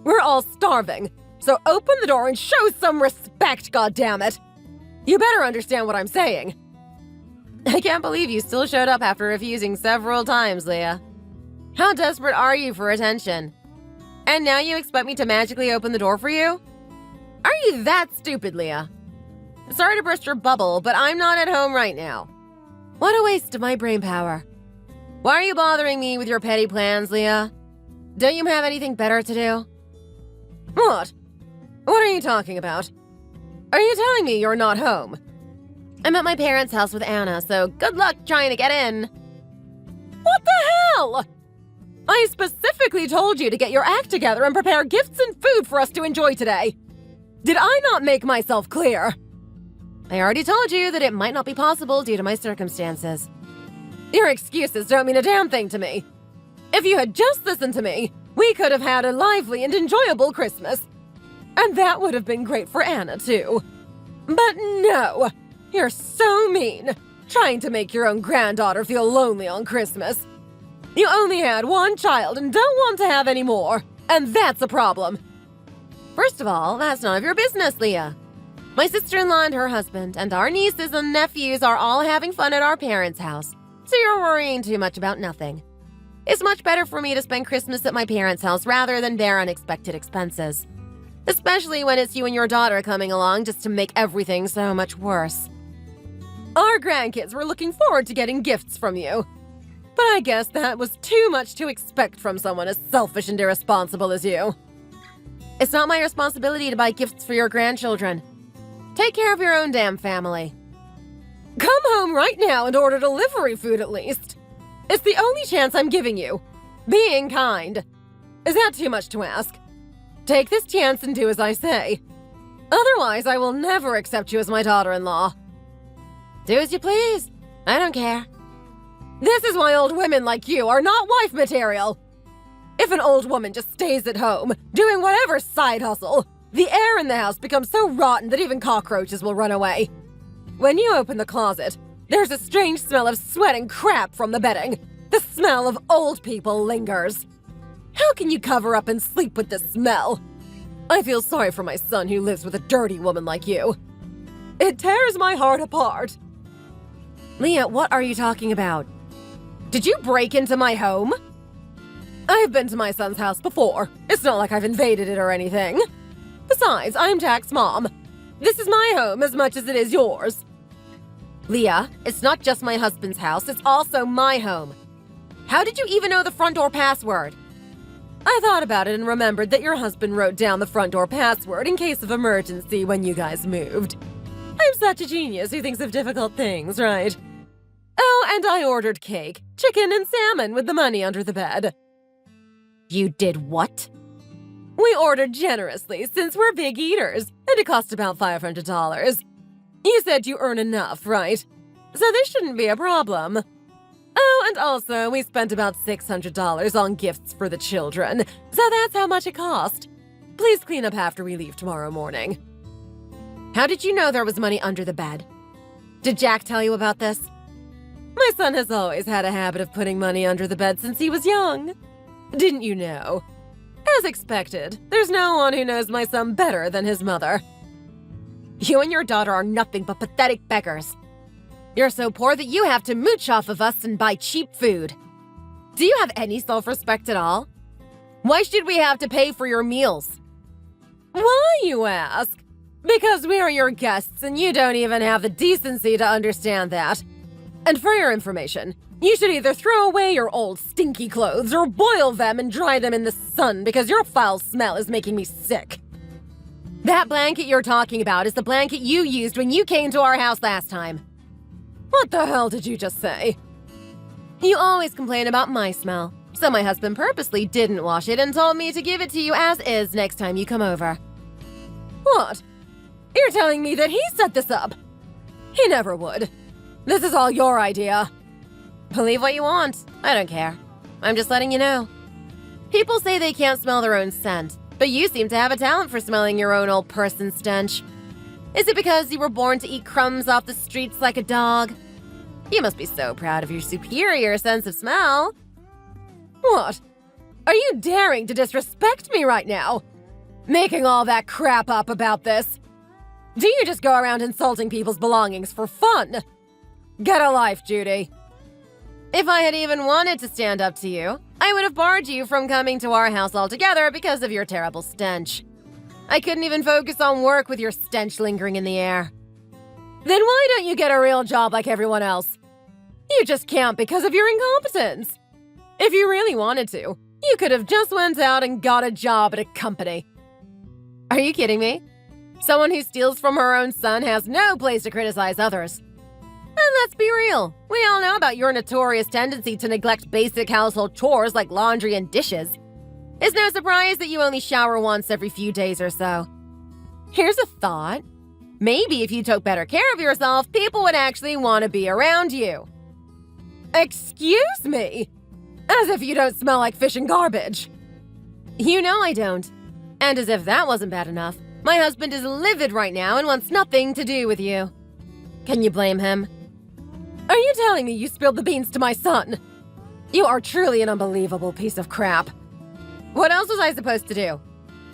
We're all starving, so open the door and show some respect, goddammit! You better understand what I'm saying. I can't believe you still showed up after refusing several times, Leah. How desperate are you for attention? And now you expect me to magically open the door for you? Are you that stupid, Leah? Sorry to burst your bubble, but I'm not at home right now. What a waste of my brain power. Why are you bothering me with your petty plans, Leah? Don't you have anything better to do? What? What are you talking about? Are you telling me you're not home? I'm at my parents' house with Anna, so good luck trying to get in. What the hell? I specifically told you to get your act together and prepare gifts and food for us to enjoy today. Did I not make myself clear? I already told you that it might not be possible due to my circumstances. Your excuses don't mean a damn thing to me. If you had just listened to me, we could have had a lively and enjoyable Christmas. And that would have been great for Anna, too. But no, you're so mean, trying to make your own granddaughter feel lonely on Christmas. You only had one child and don't want to have any more, and that's a problem. First of all, that's none of your business, Leah. My sister-in-law and her husband and our nieces and nephews are all having fun at our parents' house, so you're worrying too much about nothing. It's much better for me to spend Christmas at my parents' house rather than bear unexpected expenses. Especially when it's you and your daughter coming along just to make everything so much worse. Our grandkids were looking forward to getting gifts from you. But I guess that was too much to expect from someone as selfish and irresponsible as you. It's not my responsibility to buy gifts for your grandchildren. Take care of your own damn family. Come home right now and order delivery food at least. It's the only chance I'm giving you. Being kind. Is that too much to ask? Take this chance and do as I say. Otherwise, I will never accept you as my daughter-in-law. Do as you please. I don't care. This is why old women like you are not wife material. If an old woman just stays at home, doing whatever side hustle, the air in the house becomes so rotten that even cockroaches will run away. When you open the closet, there's a strange smell of sweat and crap from the bedding. The smell of old people lingers. How can you cover up and sleep with this smell? I feel sorry for my son who lives with a dirty woman like you. It tears my heart apart. Leah, what are you talking about? Did you break into my home? I've been to my son's house before. It's not like I've invaded it or anything. Besides, I'm Jack's mom. This is my home as much as it is yours. Leah, it's not just my husband's house, it's also my home. How did you even know the front door password? I thought about it and remembered that your husband wrote down the front door password in case of emergency when you guys moved. I'm such a genius who thinks of difficult things, right? Oh, and I ordered cake, chicken, and salmon with the money under the bed. You did what? We ordered generously since we're big eaters, and it cost about $500. You said you earn enough, right? So this shouldn't be a problem. Oh, and also, we spent about $600 on gifts for the children, so that's how much it cost. Please clean up after we leave tomorrow morning. How did you know there was money under the bed? Did Jack tell you about this? My son has always had a habit of putting money under the bed since he was young. Didn't you know? As expected, there's no one who knows my son better than his mother. You and your daughter are nothing but pathetic beggars. You're so poor that you have to mooch off of us and buy cheap food. Do you have any self-respect at all? Why should we have to pay for your meals? Why, you ask? Because we are your guests and you don't even have the decency to understand that. And for your information, you should either throw away your old stinky clothes or boil them and dry them in the sun because your foul smell is making me sick. That blanket you're talking about is the blanket you used when you came to our house last time. What the hell did you just say? You always complain about my smell, so my husband purposely didn't wash it and told me to give it to you as is next time you come over. What? You're telling me that he set this up? He never would. This is all your idea. Believe what you want. I don't care. I'm just letting you know. People say they can't smell their own scent, but you seem to have a talent for smelling your own old person stench. Is it because you were born to eat crumbs off the streets like a dog? You must be so proud of your superior sense of smell. What? Are you daring to disrespect me right now? Making all that crap up about this? Do you just go around insulting people's belongings for fun? Get a life, Judy. If I had even wanted to stand up to you, I would have barred you from coming to our house altogether because of your terrible stench. I couldn't even focus on work with your stench lingering in the air. Then why don't you get a real job like everyone else? You just can't because of your incompetence. If you really wanted to, you could have just went out and got a job at a company. Are you kidding me? Someone who steals from her own son has no place to criticize others. And let's be real, we all know about your notorious tendency to neglect basic household chores like laundry and dishes. It's no surprise that you only shower once every few days or so. Here's a thought. Maybe if you took better care of yourself, people would actually want to be around you. Excuse me? As if you don't smell like fish and garbage. You know I don't. And as if that wasn't bad enough, my husband is livid right now and wants nothing to do with you. Can you blame him? Are you telling me you spilled the beans to my son? You are truly an unbelievable piece of crap. What else was I supposed to do?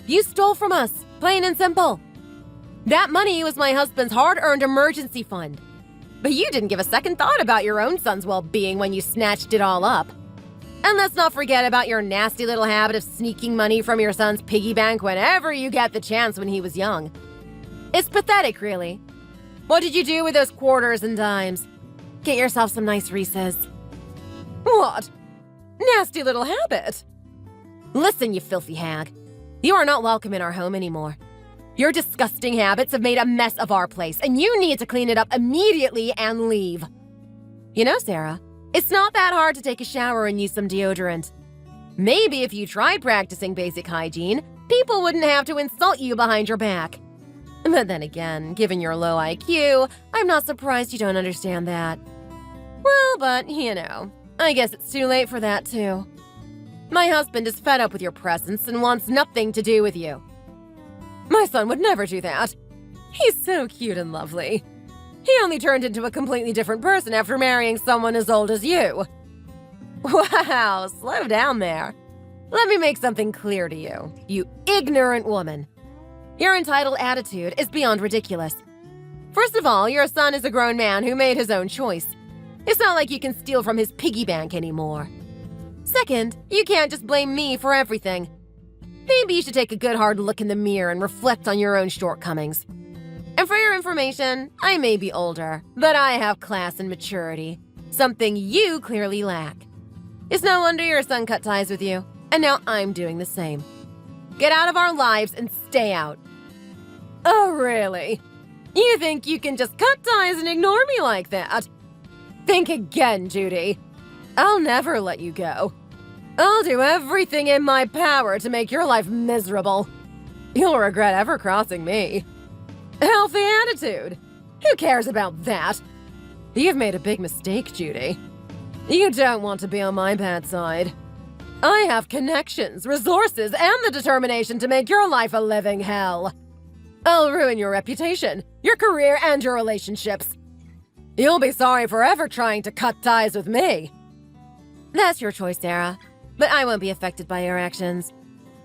You stole from us, plain and simple. That money was my husband's hard-earned emergency fund. But you didn't give a second thought about your own son's well-being when you snatched it all up. And let's not forget about your nasty little habit of sneaking money from your son's piggy bank whenever you get the chance when he was young. It's pathetic, really. What did you do with those quarters and dimes? Get yourself some nice Reese's. What? Nasty little habit. Listen, you filthy hag. You are not welcome in our home anymore. Your disgusting habits have made a mess of our place, and you need to clean it up immediately and leave. You know, Sarah, it's not that hard to take a shower and use some deodorant. Maybe if you tried practicing basic hygiene, people wouldn't have to insult you behind your back. But then again, given your low IQ, I'm not surprised you don't understand that. Well, but, you know, I guess it's too late for that, too. My husband is fed up with your presence and wants nothing to do with you. My son would never do that. He's so cute and lovely. He only turned into a completely different person after marrying someone as old as you. Wow, slow down there. Let me make something clear to you, you ignorant woman. Your entitled attitude is beyond ridiculous. First of all, your son is a grown man who made his own choice. It's not like you can steal from his piggy bank anymore. Second, you can't just blame me for everything. Maybe you should take a good hard look in the mirror and reflect on your own shortcomings. And for your information, I may be older, but I have class and maturity, something you clearly lack. It's no wonder your son cut ties with you, and now I'm doing the same. Get out of our lives and stay out. Oh, really? You think you can just cut ties and ignore me like that? Think again, Judy. I'll never let you go. I'll do everything in my power to make your life miserable. You'll regret ever crossing me. Healthy attitude. Who cares about that? You've made a big mistake, Judy. You don't want to be on my bad side. I have connections, resources, and the determination to make your life a living hell. I'll ruin your reputation, your career, and your relationships. You'll be sorry for ever trying to cut ties with me. That's your choice, Sarah, but I won't be affected by your actions.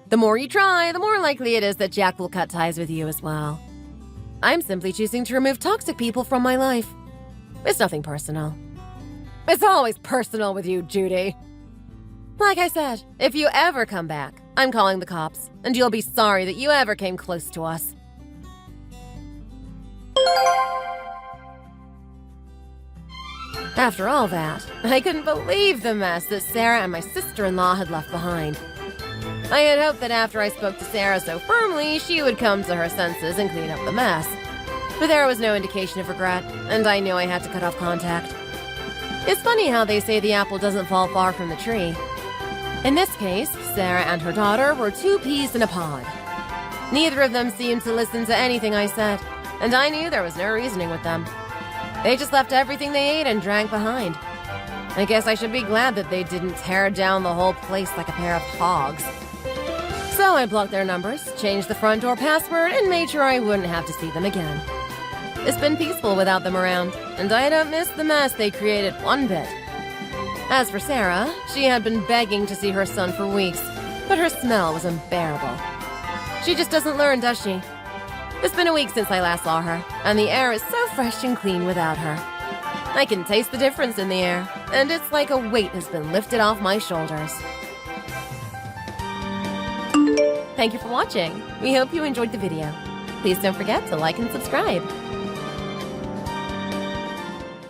The more you try, the more likely it is that Jack will cut ties with you as well. I'm simply choosing to remove toxic people from my life. It's nothing personal. It's always personal with you, Judy. Like I said, if you ever come back, I'm calling the cops, and you'll be sorry that you ever came close to us. After all that, I couldn't believe the mess that Sarah and my sister-in-law had left behind. I had hoped that after I spoke to Sarah so firmly, she would come to her senses and clean up the mess. But there was no indication of regret, and I knew I had to cut off contact. It's funny how they say the apple doesn't fall far from the tree. In this case, Sarah and her daughter were two peas in a pod. Neither of them seemed to listen to anything I said, and I knew there was no reasoning with them. They just left everything they ate and drank behind. I guess I should be glad that they didn't tear down the whole place like a pair of hogs. So I blocked their numbers, changed the front door password, and made sure I wouldn't have to see them again. It's been peaceful without them around, and I don't miss the mess they created one bit. As for Sarah, she had been begging to see her son for weeks, but her smell was unbearable. She just doesn't learn, does she? It's been a week since I last saw her, and the air is so fresh and clean without her. I can taste the difference in the air, and it's like a weight has been lifted off my shoulders. Thank you for watching. We hope you enjoyed the video. Please don't forget to like and subscribe.